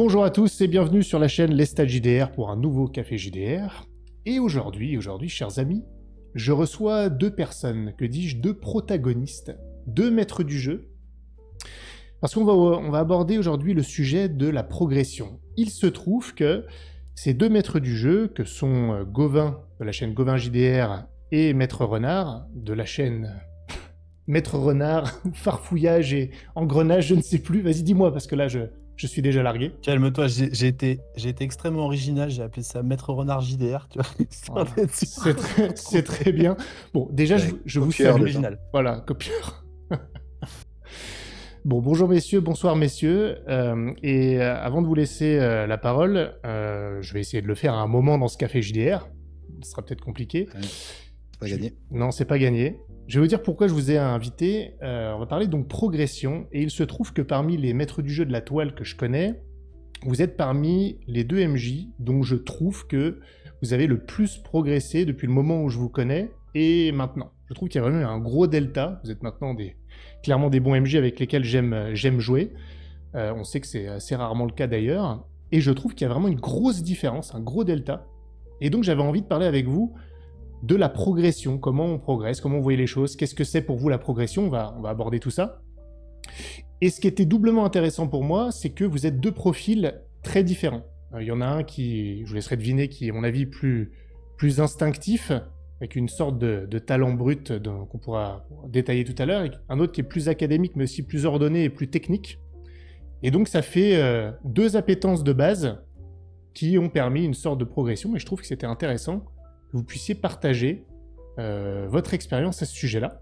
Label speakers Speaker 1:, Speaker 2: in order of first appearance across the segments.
Speaker 1: Bonjour à tous et bienvenue sur la chaîne Les Stats JDR pour un nouveau Café JDR. Et aujourd'hui, chers amis, je reçois deux personnes, que dis-je, deux protagonistes, deux maîtres du jeu, parce qu'on va aborder aujourd'hui le sujet de la progression. Il se trouve que ces deux maîtres du jeu, que sont Gauvin de la chaîne Gauvin JDR et Maître Renard de la chaîne Maître Renard, farfouillage et engrenage, je ne sais plus. Vas-y, dis-moi, parce que là, je suis déjà largué.
Speaker 2: Calme-toi, j'ai été extrêmement original, j'ai appelé ça Maître Renard JDR, tu vois.
Speaker 1: Voilà. C'est très bien. Bon, déjà,
Speaker 3: Ouais,
Speaker 1: je vous
Speaker 3: copieur
Speaker 1: salue.
Speaker 2: original.
Speaker 1: Voilà, copieur. Bon, bonjour messieurs, bonsoir messieurs. Avant de vous laisser la parole, je vais essayer de le faire à un moment dans ce café JDR. Ce sera peut-être compliqué.
Speaker 3: Ouais, c'est pas gagné.
Speaker 1: Non, c'est pas gagné. Je vais vous dire pourquoi je vous ai invité. On va parler donc progression. Et il se trouve que parmi les maîtres du jeu de la toile que je connais, vous êtes parmi les deux MJ dont je trouve que vous avez le plus progressé depuis le moment où je vous connais et maintenant. Je trouve qu'il y a vraiment un gros delta. Vous êtes maintenant clairement des bons MJ avec lesquels j'aime jouer. On sait que c'est assez rarement le cas d'ailleurs. Et je trouve qu'il y a vraiment une grosse différence, un gros delta. Et donc j'avais envie de parler avec vous de la progression, comment on progresse, comment vous voyez les choses, qu'est-ce que c'est pour vous la progression, on va aborder tout ça. Et ce qui était doublement intéressant pour moi, c'est que vous êtes deux profils très différents. Il y en a un qui, je vous laisserai deviner, qui est à mon avis plus instinctif, avec une sorte de talent brut qu'on pourra détailler tout à l'heure, et un autre qui est plus académique, mais aussi plus ordonné et plus technique. Et donc ça fait deux appétences de base qui ont permis une sorte de progression, et je trouve que c'était intéressant que vous puissiez partager votre expérience à ce sujet-là.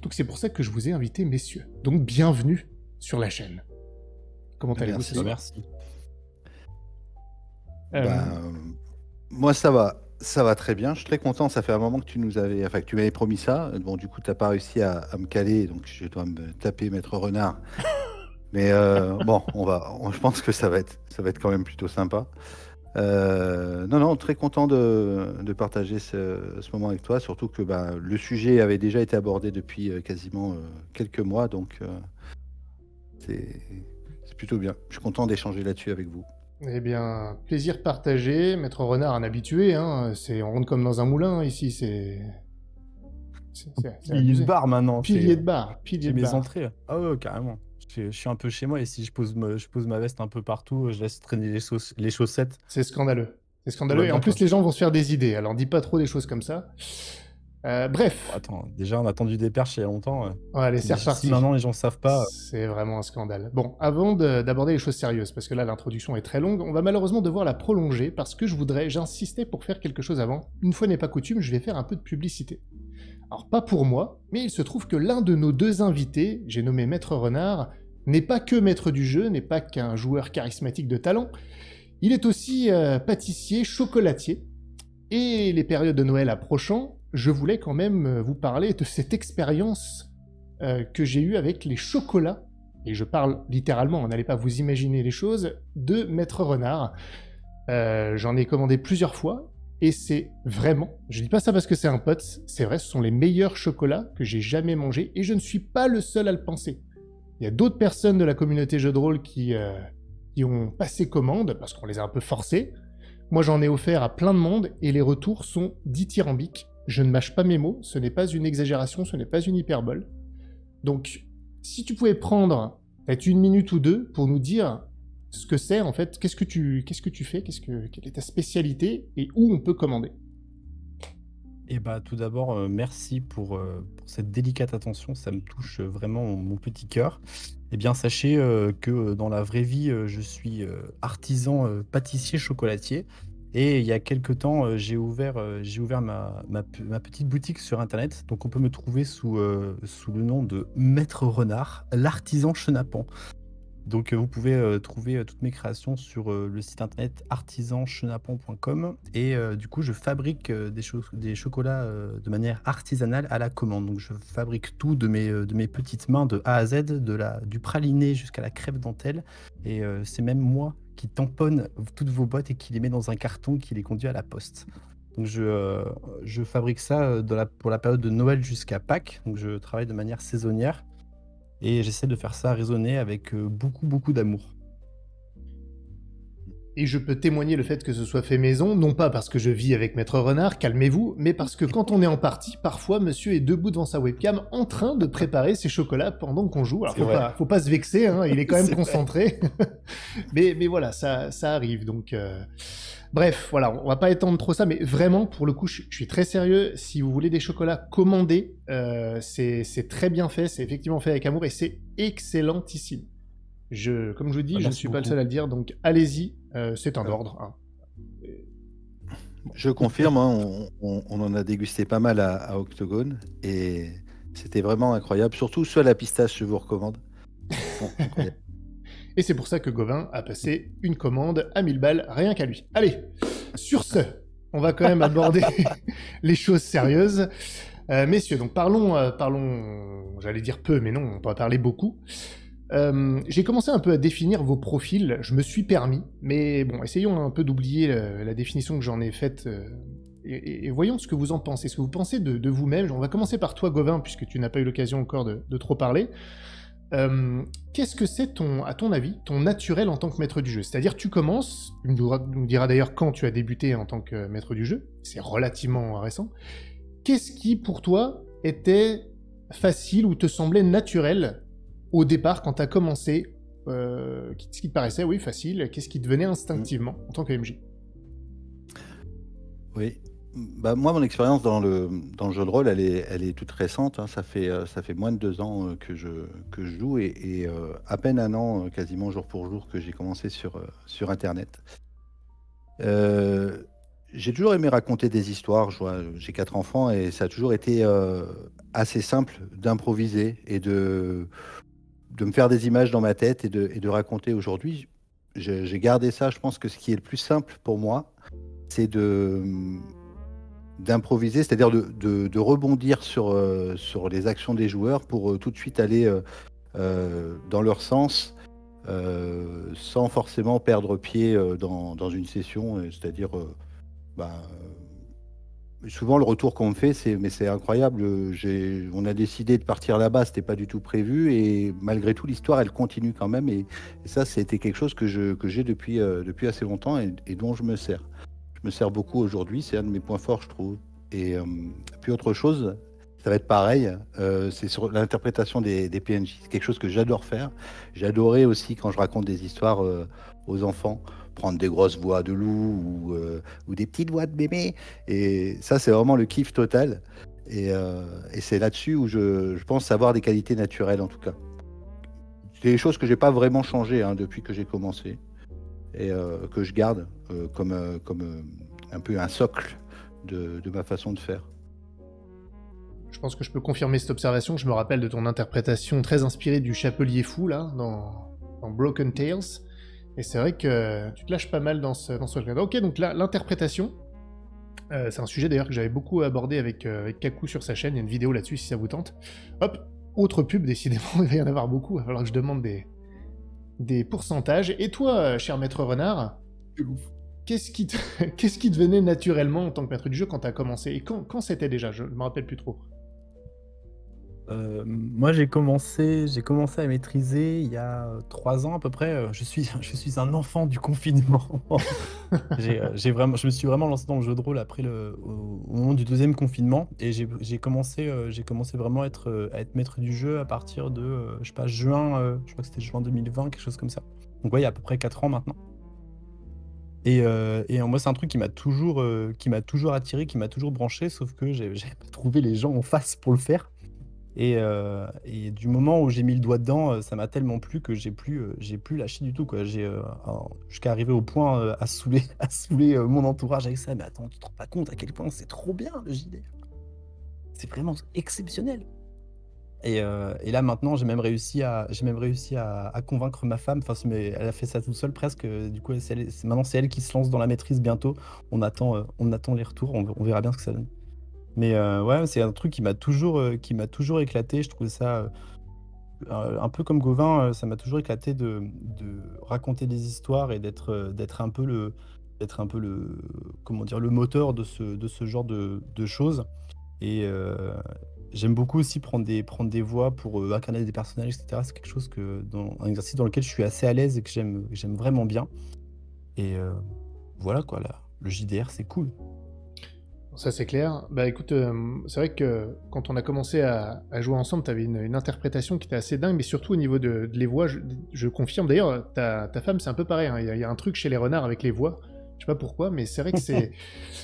Speaker 1: Donc c'est pour ça que je vous ai invité, messieurs. Donc bienvenue sur la chaîne. Comment allez-vous ce soir ?
Speaker 2: Merci.
Speaker 3: Moi ça va très bien. Je suis très content. Ça fait un moment que tu m'avais promis ça. Bon, du coup, tu n'as pas réussi à me caler, donc je dois me taper Maître Renard. Mais bon, je pense que ça va être quand même plutôt sympa. Non, très content de partager ce moment avec toi, surtout que le sujet avait déjà été abordé depuis quasiment quelques mois, donc c'est plutôt bien. Je suis content d'échanger là-dessus avec vous.
Speaker 1: Eh bien, plaisir partagé. Maître Renard, un habitué, hein. On rentre comme dans un moulin, ici, c'est
Speaker 2: Pilier de bar maintenant.
Speaker 1: Pilier de bar.
Speaker 2: J'ai mes entrées. Ah ouais, carrément. Je suis un peu chez moi et si je pose ma veste un peu partout, je laisse traîner les chaussettes.
Speaker 1: C'est scandaleux. C'est scandaleux. Et en plus, les gens vont se faire des idées. Alors, dis pas trop des choses comme ça. Bref.
Speaker 2: Bon, attends, déjà, on a attendu des perches il y a longtemps.
Speaker 1: Ouais, allez, c'est reparti.
Speaker 2: Si maintenant les gens savent pas.
Speaker 1: C'est vraiment un scandale. Bon, avant d'aborder les choses sérieuses, parce que là, l'introduction est très longue, on va malheureusement devoir la prolonger parce que j'insistais pour faire quelque chose avant. Une fois n'est pas coutume, je vais faire un peu de publicité. Alors, pas pour moi, mais il se trouve que l'un de nos deux invités, j'ai nommé Maître Renard, n'est pas que maître du jeu, n'est pas qu'un joueur charismatique de talent. Il est aussi pâtissier, chocolatier. Et les périodes de Noël approchant, je voulais quand même vous parler de cette expérience que j'ai eue avec les chocolats, et je parle littéralement, on n'allait pas vous imaginer les choses, de Maître Renard. J'en ai commandé plusieurs fois, et c'est vraiment, je dis pas ça parce que c'est un pote, c'est vrai, ce sont les meilleurs chocolats que j'ai jamais mangés, et je ne suis pas le seul à le penser. Il y a d'autres personnes de la communauté jeux de rôle qui ont passé commande, parce qu'on les a un peu forcés. Moi, j'en ai offert à plein de monde, et les retours sont dithyrambiques. Je ne mâche pas mes mots, ce n'est pas une exagération, ce n'est pas une hyperbole. Donc, si tu pouvais prendre peut-être une minute ou deux pour nous dire ce que c'est, en fait, qu'est-ce que tu fais, quelle est ta spécialité, et où on peut commander.
Speaker 2: Et tout d'abord, merci pour cette délicate attention, ça me touche vraiment mon petit cœur. Eh bien, sachez que dans la vraie vie, je suis artisan pâtissier chocolatier. Et il y a quelques temps, j'ai ouvert ma petite boutique sur Internet. Donc, on peut me trouver sous le nom de Maître Renard, l'artisan chenapan. Donc, vous pouvez trouver toutes mes créations sur le site internet artisanchenapan.com. Et du coup, je fabrique des chocolats de manière artisanale à la commande. Donc, je fabrique tout de mes petites mains de A à Z, du praliné jusqu'à la crêpe dentelle. Et c'est même moi qui tamponne toutes vos boîtes et qui les met dans un carton qui les conduit à la poste. Donc, je fabrique ça pour la période de Noël jusqu'à Pâques. Donc, je travaille de manière saisonnière. Et j'essaie de faire ça résonner avec beaucoup d'amour.
Speaker 1: Et je peux témoigner le fait que ce soit fait maison, non pas parce que je vis avec Maître Renard, calmez-vous, mais parce que quand on est en partie, parfois monsieur est debout devant sa webcam en train de préparer ses chocolats pendant qu'on joue. Alors
Speaker 2: C'est vrai.
Speaker 1: faut pas se vexer, hein, il est quand même
Speaker 2: C'est vrai.
Speaker 1: concentré. Mais voilà, ça arrive. Donc, bref, voilà, on va pas étendre trop ça, mais vraiment, pour le coup, je suis très sérieux. Si vous voulez des chocolats, commandez. C'est très bien fait, c'est effectivement fait avec amour et c'est excellentissime. Comme je vous dis, je ne
Speaker 2: Merci
Speaker 1: suis pas le
Speaker 2: beaucoup.
Speaker 1: seul à le dire, donc allez-y, c'est un ordre. Hein.
Speaker 3: Je confirme, hein, on en a dégusté pas mal à Octogone et c'était vraiment incroyable. Surtout ceux à la pistache, je vous recommande. Ils sont incroyables.
Speaker 1: Et c'est pour ça que Gauvin a passé une commande à 1000 balles, rien qu'à lui. Allez, sur ce, on va quand même aborder les choses sérieuses. Messieurs, donc parlons, j'allais dire peu, mais non, on va parler beaucoup. J'ai commencé un peu à définir vos profils, je me suis permis, mais bon, essayons un peu d'oublier la définition que j'en ai faite, et voyons ce que vous en pensez, ce que vous pensez de vous-même. On va commencer par toi, Gauvin, puisque tu n'as pas eu l'occasion encore de trop parler. Qu'est-ce que c'est, à ton avis, ton naturel en tant que maître du jeu? C'est-à-dire, tu commences, tu nous diras d'ailleurs quand tu as débuté en tant que maître du jeu, c'est relativement récent. Qu'est-ce qui, pour toi, était facile ou te semblait naturel au départ quand tu as commencé, ce qui te paraissait, oui, facile, qu'est-ce qui te venait instinctivement en tant que MJ?
Speaker 3: Oui. Bah, moi, mon expérience dans le jeu de rôle, elle est toute récente, hein. Ça fait moins de 2 ans que je joue et à peine 1 an, quasiment jour pour jour, que j'ai commencé sur Internet. J'ai toujours aimé raconter des histoires. J'ai 4 enfants et ça a toujours été assez simple d'improviser et de me faire des images dans ma tête et de raconter. Aujourd'hui, j'ai gardé ça. Je pense que ce qui est le plus simple pour moi, c'est d'improviser, c'est-à-dire de rebondir sur les actions des joueurs pour tout de suite aller dans leur sens, sans forcément perdre pied dans une session. C'est-à-dire, souvent le retour qu'on me fait, mais c'est incroyable, on a décidé de partir là-bas, c'était pas du tout prévu, et malgré tout l'histoire elle continue quand même, et ça c'était quelque chose que j'ai depuis assez longtemps et dont je me sers. Je me sers beaucoup aujourd'hui, c'est un de mes points forts, je trouve. Et puis autre chose, ça va être pareil, c'est sur l'interprétation des PNJ. C'est quelque chose que j'adore faire. J'adorais aussi quand je raconte des histoires aux enfants, prendre des grosses voix de loup ou des petites voix de bébé. Et ça, c'est vraiment le kiff total. Et c'est là-dessus où je pense avoir des qualités naturelles, en tout cas. C'est des choses que j'ai pas vraiment changées depuis que j'ai commencé et que je garde comme un peu un socle de ma façon de faire.
Speaker 1: Je pense que je peux confirmer cette observation. Je me rappelle de ton interprétation très inspirée du Chapelier Fou, là, dans Broken Tales. Et c'est vrai que tu te lâches pas mal dans ce cadre. Ok, donc là, l'interprétation, c'est un sujet d'ailleurs que j'avais beaucoup abordé avec Kaku sur sa chaîne. Il y a une vidéo là-dessus si ça vous tente. Hop, autre pub, décidément, il va y en avoir beaucoup. Il va falloir que je demande des pourcentages. Et toi, cher maître Renard, qu'est-ce qui te venait naturellement en tant que maître du jeu quand tu as commencé? Et quand c'était déjà? Je ne me rappelle plus trop.
Speaker 2: Moi, j'ai commencé à maîtriser il y a 3 ans à peu près. Je suis un enfant du confinement. Je me suis vraiment lancé dans le jeu de rôle après au moment du 2e confinement, et j'ai commencé vraiment à être maître du jeu à partir de je sais pas, juin, je crois que c'était juin 2020, quelque chose comme ça. Donc ouais, il y a à peu près 4 ans maintenant. Et moi, c'est un truc qui m'a toujours attiré, qui m'a toujours branché, sauf que j'avais pas trouvé les gens en face pour le faire. Et du moment où j'ai mis le doigt dedans, ça m'a tellement plu que j'ai plus lâché du tout, quoi. Jusqu'à arriver au point à saouler mon entourage avec ça. Mais attends, tu te rends pas compte à quel point c'est trop bien le JDR. C'est vraiment exceptionnel. Et là maintenant, j'ai même réussi à convaincre ma femme. Enfin, elle a fait ça toute seule presque. Du coup, maintenant c'est elle qui se lance dans la maîtrise bientôt. On attend les retours. On verra bien ce que ça donne. Mais ouais, c'est un truc qui m'a toujours éclaté. Je trouvais ça un peu comme Gauvin, ça m'a toujours éclaté de raconter des histoires et d'être un peu le comment dire, le moteur de ce genre de choses. Et j'aime beaucoup aussi prendre des voix pour incarner des personnages, etc. C'est quelque chose un exercice dans lequel je suis assez à l'aise et que j'aime vraiment bien. Et voilà quoi, le JDR c'est cool.
Speaker 1: Ça, c'est clair. Bah écoute, c'est vrai que quand on a commencé à jouer ensemble, t'avais une interprétation qui était assez dingue, mais surtout au niveau de les voix, je confirme. D'ailleurs, ta femme, c'est un peu pareil, hein. Il y a un truc chez les renards avec les voix. Je sais pas pourquoi, mais c'est vrai que c'est...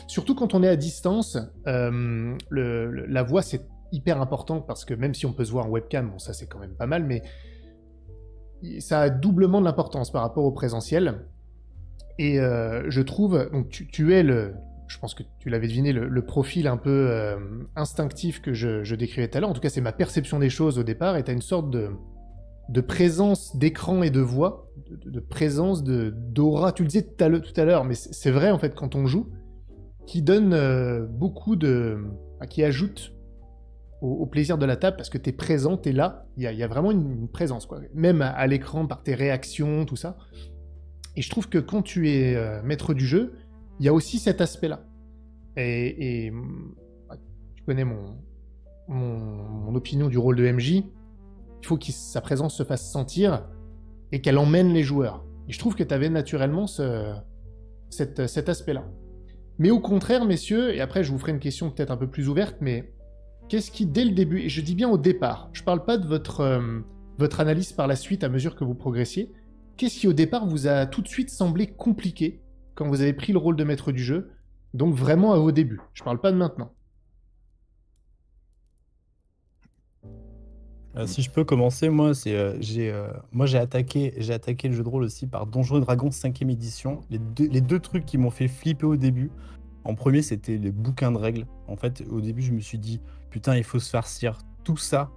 Speaker 1: Surtout quand on est à distance, la voix, c'est hyper important, parce que même si on peut se voir en webcam, bon, ça c'est quand même pas mal, mais ça a doublement de l'importance par rapport au présentiel. Et je trouve, donc tu es je pense que tu l'avais deviné, le profil un peu instinctif que je décrivais tout à l'heure. En tout cas, c'est ma perception des choses au départ. Et tu as une sorte de présence d'écran et de voix, de présence, d'aura. Tu le disais tout à l'heure, mais c'est vrai en fait quand on joue, qui donne beaucoup qui ajoute au plaisir de la table parce que tu es présent, tu es là. Il y a vraiment une présence, quoi. Même à l'écran, par tes réactions, tout ça. Et je trouve que quand tu es maître du jeu, il y a aussi cet aspect-là. Et tu connais mon opinion du rôle de MJ. Il faut que sa présence se fasse sentir et qu'elle emmène les joueurs. Et je trouve que tu avais naturellement cet aspect-là. Mais au contraire, messieurs, et après je vous ferai une question peut-être un peu plus ouverte, mais qu'est-ce qui, dès le début, et je dis bien au départ, je parle pas de votre analyse par la suite à mesure que vous progressiez, qu'est-ce qui au départ vous a tout de suite semblé compliqué quand vous avez pris le rôle de maître du jeu, donc vraiment à vos débuts, je parle pas de maintenant.
Speaker 2: Si je peux commencer, moi j'ai attaqué le jeu de rôle aussi par Donjons et Dragons 5e édition. Les deux trucs qui m'ont fait flipper au début. En premier, c'était les bouquins de règles. En fait, au début, je me suis dit, putain, il faut se farcir tout ça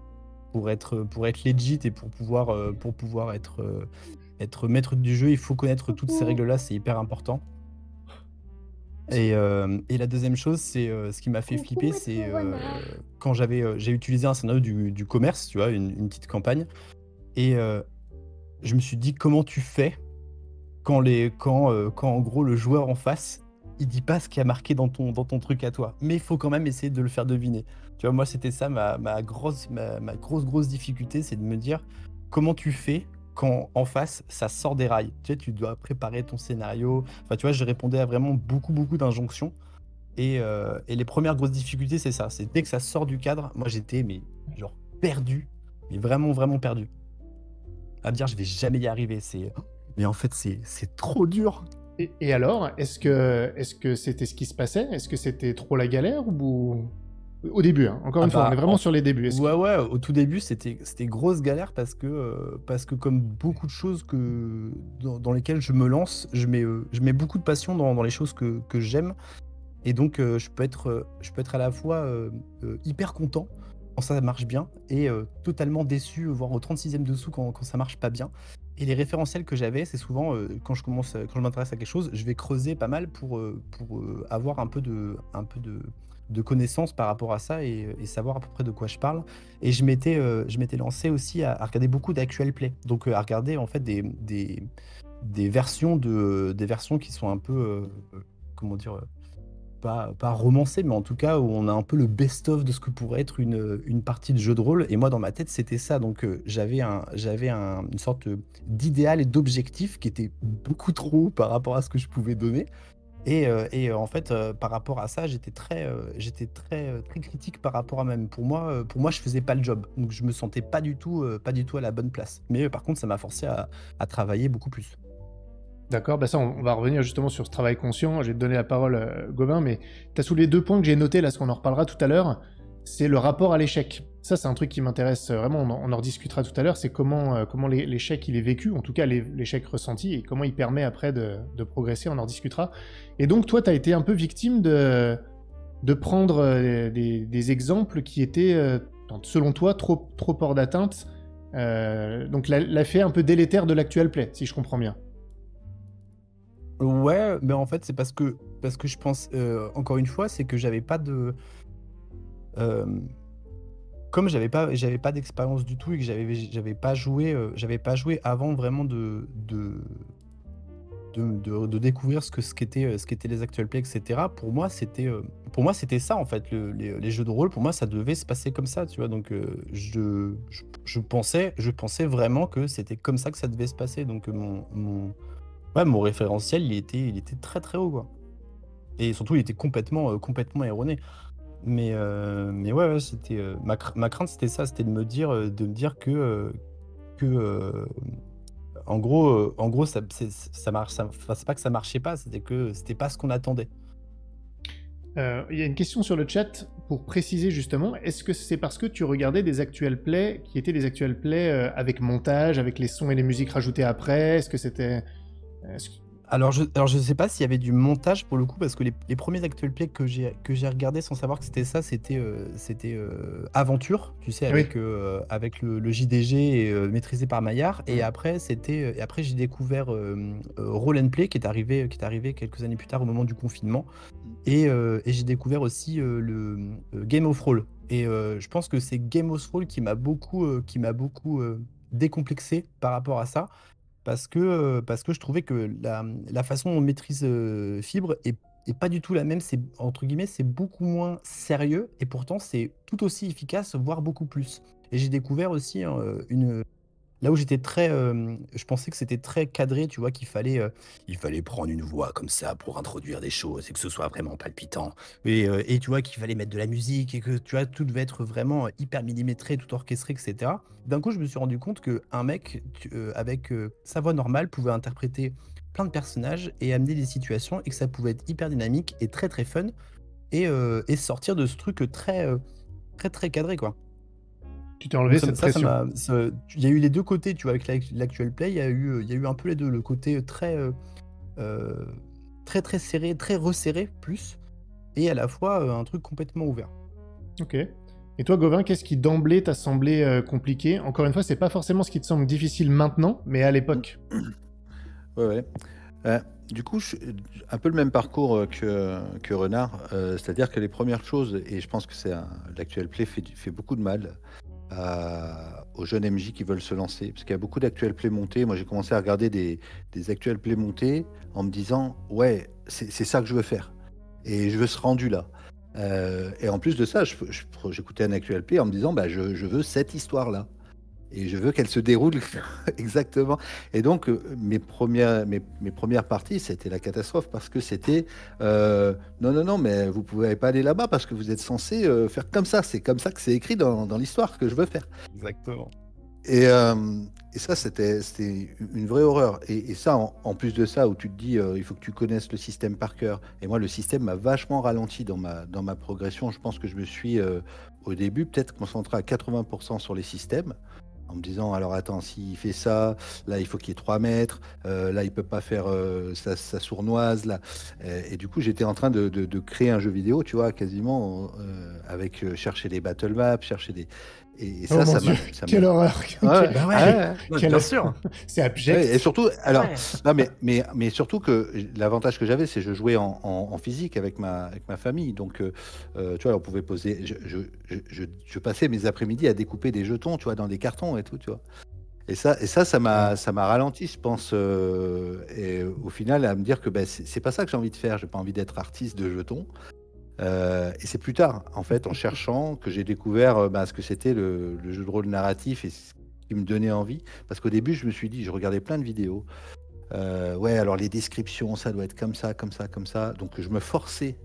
Speaker 2: pour être legit et pour pouvoir être maître du jeu. Il faut connaître toutes ces règles-là, c'est hyper important. Et la deuxième chose, c'est ce qui m'a fait flipper, c'est quand j'ai utilisé un scénario du commerce, tu vois, une petite campagne, et je me suis dit, comment tu fais quand en gros le joueur en face, il dit pas ce qui a marqué dans ton truc à toi, mais il faut quand même essayer de le faire deviner. Tu vois, moi c'était ça ma grosse difficulté, c'est de me dire comment tu fais quand en face ça sort des rails. Tu sais, tu dois préparer ton scénario. Enfin, tu vois, je répondais à vraiment beaucoup d'injonctions. Et les premières grosses difficultés, c'est ça. C'est dès que ça sort du cadre, moi j'étais mais genre perdu, mais vraiment perdu. À me dire je vais jamais y arriver. Mais en fait c'est trop dur.
Speaker 1: Et alors, est-ce que c'était ce qui se passait? Est-ce que c'était trop la galère ou... Au début, hein. Encore une fois, on est vraiment sur les débuts.
Speaker 2: Ouais, au tout début, c'était grosse galère parce que comme beaucoup de choses dans lesquelles je me lance, je mets beaucoup de passion dans les choses que j'aime. Et donc, je peux être à la fois hyper content quand ça marche bien et totalement déçu, voire au 36e dessous quand ça marche pas bien. Et les référentiels que j'avais, c'est souvent quand je m'intéresse à quelque chose, je vais creuser pas mal pour avoir un peu de connaissances par rapport à ça et savoir à peu près de quoi je parle. Et je m'étais lancé aussi à regarder beaucoup d'actual play, donc à regarder en fait des versions qui sont un peu comment dire, pas romancé, mais en tout cas où on a un peu le best-of de ce que pourrait être une partie de jeu de rôle. Et moi, dans ma tête, c'était ça. Donc, j'avais une sorte d'idéal et d'objectif qui était beaucoup trop haut par rapport à ce que je pouvais donner. Et en fait, par rapport à ça, j'étais très critique par rapport à même. Pour moi, je faisais pas le job. Donc, je me sentais pas du tout à la bonne place. Mais par contre, ça m'a forcé à travailler beaucoup plus.
Speaker 1: D'accord, bah ça, on va revenir justement sur ce travail conscient. Je vais te donner la parole, Gobin, mais tu as soulevé 2 points que j'ai notés là, parce qu'on en reparlera tout à l'heure. C'est le rapport à l'échec. Ça, c'est un truc qui m'intéresse vraiment, on en rediscutera tout à l'heure. C'est comment l'échec il est vécu, en tout cas l'échec ressenti, et comment il permet après de progresser, on en rediscutera. Et donc, toi, tu as été un peu victime de prendre des exemples qui étaient, selon toi, trop hors d'atteinte. Donc, l'effet un peu délétère de l'actual play, si je comprends bien.
Speaker 2: Ouais, mais en fait, c'est parce que je pense, encore une fois, c'est que j'avais pas de... euh, comme j'avais pas d'expérience du tout et que j'avais pas joué avant vraiment de découvrir ce qu'étaient les actual plays, etc. Pour moi, c'était ça, en fait, les jeux de rôle. Pour moi, ça devait se passer comme ça, tu vois. Donc, je pensais vraiment que c'était comme ça que ça devait se passer. Donc, Ouais, mon référentiel, il était très, très haut, quoi. Et surtout, il était complètement erroné. Mais ouais, ouais, c'était, ma crainte, c'était ça, c'était de me dire que, en gros, ça marche, enfin, c'est pas que ça marchait pas, c'était que c'était pas ce qu'on attendait.
Speaker 1: Il y a une question sur le chat pour préciser justement, est-ce que c'est parce que tu regardais des actual plays qui étaient des actual plays avec montage, avec les sons et les musiques rajoutées après? Est-ce que c'était... est-ce que-
Speaker 2: Alors je sais pas s'il y avait du montage pour le coup, parce que les premiers actual play que j'ai regardé sans savoir que c'était ça, c'était Aventure, tu sais,
Speaker 1: Oui.
Speaker 2: avec le JDG maîtrisé par Maillard. Et
Speaker 1: Mm.
Speaker 2: après j'ai découvert Roll and Play qui est arrivé quelques années plus tard au moment du confinement. Et j'ai découvert aussi le Game of Roll. Et je pense que c'est Game of Roll qui m'a beaucoup décomplexé par rapport à ça, parce que je trouvais que la façon dont on maîtrise Fibre est pas du tout la même. C'est, entre guillemets, c'est beaucoup moins sérieux, et pourtant c'est tout aussi efficace, voire beaucoup plus. Et j'ai découvert aussi là où j'étais je pensais que c'était très cadré, tu vois, il fallait prendre une voix comme ça pour introduire des choses et que ce soit vraiment palpitant. Et tu vois qu'il fallait mettre de la musique et que, tu vois, tout devait être vraiment hyper millimétré, tout orchestré, etc. D'un coup, je me suis rendu compte qu'un mec avec sa voix normale pouvait interpréter plein de personnages et amener des situations, et que ça pouvait être hyper dynamique et très très fun, et sortir de ce truc très très cadré, quoi.
Speaker 1: Tu t'es
Speaker 2: Donc
Speaker 1: enlevé cette pression.
Speaker 2: il y a eu les deux côtés, tu vois, avec l'actuel play, il y a eu un peu les deux, le côté euh, très très serré, très resserré plus, et à la fois un truc complètement ouvert.
Speaker 1: Ok. Et toi, Gauvin, qu'est-ce qui d'emblée t'a semblé compliqué? Encore une fois, c'est pas forcément ce qui te semble difficile maintenant, mais à l'époque.
Speaker 3: Ouais, ouais. Euh, du coup, un peu le même parcours que Renard, c'est-à-dire que les premières choses, et je pense que l'actuel play fait beaucoup de mal aux jeunes MJ qui veulent se lancer, parce qu'il y a beaucoup d'actuels play montés. Moi, j'ai commencé à regarder des actuels play montés en me disant, ouais, c'est ça que je veux faire, et je veux ce rendu là. Et en plus de ça, j'écoutais un actuel play en me disant, bah, je veux cette histoire-là. Et je veux qu'elle se déroule exactement. Et donc, mes premières parties, c'était la catastrophe, parce que c'était non, non, non, mais vous pouvez pas aller là-bas parce que vous êtes censé faire comme ça. C'est comme ça que c'est écrit dans l'histoire que je veux faire.
Speaker 2: Exactement.
Speaker 3: Et, et ça, c'était une vraie horreur. Et ça, en plus de ça, où tu te dis, il faut que tu connaisses le système par cœur. Et moi, le système m'a vachement ralenti dans ma progression. Je pense que je me suis, au début, peut-être concentré à 80% sur les systèmes, en me disant, alors attends, s'il fait ça, là il faut qu'il y ait 3 mètres, là il peut pas faire sa sournoise, là. Et du coup j'étais en train de créer un jeu vidéo, tu vois, quasiment avec chercher des battle maps, chercher des... Et
Speaker 1: Oh
Speaker 3: ça,
Speaker 1: mon
Speaker 3: ça
Speaker 1: dieu,
Speaker 3: m'a... Ça
Speaker 1: quelle
Speaker 3: m'a...
Speaker 1: horreur!
Speaker 3: Ouais,
Speaker 2: Bah
Speaker 3: ouais,
Speaker 2: ouais,
Speaker 3: ouais.
Speaker 2: ouais,
Speaker 1: Quelle...
Speaker 2: bien sûr.
Speaker 1: C'est
Speaker 3: Ouais, et
Speaker 1: abject.
Speaker 3: surtout,
Speaker 2: Ah
Speaker 3: alors,
Speaker 2: ouais.
Speaker 3: non, mais surtout que l'avantage que j'avais, c'est que je jouais en physique avec ma famille. Donc, tu vois, on pouvait poser. Je passais mes après-midi à découper des jetons, tu vois, dans des cartons et tout, tu vois. Et ça, ça
Speaker 1: Ouais.
Speaker 3: m'a ralenti, je pense. Et au final, à me dire que ben, c'est pas ça que j'ai envie de faire. J'ai pas envie d'être artiste de jetons. Et c'est plus tard, en fait, en cherchant, que j'ai découvert ben, ce que c'était le jeu de rôle narratif et ce qui me donnait envie. Parce qu'au début, je me suis dit, je regardais plein de vidéos. Ouais, alors les descriptions, ça doit être comme ça, comme ça, comme ça. Donc je me forçais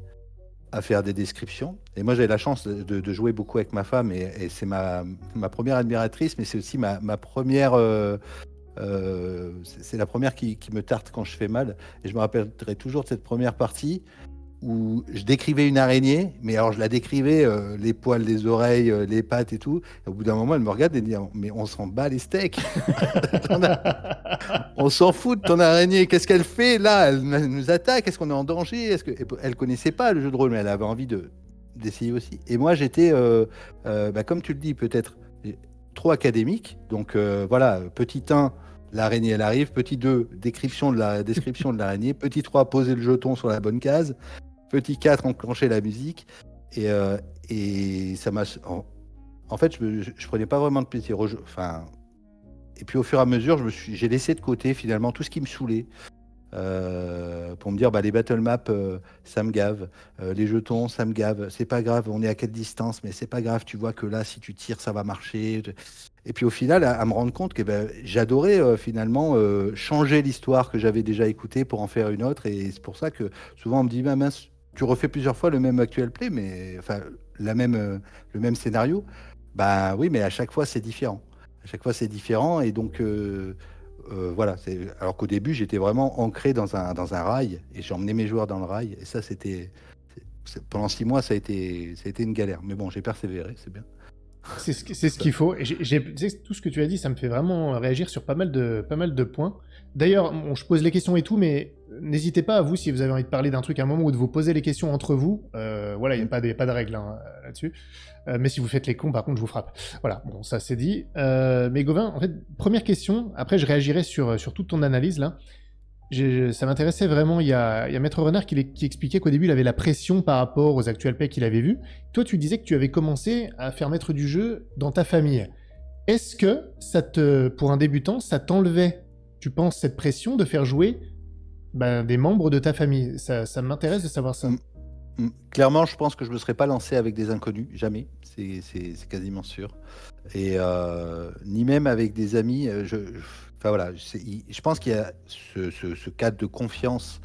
Speaker 3: à faire des descriptions. Et moi, j'avais la chance de jouer beaucoup avec ma femme, et c'est ma première admiratrice, mais c'est aussi ma première. C'est la première qui me tarte quand je fais mal. Et je me rappellerai toujours de cette première partie où je décrivais une araignée, mais alors je la décrivais, les poils, les oreilles, les pattes et tout. Et au bout d'un moment, elle me regarde et me dit, mais on s'en bat les steaks. On s'en fout de ton araignée. Qu'est-ce qu'elle fait là? Elle nous attaque. Est-ce qu'on est en danger? Elle connaissait pas le jeu de rôle, mais elle avait envie d'essayer aussi. Et moi, j'étais, bah, comme tu le dis, peut-être trop académique. Donc voilà, petit 1, l'araignée elle arrive. Petit 2, description de l'araignée. Petit 3, poser le jeton sur la bonne case. Petit 4, enclencher la musique. Et, et ça m'a. En fait, je prenais pas vraiment de plaisir au jeu. Enfin, et puis au fur et à mesure, j'ai laissé de côté finalement tout ce qui me saoulait, pour me dire, bah, les battle maps, ça me gave, les jetons, ça me gave. C'est pas grave, on est à quelle distance, mais c'est pas grave, tu vois que là, si tu tires, ça va marcher. Et puis au final, à me rendre compte que j'adorais finalement changer l'histoire que j'avais déjà écoutée pour en faire une autre. Et c'est pour ça que souvent on me dit, bah, mince, tu refais plusieurs fois le même actual play, mais enfin le même scénario. Bah oui, mais à chaque fois c'est différent. À chaque fois c'est différent. Et donc voilà. Alors qu'au début, j'étais vraiment ancré dans un rail et j'emmenais mes joueurs dans le rail. Et ça, pendant 6 mois, ça a été une galère. Mais bon, j'ai persévéré, c'est bien.
Speaker 1: C'est ce qu'il faut. Et tu sais, tout ce que tu as dit, ça me fait vraiment réagir sur pas mal de points. D'ailleurs, bon, je pose les questions et tout, mais n'hésitez pas, à vous, si vous avez envie de parler d'un truc à un moment ou de vous poser les questions entre vous. Voilà, il n'y a pas de règles hein, là-dessus. Mais si vous faites les cons, par contre, je vous frappe. Voilà, bon, ça c'est dit. Mais Gauvin, en fait, première question, après je réagirai sur toute ton analyse là. Ça m'intéressait vraiment, il y a Maître Renard qui expliquait qu'au début il avait la pression par rapport aux actual plays qu'il avait vus. Toi tu disais que tu avais commencé à faire maître du jeu dans ta famille. Est-ce que, pour un débutant, ça t'enlevait, tu penses, cette pression de faire jouer des membres de ta famille? Ça m'intéresse de savoir ça.
Speaker 3: Clairement, je pense que je me serais pas lancé avec des inconnus, jamais, c'est quasiment sûr. Et ni même avec des amis, enfin voilà, je pense qu'il y a ce cadre de confiance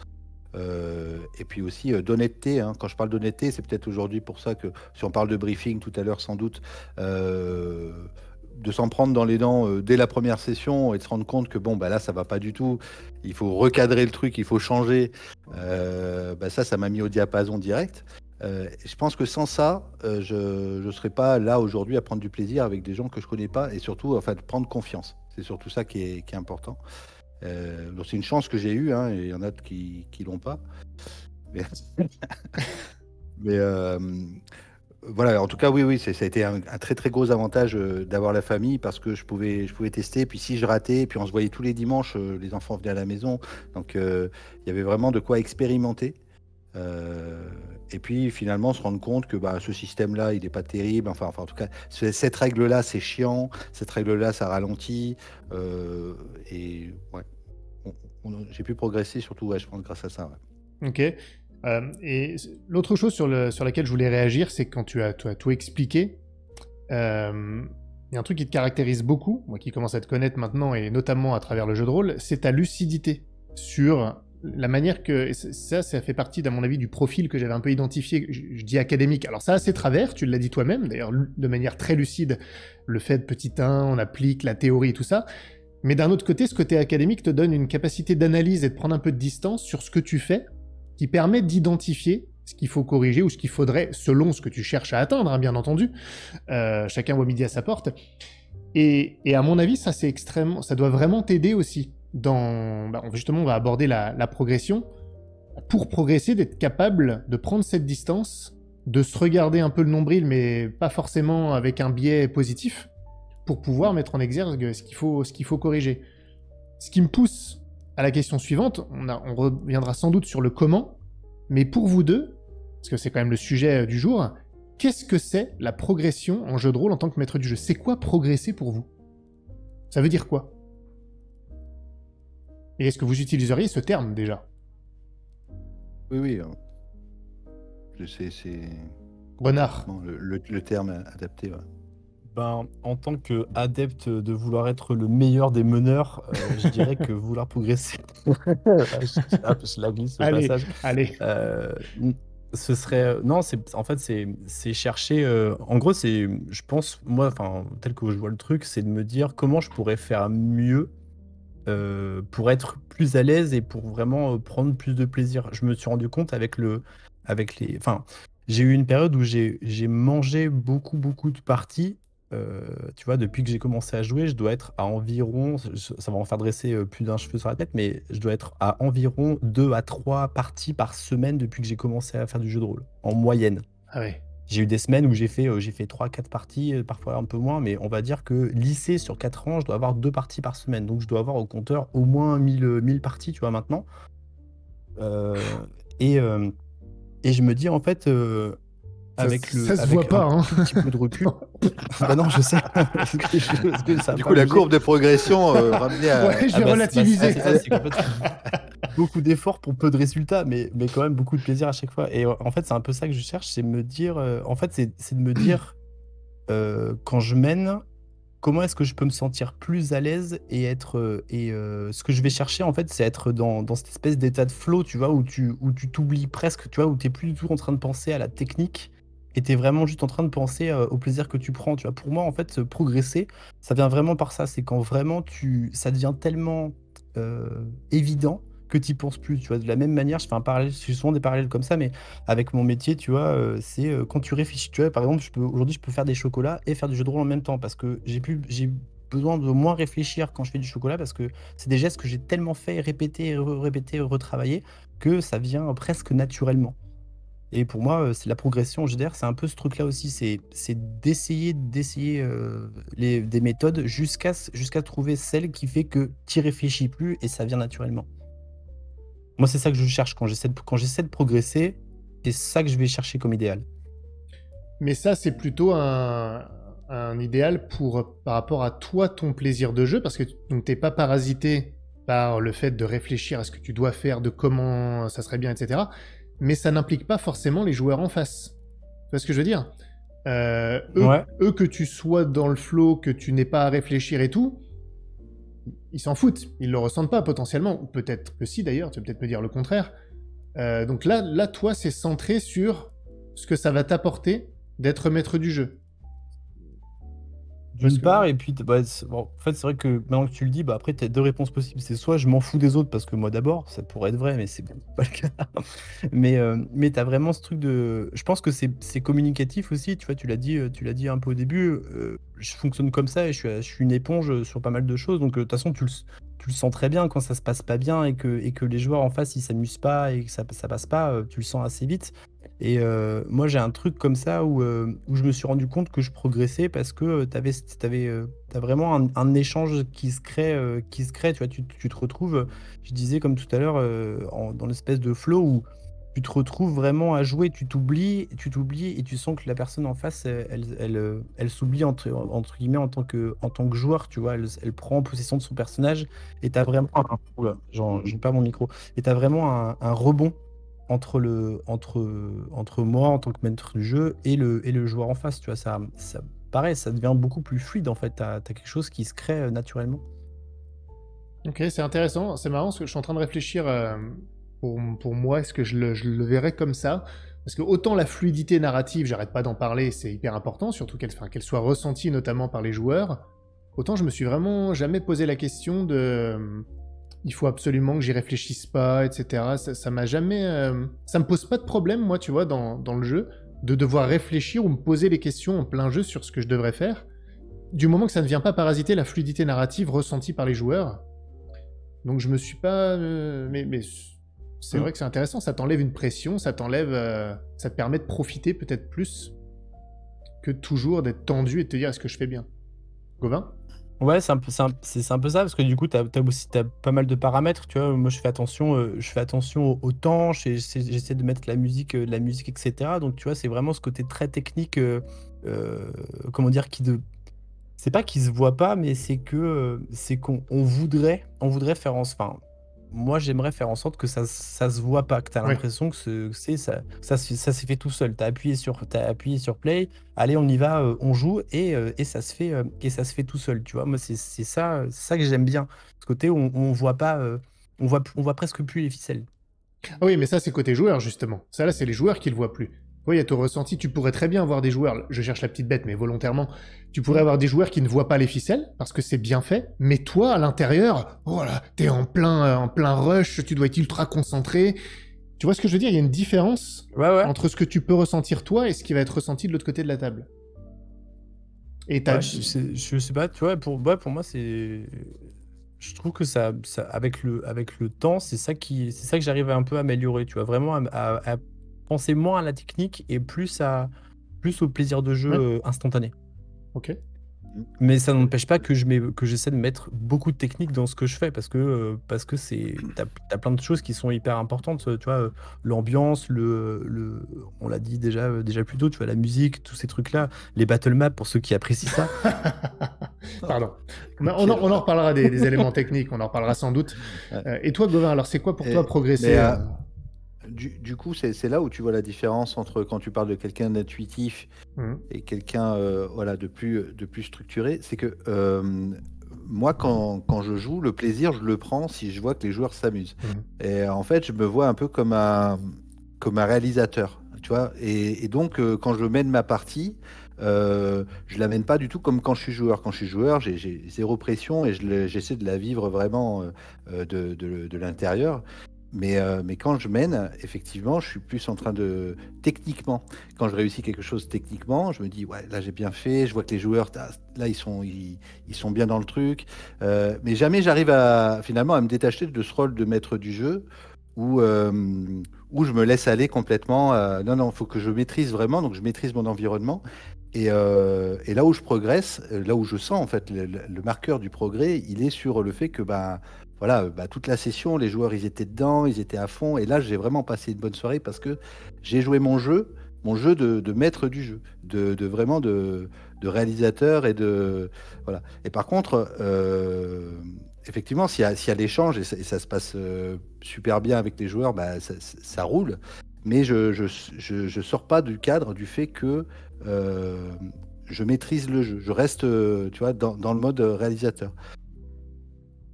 Speaker 3: et puis aussi d'honnêteté. Hein. Quand je parle d'honnêteté, c'est peut-être aujourd'hui pour ça que, si on parle de briefing tout à l'heure sans doute, de s'en prendre dans les dents dès la première session et de se rendre compte que bon, là, ça va pas du tout. Il faut recadrer le truc, il faut changer. Ça m'a mis au diapason direct. Je pense que sans ça, je ne serais pas là aujourd'hui à prendre du plaisir avec des gens que je connais pas et surtout, de prendre confiance. C'est surtout ça qui est important. Donc c'est une chance que j'ai eue, hein, et il y en a qui l'ont pas. Mais voilà, en tout cas, oui, ça a été un très très gros avantage d'avoir la famille parce que je pouvais tester. Puis si je ratais, puis on se voyait tous les dimanches, les enfants venaient à la maison, donc il y avait vraiment de quoi expérimenter. Et puis finalement se rendre compte que ce système-là, il n'est pas terrible. Enfin, en tout cas, cette règle-là, c'est chiant. Cette règle-là, ça ralentit. Et ouais, j'ai pu progresser surtout, je pense, grâce à ça. Ouais.
Speaker 1: Ok. Et l'autre chose sur laquelle je voulais réagir, c'est que quand tu as tout expliqué, il y a un truc qui te caractérise beaucoup, moi qui commence à te connaître maintenant, et notamment à travers le jeu de rôle, c'est ta lucidité sur la manière que... Et ça fait partie, à mon avis, du profil que j'avais un peu identifié, je dis académique. Alors ça a ses travers, tu l'as dit toi-même, d'ailleurs de manière très lucide, le fait de petit 1, on applique la théorie et tout ça, mais d'un autre côté, ce côté académique te donne une capacité d'analyse et de prendre un peu de distance sur ce que tu fais, qui permet d'identifier ce qu'il faut corriger ou ce qu'il faudrait, selon ce que tu cherches à atteindre, hein, bien entendu. Chacun voit midi à sa porte. Et à mon avis, ça doit vraiment t'aider aussi. Justement, on va aborder la progression. Pour progresser, d'être capable de prendre cette distance, de se regarder un peu le nombril, mais pas forcément avec un biais positif, pour pouvoir mettre en exergue ce qu'il faut corriger. Ce qui me pousse à la question suivante, on reviendra sans doute sur le comment, mais pour vous deux, parce que c'est quand même le sujet du jour, qu'est-ce que c'est la progression en jeu de rôle en tant que maître du jeu? C'est quoi progresser pour vous? Ça veut dire quoi? Et est-ce que vous utiliseriez ce terme déjà?
Speaker 3: Oui. Je sais, c'est...
Speaker 1: Renard.
Speaker 3: Le terme adapté, ouais.
Speaker 2: En tant qu'adepte de vouloir être le meilleur des meneurs, je dirais que vouloir progresser. Je la glisse au passage.
Speaker 1: Allez.
Speaker 2: Ce serait. Non, en fait, c'est chercher. En gros, je pense, moi, tel que je vois le truc, c'est de me dire comment je pourrais faire mieux pour être plus à l'aise et pour vraiment prendre plus de plaisir. Je me suis rendu compte avec les. J'ai eu une période où j'ai mangé beaucoup de parties. Tu vois, depuis que j'ai commencé à jouer, je dois être à environ, ça va en faire dresser plus d'un cheveu sur la tête, mais je dois être à environ 2 à 3 parties par semaine depuis que j'ai commencé à faire du jeu de rôle, en moyenne.
Speaker 1: Ah ouais.
Speaker 2: J'ai eu des semaines où j'ai fait 3-4 parties, parfois un peu moins, mais on va dire que lycée sur 4 ans, je dois avoir 2 parties par semaine. Donc je dois avoir au compteur au moins 1000 parties, tu vois, maintenant. Et je me dis, en fait...
Speaker 1: ça se voit pas,
Speaker 2: un tout petit peu de recul. Non, je sais.
Speaker 3: Du coup, la courbe de progression ramenée à...
Speaker 1: Ouais, je vais relativiser.
Speaker 2: C'est beaucoup d'efforts pour peu de résultats, mais quand même beaucoup de plaisir à chaque fois. Et en fait, c'est un peu ça que je cherche, c'est me dire... en fait, c'est de me dire, quand je mène, comment est-ce que je peux me sentir plus à l'aise et ce que je vais chercher en fait, c'est être dans cette espèce d'état de flow, tu vois, où tu t'oublies presque, tu vois, où tu es plus du tout en train de penser à la technique et tu es vraiment juste en train de penser au plaisir que tu prends, tu vois. Pour moi, en fait, progresser, ça vient vraiment par ça. C'est quand vraiment ça devient tellement évident que tu penses plus, tu vois. De la même manière, je fais un parallèle, je fais souvent des parallèles comme ça, mais avec mon métier, tu vois, c'est quand tu réfléchis, tu vois, par exemple, aujourd'hui, je peux faire des chocolats et faire du jeu de rôle en même temps parce que j'ai besoin de moins réfléchir quand je fais du chocolat parce que c'est des gestes que j'ai tellement fait, répéter, répéter, retravailler que ça vient presque naturellement. Et pour moi, c'est la progression, je veux dire, c'est un peu ce truc-là aussi, c'est d'essayer des méthodes jusqu'à trouver celle qui fait que tu réfléchis plus et ça vient naturellement. Moi, c'est ça que je cherche quand j'essaie de progresser, c'est ça que je vais chercher comme idéal.
Speaker 1: Mais ça, c'est plutôt un idéal par rapport à toi, ton plaisir de jeu, parce que tu n'es pas parasité par le fait de réfléchir à ce que tu dois faire, de comment ça serait bien, etc. Mais ça n'implique pas forcément les joueurs en face. Tu vois ce que je veux dire?
Speaker 2: Ouais.
Speaker 1: Eux, que tu sois dans le flow, que tu n'aies pas à réfléchir et tout, ils s'en foutent. Ils le ressentent pas potentiellement. Ou peut-être que si d'ailleurs, tu vas peut-être me dire le contraire. Donc là, toi, c'est centré sur ce que ça va t'apporter d'être maître du jeu.
Speaker 2: D'une part, et puis bah, bon, en fait, c'est vrai que maintenant que tu le dis, bah, après, tu as deux réponses possibles. C'est soit je m'en fous des autres parce que moi d'abord, ça pourrait être vrai, mais c'est pas le cas. Mais tu as vraiment ce truc de. Je pense que c'est communicatif aussi, tu vois, tu l'as dit un peu au début. Je fonctionne comme ça et je suis une éponge sur pas mal de choses. Donc, de toute façon, tu le sens très bien quand ça se passe pas bien et que les joueurs en face ils s'amusent pas et que ça passe pas, tu le sens assez vite. Et moi, j'ai un truc comme ça où je me suis rendu compte que je progressais parce que t'as vraiment un échange qui se crée, tu vois, tu te retrouves, je disais comme tout à l'heure, dans l'espèce de flow où tu te retrouves vraiment à jouer, tu t'oublies et tu sens que la personne en face, elle s'oublie entre guillemets en tant que joueur, tu vois, elle prend possession de son personnage et t'as vraiment oula, je perds mon micro, et t'as vraiment un rebond entre moi en tant que maître du jeu et le joueur en face, tu vois, pareil, ça devient beaucoup plus fluide en fait, t'as quelque chose qui se crée naturellement.
Speaker 1: Ok, c'est intéressant. C'est marrant parce que je suis en train de réfléchir pour moi, est-ce que je le verrais comme ça? Parce que autant la fluidité narrative, j'arrête pas d'en parler, c'est hyper important, surtout qu'elle soit ressentie notamment par les joueurs. Autant je me suis vraiment jamais posé la question de il faut absolument que j'y réfléchisse pas, etc. Ça m'a jamais. Ça me pose pas de problème, moi, tu vois, dans le jeu, de devoir réfléchir ou me poser les questions en plein jeu sur ce que je devrais faire, du moment que ça ne vient pas parasiter la fluidité narrative ressentie par les joueurs. Donc je me suis pas. Mais c'est vrai que c'est intéressant, ça t'enlève une pression, ça te permet de profiter peut-être plus que toujours d'être tendu et de te dire est-ce que je fais bien. Gauvin?
Speaker 2: Ouais, c'est un peu ça, parce que du coup, t'as pas mal de paramètres, tu vois. Moi, je fais attention au temps, j'essaie de mettre la musique, etc. Donc, tu vois, c'est vraiment ce côté très technique, comment dire, c'est pas qu'il se voit pas, mais c'est qu'on voudrait faire enfin, moi, j'aimerais faire en sorte que ça se voit pas, que tu as
Speaker 1: Oui.
Speaker 2: l'impression que ça s'est fait tout seul. T'as appuyé sur play, allez, on y va, on joue, et ça se fait tout seul, tu vois. Moi, c'est ça que j'aime bien. Ce côté où on voit pas, on voit presque plus les ficelles.
Speaker 1: Ah oui, mais ça, c'est côté joueur, justement. Ça, là, c'est les joueurs qui le voient plus. Oui, il y a ton ressenti. Tu pourrais très bien avoir des joueurs, je cherche la petite bête, mais volontairement, tu pourrais avoir des joueurs qui ne voient pas les ficelles, parce que c'est bien fait, mais toi, à l'intérieur, oh là, t'es en plein rush, tu dois être ultra concentré. Tu vois ce que je veux dire? Il y a une différence
Speaker 2: Ouais, ouais.
Speaker 1: entre ce que tu peux ressentir toi et ce qui va être ressenti de l'autre côté de la table. Et t'as...
Speaker 2: Ouais, je sais pas, tu vois, pour moi, je trouve que avec le temps, c'est ça que j'arrive à un peu améliorer, tu vois, vraiment à penser moins à la technique et plus au plaisir de jeu
Speaker 1: Ouais,
Speaker 2: instantané.
Speaker 1: ok.
Speaker 2: Mais ça n'empêche pas que j'essaie de mettre beaucoup de technique dans ce que je fais parce que t'as plein de choses qui sont hyper importantes, tu vois, l'ambiance, on l'a dit déjà plus tôt, tu vois, la musique, tous ces trucs-là, les battle maps pour ceux qui apprécient ça.
Speaker 1: Pardon. On en reparlera des éléments techniques, on en reparlera sans doute.
Speaker 3: Ouais.
Speaker 1: Et toi, Gauvin, alors c'est quoi pour toi
Speaker 3: Et-
Speaker 1: progresser
Speaker 3: mais, du coup, c'est là où tu vois la différence entre quand tu parles de quelqu'un d'intuitif
Speaker 1: Mhm.
Speaker 3: et quelqu'un voilà, de plus structuré. C'est que moi, quand je joue, le plaisir, je le prends si je vois que les joueurs s'amusent.
Speaker 1: Mhm.
Speaker 3: Et en fait, je me vois un peu comme un réalisateur, tu vois. Et donc, quand je mène ma partie, je la mène pas du tout comme quand je suis joueur. Quand je suis joueur, j'ai zéro pression et j'essaie de la vivre vraiment de l'intérieur. Mais quand je mène, effectivement, je suis plus en train de... Techniquement, quand je réussis quelque chose techniquement, je me dis, ouais, là j'ai bien fait, je vois que les joueurs, là, ils sont bien dans le truc. Mais jamais j'arrive finalement à me détacher de ce rôle de maître du jeu où, où je me laisse aller complètement. Non, non, il faut que je maîtrise vraiment, donc je maîtrise mon environnement. Et là où je progresse, là où je sens en fait le marqueur du progrès, il est sur le fait que voilà, toute la session, les joueurs ils étaient dedans, ils étaient à fond. Et là, j'ai vraiment passé une bonne soirée parce que j'ai joué mon jeu de maître du jeu, vraiment de réalisateur et de voilà. Et par contre, effectivement, s'il y a l'échange et ça se passe super bien avec les joueurs, ça roule. Mais je sors pas du cadre du fait que euh, je maîtrise le jeu. Je reste, tu vois, dans le mode réalisateur.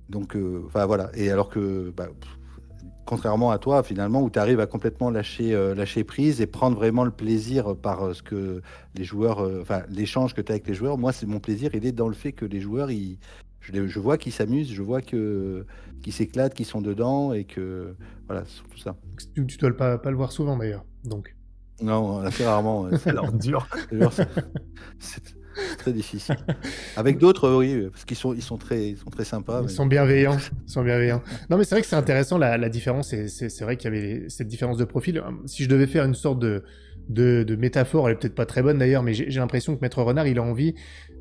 Speaker 3: Donc, enfin voilà. Et alors que, contrairement à toi, finalement, où tu arrives à complètement lâcher prise et prendre vraiment le plaisir par ce que les joueurs, enfin, l'échange que tu as avec les joueurs, moi, c'est mon plaisir, il est dans le fait que les joueurs, je vois qu'ils s'amusent, je vois qu'ils s'éclatent, qu'ils sont dedans et que, voilà, c'est tout ça.
Speaker 1: Tu dois pas le voir souvent d'ailleurs. Donc.
Speaker 3: Non, assez rarement.
Speaker 2: Alors dur.
Speaker 3: Les joueurs, c'est très difficile. Avec d'autres, oui, parce ils sont très sympas.
Speaker 1: Ils
Speaker 3: Mais...
Speaker 1: sont bienveillants. Ils sont bienveillants. Non, mais c'est vrai que c'est intéressant la différence. C'est vrai qu'il y avait cette différence de profil. Si je devais faire une sorte de métaphore, elle est peut-être pas très bonne d'ailleurs, mais j'ai l'impression que Maître Renard, il a envie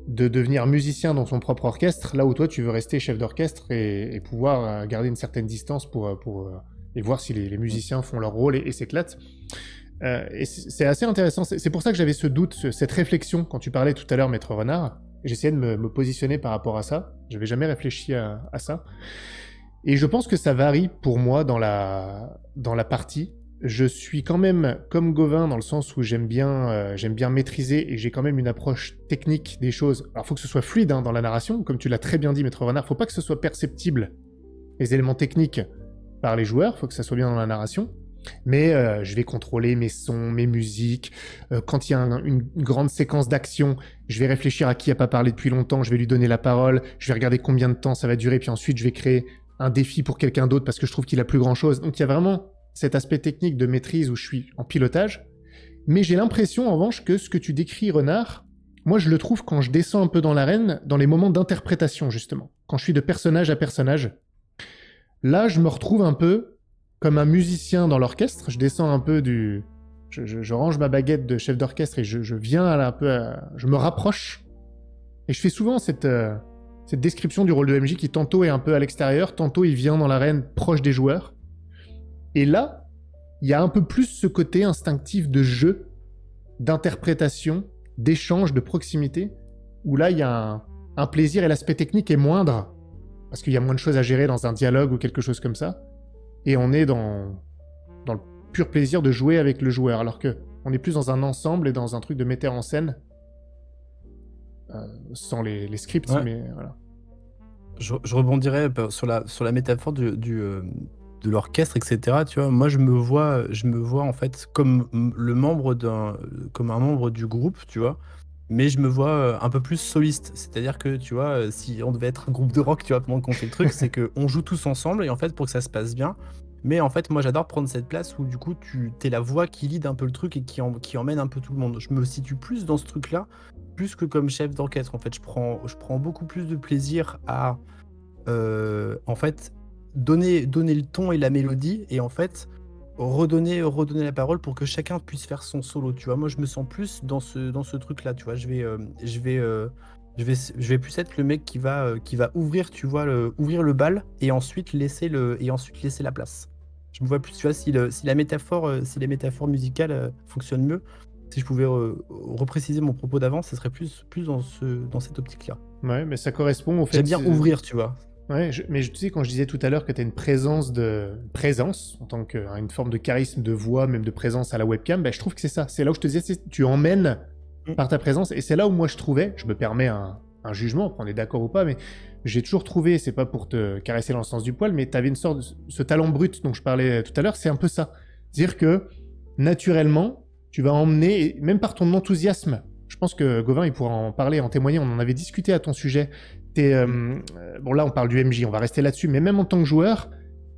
Speaker 1: de devenir musicien dans son propre orchestre, là où toi, tu veux rester chef d'orchestre et pouvoir garder une certaine distance et voir si les musiciens font leur rôle et s'éclatent. Et c'est assez intéressant. C'est pour ça que j'avais ce doute, cette réflexion quand tu parlais tout à l'heure, Maître Renard. J'essayais de me positionner par rapport à ça. J'avais jamais réfléchi à ça. Et je pense que ça varie pour moi dans la partie. Je suis quand même comme Gauvin dans le sens où j'aime bien maîtriser et j'ai quand même une approche technique des choses. Alors, il faut que ce soit fluide dans la narration, comme tu l'as très bien dit, Maître Renard. Faut pas que ce soit perceptible, les éléments techniques, par les joueurs. Faut que ça soit bien dans la narration. Mais je vais contrôler mes sons, mes musiques. Quand il y a une grande séquence d'action, je vais réfléchir à qui n'a pas parlé depuis longtemps, je vais lui donner la parole, je vais regarder combien de temps ça va durer, puis ensuite je vais créer un défi pour quelqu'un d'autre parce que je trouve qu'il a plus grand-chose. Donc il y a vraiment cet aspect technique de maîtrise où je suis en pilotage. Mais j'ai l'impression en revanche que ce que tu décris, Renard, moi je le trouve quand je descends un peu dans l'arène, dans les moments d'interprétation justement. Quand je suis de personnage à personnage, là je me retrouve un peu comme un musicien dans l'orchestre, je descends un peu je range ma baguette de chef d'orchestre et je viens je me rapproche. Et je fais souvent cette description du rôle de MJ qui tantôt est un peu à l'extérieur, tantôt il vient dans l'arène proche des joueurs. Et là, il y a un peu plus ce côté instinctif de jeu, d'interprétation, d'échange, de proximité, où là, il y a un plaisir et l'aspect technique est moindre, parce qu'il y a moins de choses à gérer dans un dialogue ou quelque chose comme ça. Et on est dans le pur plaisir de jouer avec le joueur, alors que on est plus dans un ensemble et dans un truc de metteur en scène, sans les scripts,
Speaker 2: Ouais.
Speaker 1: mais voilà.
Speaker 2: Je rebondirais sur la métaphore de l'orchestre, etc. Tu vois, moi je me vois en fait comme comme un membre du groupe, tu vois. Mais je me vois un peu plus soliste. C'est-à-dire que, tu vois, si on devait être un groupe de rock, tu vois, pendant qu'on fait le truc, c'est qu'on joue tous ensemble et en fait, pour que ça se passe bien. Mais en fait, moi, j'adore prendre cette place où, du coup, t'es la voix qui lead un peu le truc et qui emmène un peu tout le monde. Je me situe plus dans ce truc-là, plus que comme chef d'orchestre. En fait, je prends beaucoup plus de plaisir à, en fait, donner le ton et la mélodie et en fait, redonner la parole pour que chacun puisse faire son solo, tu vois. Moi, je me sens plus dans ce truc-là, tu vois. Je vais plus être le mec qui va ouvrir, tu vois, ouvrir le bal et ensuite laisser la place. Je me vois plus, tu vois, si la métaphore musicale fonctionne mieux, si je pouvais repréciser mon propos d'avant, ce serait plus dans cette optique-là.
Speaker 1: Ouais, mais ça correspond au fait
Speaker 2: J'aime bien ouvrir, tu vois.
Speaker 1: Ouais, mais tu sais, quand je disais tout à l'heure que tu as une présence, en tant qu'une forme de charisme, de voix, même de présence à la webcam, bah, je trouve que c'est ça. C'est là où je te disais, tu emmènes
Speaker 2: Mm.
Speaker 1: par ta présence, et c'est là où moi je trouvais, je me permets un jugement, après on est d'accord ou pas, mais j'ai toujours trouvé, c'est pas pour te caresser dans le sens du poil, mais tu avais une sorte ce talent brut dont je parlais tout à l'heure, c'est un peu ça. C'est-à-dire que, naturellement, tu vas emmener, et même par ton enthousiasme, je pense que Gauvin, il pourra en parler, en témoigner, on en avait discuté à ton sujet. Bon, là, on parle du MJ, on va rester là-dessus, mais même en tant que joueur,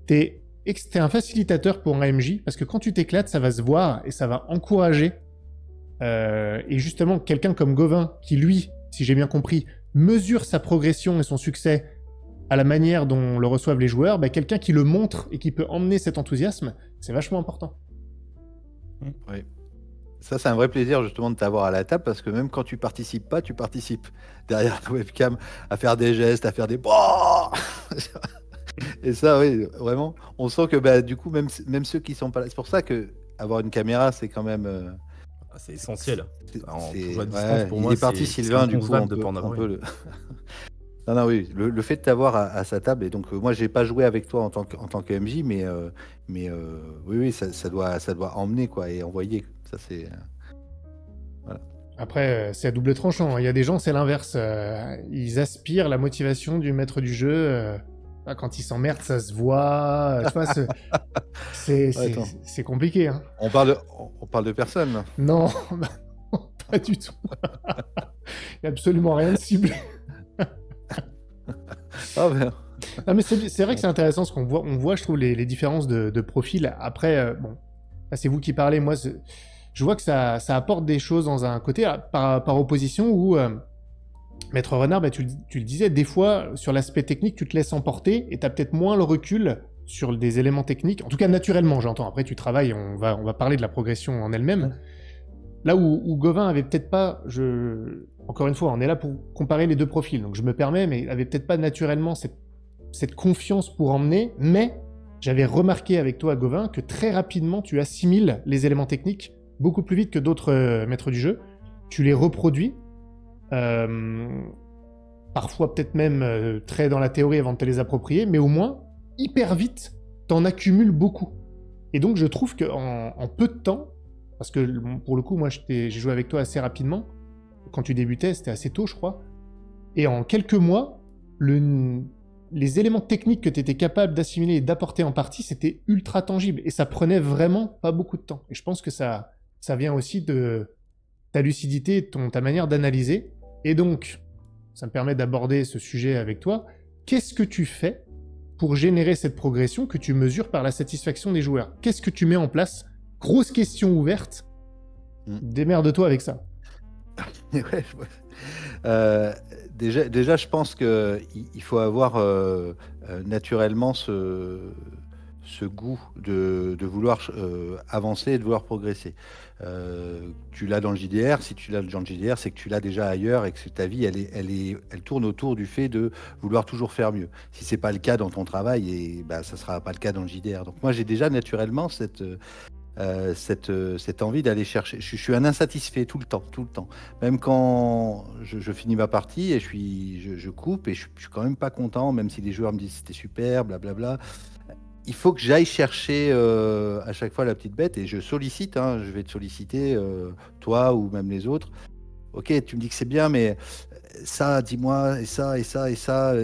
Speaker 1: t'es un facilitateur pour un MJ, parce que quand tu t'éclates, ça va se voir et ça va encourager. Et justement, quelqu'un comme Gauvin, qui lui, si j'ai bien compris, mesure sa progression et son succès à la manière dont le reçoivent les joueurs, bah, quelqu'un qui le montre et qui peut emmener cet enthousiasme, c'est vachement important.
Speaker 3: Oui. Ça, c'est un vrai plaisir justement de t'avoir à la table parce que même quand tu participes pas, tu participes derrière la webcam à faire des gestes, à faire des boah. Et ça, oui, vraiment, on sent que bah, du coup, même ceux qui sont pas là, c'est pour ça que avoir une caméra, c'est quand même.
Speaker 2: C'est essentiel. En
Speaker 3: C'est-
Speaker 2: jouant à distance,
Speaker 3: ouais,
Speaker 2: pour
Speaker 3: il
Speaker 2: moi,
Speaker 3: est parti
Speaker 2: c'est
Speaker 3: Sylvain, du coup,
Speaker 2: inconcevable
Speaker 3: on
Speaker 2: de
Speaker 3: peut,
Speaker 2: pas en avoir
Speaker 3: on peut
Speaker 2: une.
Speaker 3: le. Non, non, oui, le fait de t'avoir à sa table, et donc moi, j'ai pas joué avec toi en tant que MJ, mais oui, oui, ça doit emmener quoi et envoyer. Ça, c'est. Voilà.
Speaker 1: Après, c'est à double tranchant. Il y a des gens, c'est l'inverse. Ils aspirent la motivation du maître du jeu. Quand ils s'emmerdent, ça se voit. Tu vois,
Speaker 3: Attends,
Speaker 1: c'est compliqué. Hein.
Speaker 3: on parle de personne, là.
Speaker 1: Non, bah non, pas du tout. Il n'y a absolument rien de ciblé.
Speaker 3: Ah, ben,
Speaker 1: Non, mais c'est vrai que c'est intéressant ce qu'on voit. On voit, je trouve, les différences de profil. Après, bon, là, c'est vous qui parlez. Moi, je vois que ça apporte des choses dans un côté par opposition où Maître Renard, bah, tu le disais, des fois, sur l'aspect technique, tu te laisses emporter et tu as peut-être moins le recul sur des éléments techniques. En tout cas, naturellement, j'entends. Après, tu travailles, on va parler de la progression en elle-même.
Speaker 3: Ouais.
Speaker 1: Là où Gauvin avait peut-être pas, encore une fois, on est là pour comparer les deux profils, donc je me permets, mais il avait peut-être pas naturellement cette confiance pour emmener, mais j'avais remarqué avec toi, Gauvin, que très rapidement, tu assimiles les éléments techniques beaucoup plus vite que d'autres maîtres du jeu. Tu les reproduis, parfois peut-être même très dans la théorie avant de te les approprier, mais au moins, hyper vite, t'en accumules beaucoup. Et donc, je trouve qu'en peu de temps, parce que pour le coup, moi, j'ai joué avec toi assez rapidement. Quand tu débutais, c'était assez tôt, je crois. Et en quelques mois, les éléments techniques que tu étais capable d'assimiler et d'apporter en partie, c'était ultra tangible. Et ça prenait vraiment pas beaucoup de temps. Et je pense que ça vient aussi de ta lucidité, ta manière d'analyser. Et donc, ça me permet d'aborder ce sujet avec toi. Qu'est-ce que tu fais pour générer cette progression que tu mesures par la satisfaction des joueurs? Qu'est-ce que tu mets en place? Grosse question ouverte. Démerde-toi avec ça.
Speaker 3: Ouais, déjà, je pense qu'il faut avoir naturellement ce goût de vouloir avancer et de vouloir progresser. Tu l'as dans le JDR, si tu l'as dans le JDR, c'est que tu l'as déjà ailleurs et que ta vie, elle tourne autour du fait de vouloir toujours faire mieux. Si c'est pas le cas dans ton travail, bah, ça sera pas le cas dans le JDR. Donc moi, j'ai déjà naturellement cette envie d'aller chercher. Je suis un insatisfait tout le temps. Même quand je finis ma partie et je coupe et je suis quand même pas content, même si les joueurs me disent c'était super, blablabla. Il faut que j'aille chercher à chaque fois la petite bête et je sollicite, hein, je vais te solliciter, toi ou même les autres. Ok, tu me dis que c'est bien, mais ça, dis-moi, et ça, et ça, et ça.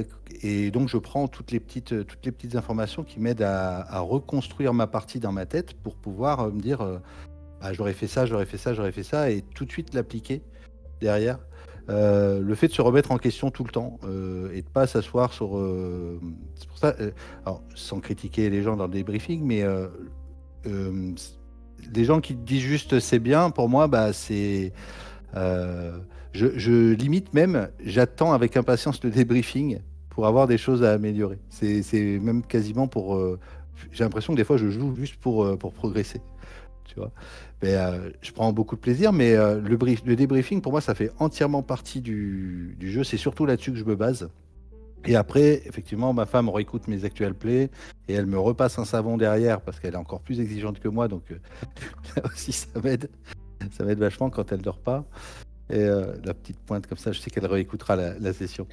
Speaker 3: Et donc, je prends toutes les petites informations qui m'aident à reconstruire ma partie dans ma tête pour pouvoir me dire bah, j'aurais fait ça, et tout de suite l'appliquer derrière. Le fait de se remettre en question tout le temps et de pas s'asseoir sur. C'est pour ça, alors, sans critiquer les gens dans le débriefing, mais les gens qui disent juste c'est bien, pour moi, bah, c'est. Je limite même, j'attends avec impatience le débriefing pour avoir des choses à améliorer. C'est même quasiment pour. J'ai l'impression que des fois je joue juste pour progresser. Tu vois. Mais, je prends beaucoup de plaisir, mais le débriefing pour moi ça fait entièrement partie du jeu. C'est surtout là-dessus que je me base. Et après, effectivement, ma femme réécoute mes actual plays et elle me repasse un savon derrière parce qu'elle est encore plus exigeante que moi, donc ça aussi ça m'aide. Ça m'aide vachement quand elle dort pas. Et la petite pointe comme ça, je sais qu'elle réécoutera la session.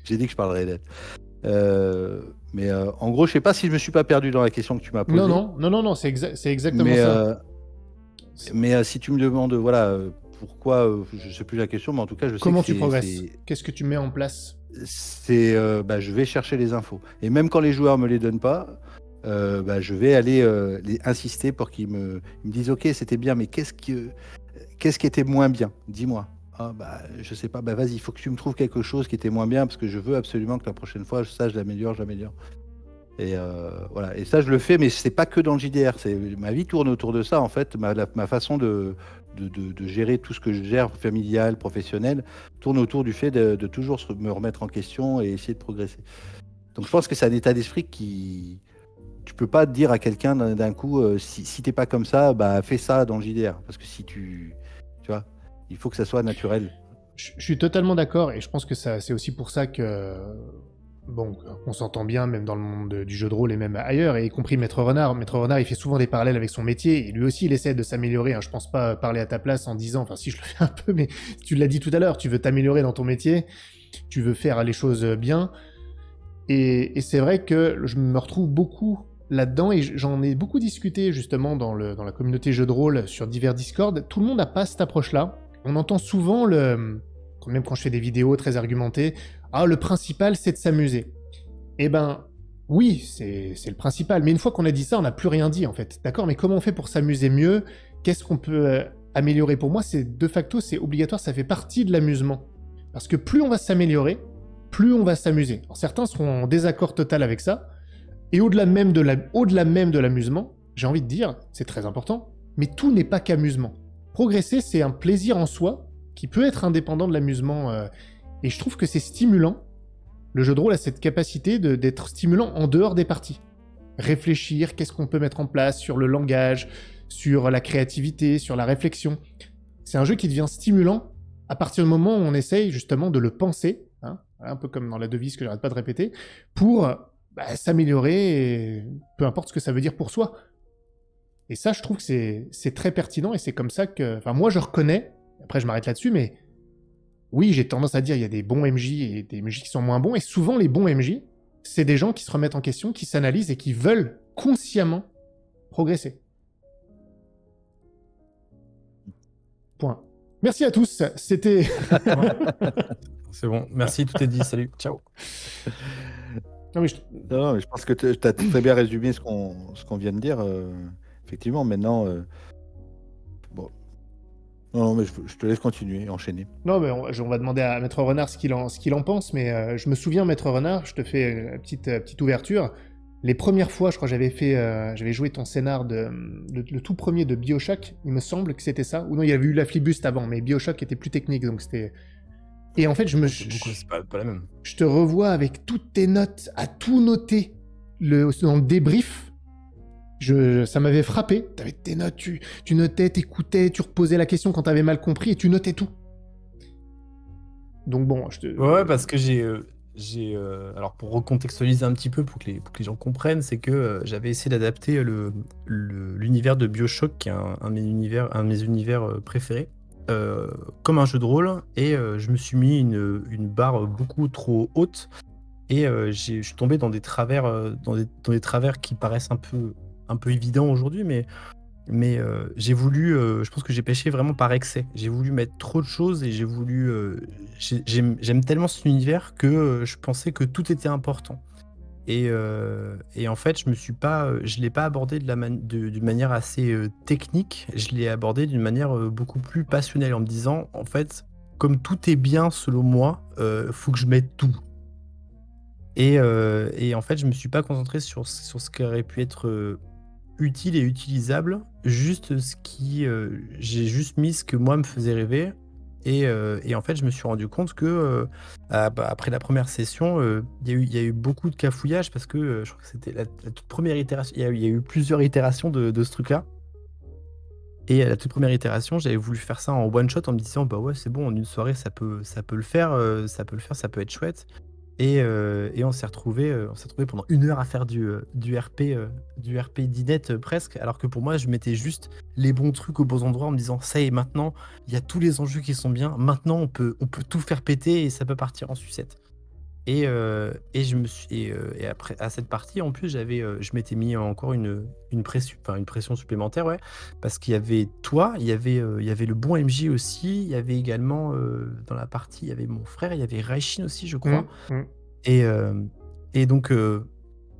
Speaker 3: J'ai dit que je parlerais d'être. Mais en gros, je sais pas si je me suis pas perdu dans la question que tu m'as posée.
Speaker 1: Non, c'est exactement
Speaker 3: Mais,
Speaker 1: ça.
Speaker 3: si tu me demandes, voilà, pourquoi, je sais plus la question, mais en tout cas, je sais
Speaker 1: Comment
Speaker 3: que
Speaker 1: tu progresses? Qu'est-ce que tu mets en place?
Speaker 3: je vais chercher les infos. Et même quand les joueurs me les donnent pas, je vais aller insister pour qu'ils me disent, ok, c'était bien, mais qu'est-ce qui était moins bien? Dis-moi. Ah, je sais pas, vas-y, il faut que tu me trouves quelque chose qui était moins bien parce que je veux absolument que la prochaine fois, je l'améliore. Et voilà. Et ça, je le fais, mais c'est pas que dans le JDR. Ma vie tourne autour de ça, en fait. Ma façon de gérer tout ce que je gère, familial, professionnel, tourne autour du fait de toujours me remettre en question et essayer de progresser. Donc je pense que c'est un état d'esprit qui... Tu peux pas dire à quelqu'un d'un coup, si t'es pas comme ça, fais ça dans le JDR. Parce que si tu vois, il faut que ça soit naturel.
Speaker 1: Je suis totalement d'accord, et je pense que c'est aussi pour ça que... Bon, on s'entend bien, même dans le monde du jeu de rôle et même ailleurs, et y compris Maître Renard. Maître Renard, il fait souvent des parallèles avec son métier, et lui aussi, il essaie de s'améliorer. Hein. Je pense pas parler à ta place en disant, enfin si je le fais un peu, mais tu l'as dit tout à l'heure, tu veux t'améliorer dans ton métier, tu veux faire les choses bien, et c'est vrai que je me retrouve beaucoup là-dedans, et j'en ai beaucoup discuté justement dans la communauté jeu de rôle sur divers Discord. Tout le monde n'a pas cette approche-là. On entend souvent même quand je fais des vidéos très argumentées, ah, le principal, c'est de s'amuser. Eh ben, oui, c'est le principal. Mais une fois qu'on a dit ça, on n'a plus rien dit, en fait. D'accord, mais comment on fait pour s'amuser mieux? Qu'est-ce qu'on peut améliorer? Pour moi, de facto, c'est obligatoire, ça fait partie de l'amusement. Parce que plus on va s'améliorer, plus on va s'amuser. Alors, certains seront en désaccord total avec ça. Et au-delà même de l'amusement, j'ai envie de dire, c'est très important, mais tout n'est pas qu'amusement. Progresser, c'est un plaisir en soi qui peut être indépendant de l'amusement. Et je trouve que c'est stimulant. Le jeu de rôle a cette capacité d'être stimulant en dehors des parties. Réfléchir, qu'est-ce qu'on peut mettre en place sur le langage, sur la créativité, sur la réflexion. C'est un jeu qui devient stimulant à partir du moment où on essaye justement de le penser, hein, un peu comme dans la devise que j'arrête pas de répéter, pour s'améliorer, et peu importe ce que ça veut dire pour soi. Et ça, je trouve que c'est très pertinent, et c'est comme ça que... Enfin, moi, je reconnais, après je m'arrête là-dessus, mais oui, j'ai tendance à dire il y a des bons MJ et des MJ qui sont moins bons, et souvent les bons MJ, c'est des gens qui se remettent en question, qui s'analysent et qui veulent consciemment progresser. Point. Merci à tous, c'était...
Speaker 2: C'est bon, merci, tout est dit, salut, ciao.
Speaker 3: Non, mais je pense que tu as très bien résumé ce qu'on vient de dire. Effectivement, maintenant... Bon. Non, mais je te laisse continuer, enchaîner.
Speaker 1: Non, mais on va demander à Maître Renard ce qu'il en pense, mais je me souviens, Maître Renard, je te fais une petite ouverture. Les premières fois, je crois, j'avais joué ton scénar le tout premier de BioShock, il me semble que c'était ça. Ou non, il y avait eu la Flibust avant, mais BioShock était plus technique, donc c'était... Et en fait,
Speaker 2: c'est pas la même.
Speaker 1: Je te revois avec toutes tes notes, à tout noter dans le débrief. Ça m'avait frappé. T'avais tes notes, tu notais, t'écoutais, tu reposais la question quand t'avais mal compris et tu notais tout. Donc bon,
Speaker 2: Ouais, parce que alors pour recontextualiser un petit peu, pour que les gens comprennent, c'est que j'avais essayé d'adapter l'univers de BioShock, qui est un de mes univers préférés, comme un jeu de rôle, et je me suis mis une barre beaucoup trop haute, et je suis tombé dans des travers, dans des travers qui paraissent un peu évidents aujourd'hui, mais j'ai voulu, je pense que j'ai pêché vraiment par excès. J'ai voulu mettre trop de choses, et j'ai voulu... j'aime tellement cet univers que je pensais que tout était important. Et en fait, je l'ai pas abordé d'une manière assez technique. Je l'ai abordé d'une manière beaucoup plus passionnelle, en me disant, en fait, comme tout est bien selon moi, faut que je mette tout. Et en fait, je me suis pas concentré sur ce qui aurait pu être utile et utilisable. Juste j'ai juste mis ce que moi me faisait rêver. Et en fait, je me suis rendu compte que après la première session, il y a eu beaucoup de cafouillage, parce que je crois que c'était la toute première itération. Il y a eu plusieurs itérations de ce truc-là. Et à la toute première itération, j'avais voulu faire ça en one shot, en me disant bah ouais, c'est bon, en une soirée ça peut le faire, ça peut être chouette. Et on s'est retrouvé pendant 1 heure à faire du RP dinette presque, alors que pour moi, je mettais juste les bons trucs aux bons endroits, en me disant ça y est, maintenant il y a tous les enjeux qui sont bien, maintenant on peut tout faire péter et ça peut partir en sucette. Et après, à cette partie, en plus, je m'étais mis encore une pression supplémentaire, ouais, parce qu'il y avait toi, il y avait le bon MJ aussi, il y avait également, dans la partie, il y avait mon frère, il y avait Raishin aussi, je crois. Et, et donc,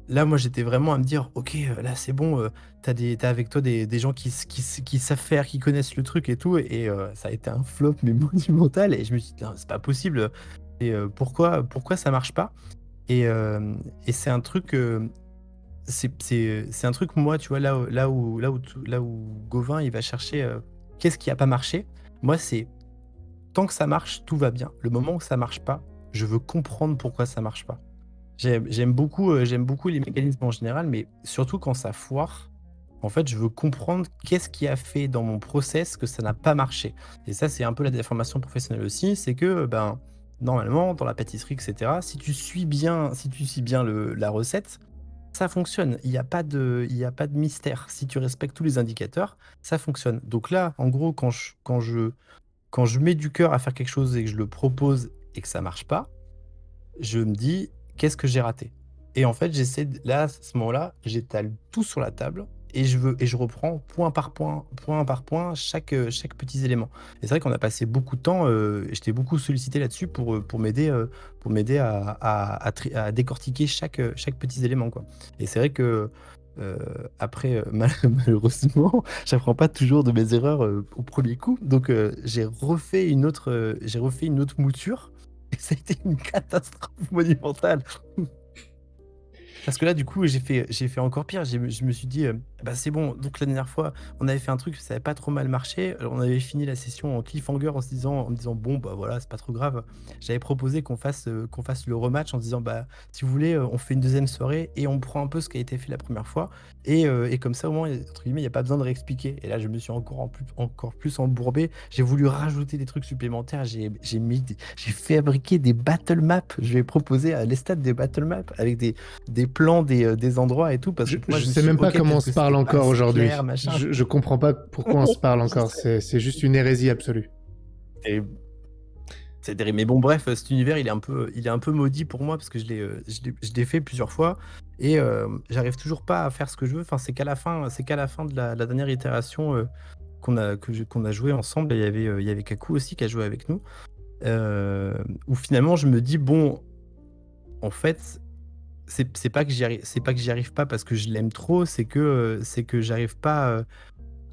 Speaker 2: là, moi, j'étais vraiment à me dire, ok, là, c'est bon, t'as avec toi des gens qui savent faire, qui connaissent le truc et tout, et ça a été un flop, mais monumental, et je me suis dit, non, c'est pas possible, et pourquoi ça marche pas? Et c'est un truc, c'est un truc, moi, tu vois, là où Gauvin, il va chercher, qu'est-ce qui a pas marché? Moi, c'est tant que ça marche, tout va bien. Le moment où ça marche pas, je veux comprendre pourquoi ça marche pas. J'aime beaucoup les mécanismes en général, mais surtout quand ça foire, en fait, je veux comprendre qu'est-ce qui a fait dans mon process que ça n'a pas marché. Et ça, c'est un peu la déformation professionnelle aussi, c'est que, ben, normalement, dans la pâtisserie, etc., si tu suis bien la recette, ça fonctionne. Il n'y a pas de mystère. Si tu respectes tous les indicateurs, ça fonctionne. Donc là, en gros, quand je mets du cœur à faire quelque chose et que je le propose et que ça marche pas, je me dis, qu'est-ce que j'ai raté? Et en fait, là, à ce moment-là, j'étale tout sur la table et je reprends point par point, chaque petit élément. Et c'est vrai qu'on a passé beaucoup de temps, et j'étais beaucoup sollicité là-dessus pour m'aider à décortiquer chaque petit élément, quoi. Et c'est vrai que après, malheureusement, j'apprends pas toujours de mes erreurs au premier coup. Donc, j'ai refait une autre mouture. Et ça a été une catastrophe monumentale. Parce que là, du coup, j'ai fait encore pire. Je me suis dit, bah, c'est bon. Donc, la dernière fois, on avait fait un truc, ça n'avait pas trop mal marché. Alors, on avait fini la session en cliffhanger en me disant, bon, bah voilà, c'est pas trop grave. J'avais proposé qu'on fasse le rematch en disant, bah, si vous voulez, on fait une deuxième soirée et on prend un peu ce qui a été fait la première fois. Et comme ça, au moins, entre guillemets, il n'y a pas besoin de réexpliquer. Et là, je me suis encore plus embourbé. J'ai voulu rajouter des trucs supplémentaires. J'ai fabriqué des battle maps. Je vais proposer à l'Estade des battle maps avec des plans des endroits et tout, parce que moi,
Speaker 1: je sais même pas comment on se parle encore aujourd'hui.
Speaker 2: Machin.
Speaker 1: Je comprends pas pourquoi on se parle encore. C'est juste une hérésie absolue.
Speaker 2: C'est terrible. Mais bon, bref, cet univers, il est un peu maudit pour moi parce que je l'ai fait plusieurs fois et j'arrive toujours pas à faire ce que je veux. Enfin, c'est qu'à la fin de la dernière itération qu'on a joué ensemble. Il y avait Kaku aussi qui a joué avec nous. Où finalement, je me dis, bon, en fait, c'est pas que j'y arrive pas parce que je l'aime trop, c'est que j'arrive pas,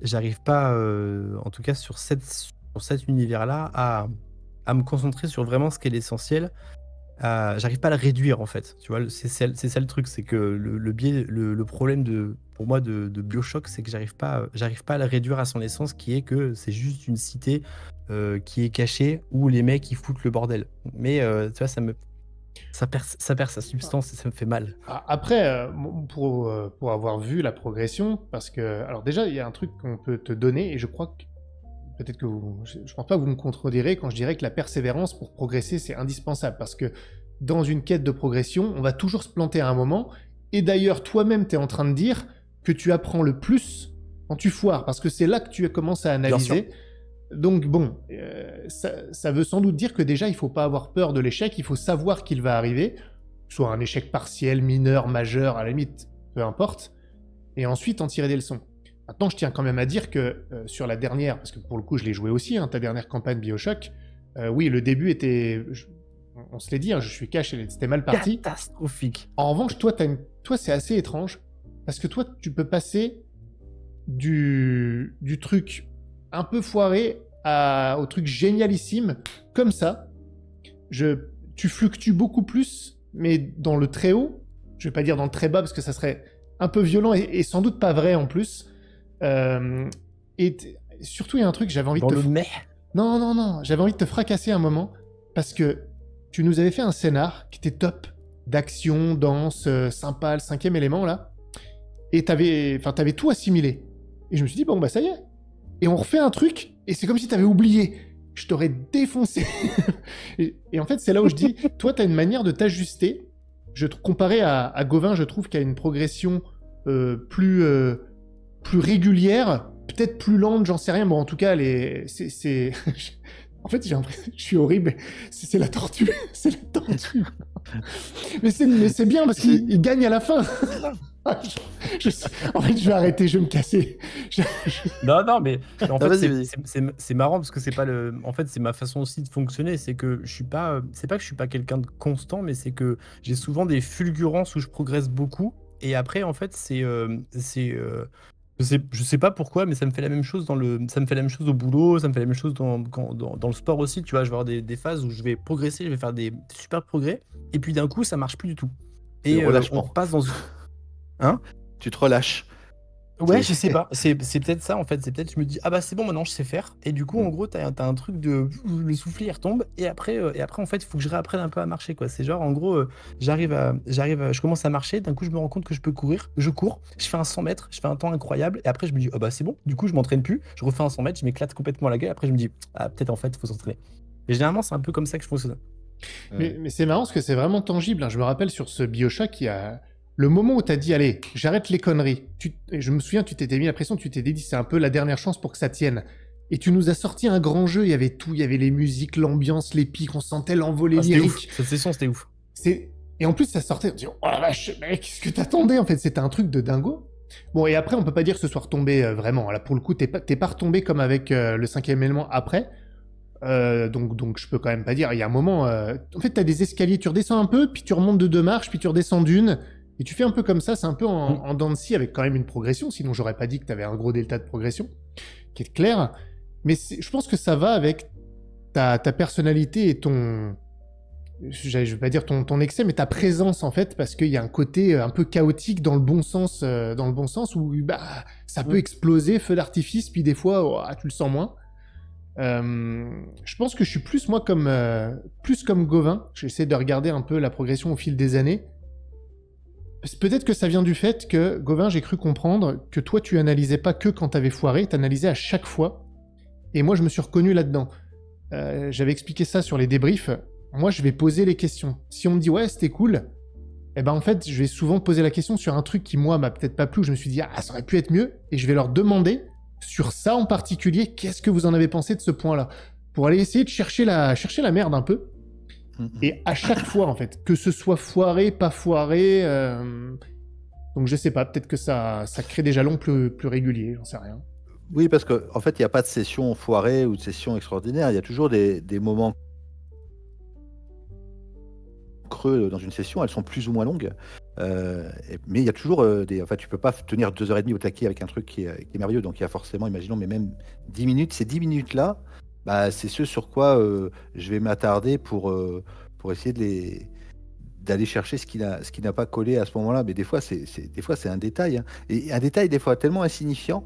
Speaker 2: en tout cas sur cet univers-là, à me concentrer sur vraiment ce qui est l'essentiel. J'arrive pas à le réduire, en fait. Tu vois, c'est ça le truc, c'est que le problème pour moi de BioShock, c'est que j'arrive pas à le réduire à son essence, qui est que c'est juste une cité qui est cachée où les mecs ils foutent le bordel. Mais tu vois, ça perd sa substance et ça me fait mal.
Speaker 1: Après, pour avoir vu la progression, parce que, alors déjà, il y a un truc qu'on peut te donner, et je crois que peut-être que je pense pas que vous me contredirez quand je dirais que la persévérance pour progresser, c'est indispensable, parce que dans une quête de progression, on va toujours se planter à un moment, et d'ailleurs, toi-même, tu es en train de dire que tu apprends le plus quand tu foires, parce que c'est là que tu commences à analyser. Donc bon, ça veut sans doute dire que déjà, il faut pas avoir peur de l'échec, il faut savoir qu'il va arriver, soit un échec partiel, mineur, majeur, à la limite, peu importe, et ensuite en tirer des leçons. Maintenant, je tiens quand même à dire que sur la dernière, parce que pour le coup, je l'ai joué aussi, hein, ta dernière campagne BioShock, oui, le début était... on se l'est dit, hein, je suis cash, c'était mal parti.
Speaker 2: Catastrophique.
Speaker 1: En revanche, toi, c'est assez étrange, parce que toi, tu peux passer du truc un peu foiré au truc génialissime, comme ça. Tu fluctues beaucoup plus, mais dans le très haut. Je vais pas dire dans le très bas, parce que ça serait un peu violent et sans doute pas vrai en plus. Et surtout, il y a un truc, j'avais envie Non, j'avais envie de te fracasser un moment, parce que tu nous avais fait un scénar qui était top, d'action, danse, sympa, le 5e élément, là. Et t'avais tout assimilé. Et je me suis dit, bon, bah ça y est. Et on refait un truc, et c'est comme si t'avais oublié. Je t'aurais défoncé. et en fait, c'est là où je dis, toi, t'as une manière de t'ajuster. Comparé à Gauvin, je trouve qu'il y a une progression plus régulière, peut-être plus lente, j'en sais rien. Bon, en tout cas, en fait, j'ai l'impression que je suis horrible. C'est la tortue. C'est la tortue. Mais c'est bien parce
Speaker 3: C'est-
Speaker 1: qu'il gagne à la fin. En fait, je vais arrêter, je vais me casser. Je-
Speaker 2: Non, non, mais en
Speaker 3: Ah,
Speaker 2: fait,
Speaker 3: vas-y, vas-y.
Speaker 2: c'est marrant parce que c'est pas le. En fait, c'est ma façon aussi de fonctionner. C'est que je suis pas. C'est pas que je suis pas quelqu'un de constant, mais c'est que j'ai souvent des fulgurances où je progresse beaucoup. Et après, en fait, je sais pas pourquoi, mais ça me fait la même chose ça me fait la même chose au boulot, ça me fait la même chose dans le sport aussi. Tu vois, je vais avoir des phases où je vais progresser, je vais faire des super progrès, et puis d'un coup, ça marche plus du tout.
Speaker 3: C'est le
Speaker 2: Et on
Speaker 3: relâchement.
Speaker 2: repasse dans. Hein?
Speaker 3: Tu te relâches.
Speaker 2: Ouais,
Speaker 3: C'est-
Speaker 2: je sais pas. C'est peut-être ça en fait. C'est peut-être je me dis ah bah c'est bon maintenant je sais faire. Et du coup en gros t'as un truc de le soufflet il retombe et après en fait il faut que je réapprenne un peu à marcher quoi. C'est genre en gros je commence à marcher. D'un coup je me rends compte que je peux courir. Je cours. Je fais un 100 mètres. Je fais un temps incroyable. Et après je me dis ah bah c'est bon. Du coup je m'entraîne plus. Je refais un 100 mètres. Je m'éclate complètement la gueule. Après je me dis ah peut-être en fait il faut s'entraîner. Et généralement c'est un peu comme ça que je fonctionne.
Speaker 3: Ouais.
Speaker 1: Mais c'est marrant parce que c'est vraiment tangible, hein. Je me rappelle sur ce Bioshock, il y a le moment où tu as dit, allez, j'arrête les conneries. Et je me souviens, tu t'étais mis la pression, tu t'étais dit, c'est un peu la dernière chance pour que ça tienne. Et tu nous as sorti un grand jeu, il y avait tout, il y avait les musiques, l'ambiance, les pics, on sentait l'envolée
Speaker 2: Ah, c'était ouf.
Speaker 1: lyrique.
Speaker 2: Cette session c'était ouf.
Speaker 1: Et en plus, ça sortait, on dit, oh la vache, mec, qu'est-ce que t'attendais en fait? C'était un truc de dingo. Bon, et après, on peut pas dire que ce soit retombé vraiment. Là, pour le coup, t'es pas retombé comme avec le cinquième élément après. Donc je peux quand même pas dire. Il y a un moment, en fait, t'as des escaliers, tu redescends un peu, puis tu remontes de 2 marches, puis tu redescends d'une, et tu fais un peu comme ça. C'est un peu
Speaker 2: Mm.
Speaker 1: en dents de scie avec quand même une progression. Sinon, j'aurais pas dit que t'avais un gros delta de progression, qui est clair. Mais je pense que ça va avec ta personnalité et je vais pas dire ton excès, mais ta présence en fait, parce qu'il y a un côté un peu chaotique dans le bon sens, où bah ça peut
Speaker 2: Mm.
Speaker 1: exploser, feu d'artifice, puis des fois, oh, tu le sens moins. Je pense que je suis plus moi plus comme Gauvin. J'essaie de regarder un peu la progression au fil des années. Peut-être que ça vient du fait que Gauvin, j'ai cru comprendre que toi, tu analysais pas que quand t'avais foiré, t'analysais à chaque fois. Et moi, je me suis reconnu là-dedans. J'avais expliqué ça sur les débriefs. Moi, je vais poser les questions. Si on me dit ouais, c'était cool, eh ben en fait, je vais souvent poser la question sur un truc qui moi m'a peut-être pas plu, où je me suis dit ah ça aurait pu être mieux, et je vais leur demander sur ça en particulier, qu'est-ce que vous en avez pensé de ce point-là, pour aller essayer de chercher la merde un peu. Et à chaque fois en fait, que ce soit foiré, pas foiré, donc je sais pas, peut-être que ça crée des jalons plus réguliers, j'en sais rien.
Speaker 3: Oui, parce qu'en fait, il n'y a pas de session foirée ou de session extraordinaire. Il y a toujours des moments creux dans une session. Elles sont plus ou moins longues. Mais il y a toujours des. Enfin, tu peux pas tenir 2h30 au taquet avec un truc qui est merveilleux. Donc, il y a forcément, imaginons, mais même 10 minutes. Ces 10 minutes-là, bah, c'est ce sur quoi je vais m'attarder pour essayer d'aller chercher ce qui n'a pas collé à ce moment-là. Mais des fois, c'est un détail, hein. Et un détail, des fois, tellement insignifiant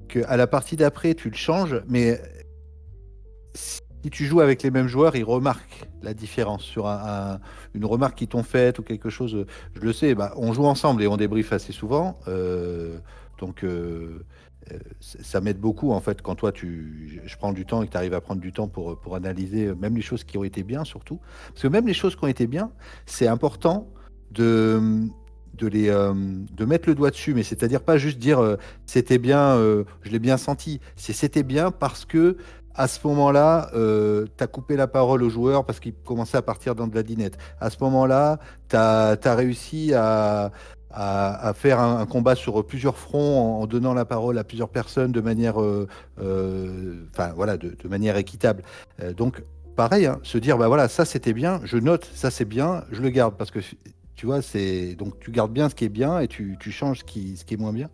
Speaker 3: qu'à la partie d'après, tu le changes, mais si tu joues avec les mêmes joueurs, ils remarquent la différence sur une remarque qu'ils t'ont faite ou quelque chose. Je le sais, bah, on joue ensemble et on débriefe assez souvent. Donc, ça m'aide beaucoup, en fait, quand toi, je prends du temps et que tu arrives à prendre du temps pour analyser même les choses qui ont été bien, surtout. Parce que même les choses qui ont été bien, c'est important de mettre le doigt dessus, mais c'est-à-dire pas juste dire c'était bien, je l'ai bien senti. C'était bien parce que à ce moment-là, tu as coupé la parole aux joueurs parce qu'ils commençaient à partir dans de la dinette. À ce moment-là, tu as réussi à faire un combat sur plusieurs fronts en donnant la parole à plusieurs personnes de manière, voilà, de manière équitable. Donc, pareil, hein, se dire, bah voilà, ça c'était bien, je note, ça c'est bien, je le garde parce que tu vois, donc tu gardes bien ce qui est bien et tu changes ce qui est moins bien.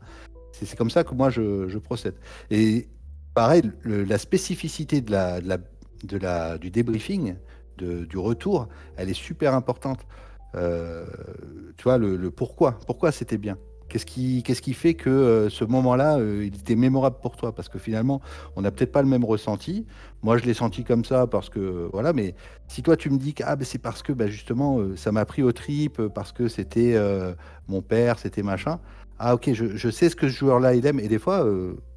Speaker 3: C'est comme ça que moi je procède. Et pareil, la spécificité du débriefing, du retour, elle est super importante. Tu vois, le pourquoi c'était bien. Qu'est-ce qui fait que ce moment-là, il était mémorable pour toi? Parce que finalement, on n'a peut-être pas le même ressenti. Moi, je l'ai senti comme ça parce que, voilà, mais si toi, tu me dis que ben, c'est parce que justement, ça m'a pris aux tripes, parce que c'était mon père, c'était machin. Ah, ok, je sais ce que ce joueur-là, il aime. Et des fois,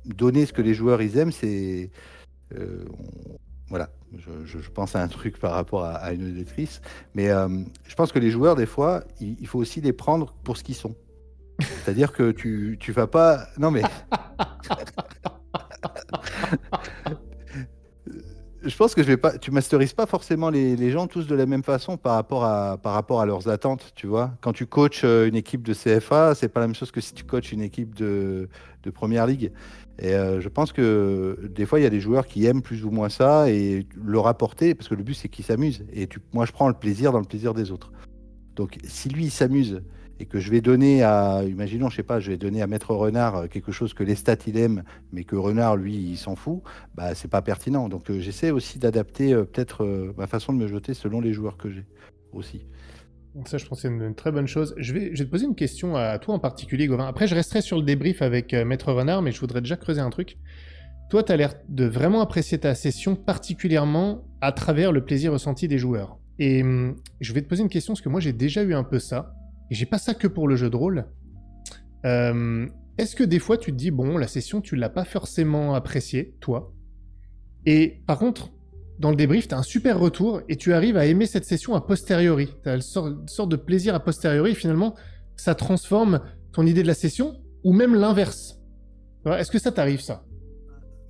Speaker 3: donner ce que les joueurs, ils aiment, c'est... Voilà, je pense à un truc par rapport à une auditrice, mais je pense que les joueurs, des fois, il faut aussi les prendre pour ce qu'ils sont. C'est-à-dire que tu vas pas... Non mais... je pense que je vais pas, tu masterises pas forcément les gens tous de la même façon par rapport à leurs attentes, tu vois. Quand tu coaches une équipe de CFA, c'est pas la même chose que si tu coaches une équipe de Première Ligue. Et je pense que des fois, il y a des joueurs qui aiment plus ou moins ça et le rapporter, parce que le but, c'est qu'ils s'amusent. Et moi, je prends le plaisir dans le plaisir des autres. Donc, si lui, il s'amuse et que je vais donner à, imaginons, je sais pas, je vais donner à Maître Renard quelque chose que les stats, il aime, mais que Renard, lui, il s'en fout, bah, c'est pas pertinent. Donc, j'essaie aussi d'adapter peut-être ma façon de me jeter selon les joueurs que j'ai aussi.
Speaker 1: Donc ça, je pense que c'est une très bonne chose. Je vais te poser une question à toi en particulier, Gauvin. Après, je resterai sur le débrief avec Maître Renard, mais je voudrais déjà creuser un truc. Toi, tu as l'air de vraiment apprécier ta session, particulièrement à travers le plaisir ressenti des joueurs. Et je vais te poser une question, parce que moi, j'ai déjà eu un peu ça. Et j'ai pas ça que pour le jeu de rôle. Est-ce que des fois, tu te dis, bon, la session, tu l'as pas forcément appréciée, toi. Et par contre, dans le débrief, tu as un super retour et tu arrives à aimer cette session a posteriori. Tu as une sorte de plaisir a posteriori et finalement, ça transforme ton idée de la session ou même l'inverse. Est-ce que ça t'arrive, ça?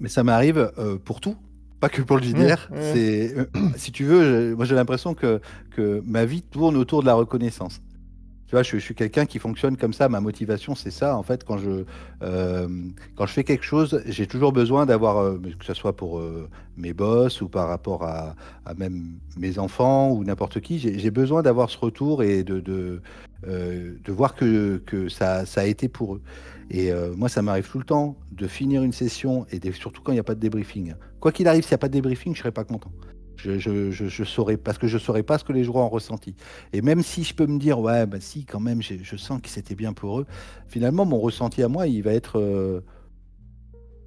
Speaker 3: Mais ça m'arrive pour tout, pas que pour le JDR. C'est, si tu veux, moi j'ai l'impression que ma vie tourne autour de la reconnaissance. Tu vois, je suis quelqu'un qui fonctionne comme ça. Ma motivation, c'est ça. En fait, quand je fais quelque chose, j'ai toujours besoin d'avoir, que ce soit pour mes boss ou par rapport à même mes enfants ou n'importe qui, j'ai besoin d'avoir ce retour et de voir que ça a été pour eux. Et moi, ça m'arrive tout le temps de finir une session et surtout quand il n'y a pas de débriefing. Quoi qu'il arrive, s'il n'y a pas de débriefing, je ne serai pas content. Je saurais, parce que je ne saurais pas ce que les joueurs ont ressenti. Et même si je peux me dire, ouais, bah si, quand même, je sens que c'était bien pour eux, finalement, mon ressenti à moi, il va être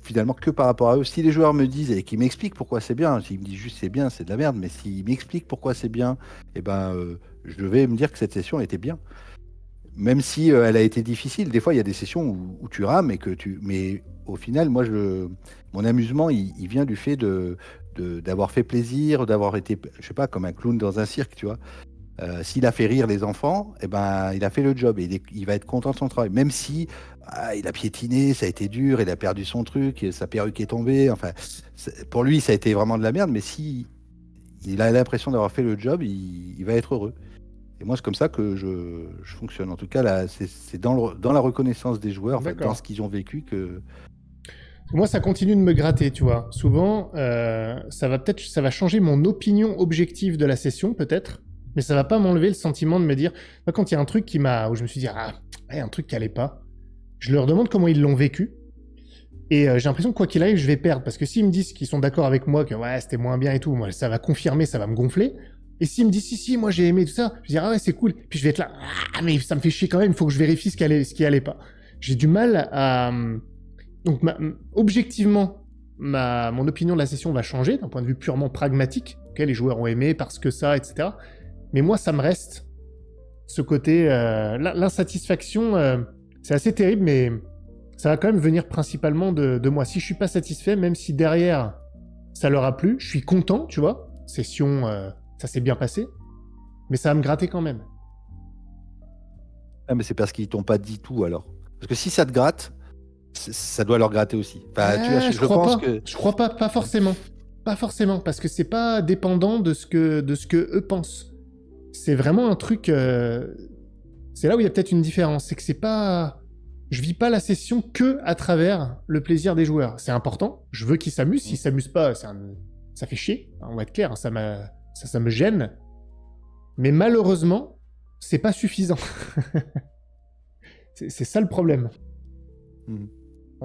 Speaker 3: finalement que par rapport à eux. Si les joueurs me disent et qu'ils m'expliquent pourquoi c'est bien, s'ils me disent juste c'est bien, c'est de la merde, mais s'ils m'expliquent pourquoi c'est bien, eh ben, je vais me dire que cette session était bien. Même si elle a été difficile, des fois il y a des sessions où tu rames et mais au final, moi, mon amusement, il vient du fait d'avoir fait plaisir, d'avoir été, je sais pas, comme un clown dans un cirque, tu vois. S'il a fait rire les enfants, eh ben, il a fait le job et il va être content de son travail. Même si il a piétiné, ça a été dur, il a perdu son truc, sa perruque est tombée. Enfin, pour lui, ça a été vraiment de la merde, mais si il a l'impression d'avoir fait le job, il va être heureux. Et moi, c'est comme ça que je fonctionne. En tout cas, là, c'est dans la reconnaissance des joueurs, en fait, dans ce qu'ils ont vécu que.
Speaker 1: Moi, ça continue de me gratter, tu vois. Souvent, ça va changer mon opinion objective de la session, peut-être, mais ça va pas m'enlever le sentiment de me dire, quand il y a un truc où je me suis dit, un truc qui allait pas, je leur demande comment ils l'ont vécu, et j'ai l'impression que quoi qu'il arrive, je vais perdre, parce que s'ils me disent qu'ils sont d'accord avec moi, que ouais, c'était moins bien et tout, moi, ça va confirmer, ça va me gonfler. Et s'ils me disent si, moi j'ai aimé tout ça, je vais dire ouais, c'est cool. Puis je vais être là, mais ça me fait chier quand même, il faut que je vérifie ce qui allait pas. J'ai du mal à. Donc, objectivement, mon opinion de la session va changer d'un point de vue purement pragmatique. Okay, les joueurs ont aimé parce que ça, etc. Mais moi, ça me reste ce côté. L'insatisfaction, c'est assez terrible, mais ça va quand même venir principalement de moi. Si je suis pas satisfait, même si derrière ça leur a plu, je suis content, tu vois. Session, ça s'est bien passé, mais ça va me gratter quand même.
Speaker 3: Ah, mais c'est parce qu'ils t'ont pas dit tout alors. Parce que si ça te gratte, ça doit leur gratter aussi. Enfin, tu vois, je pense que.
Speaker 1: Je crois pas forcément. Pas forcément, parce que c'est pas dépendant de ce que eux pensent. C'est vraiment un truc. C'est là où il y a peut-être une différence. C'est que c'est pas. Je vis pas la session que à travers le plaisir des joueurs. C'est important. Je veux qu'ils s'amusent. S'ils s'amusent pas, ça fait chier. On va être clair. Ça me gêne. Mais malheureusement, c'est pas suffisant. c'est ça le problème.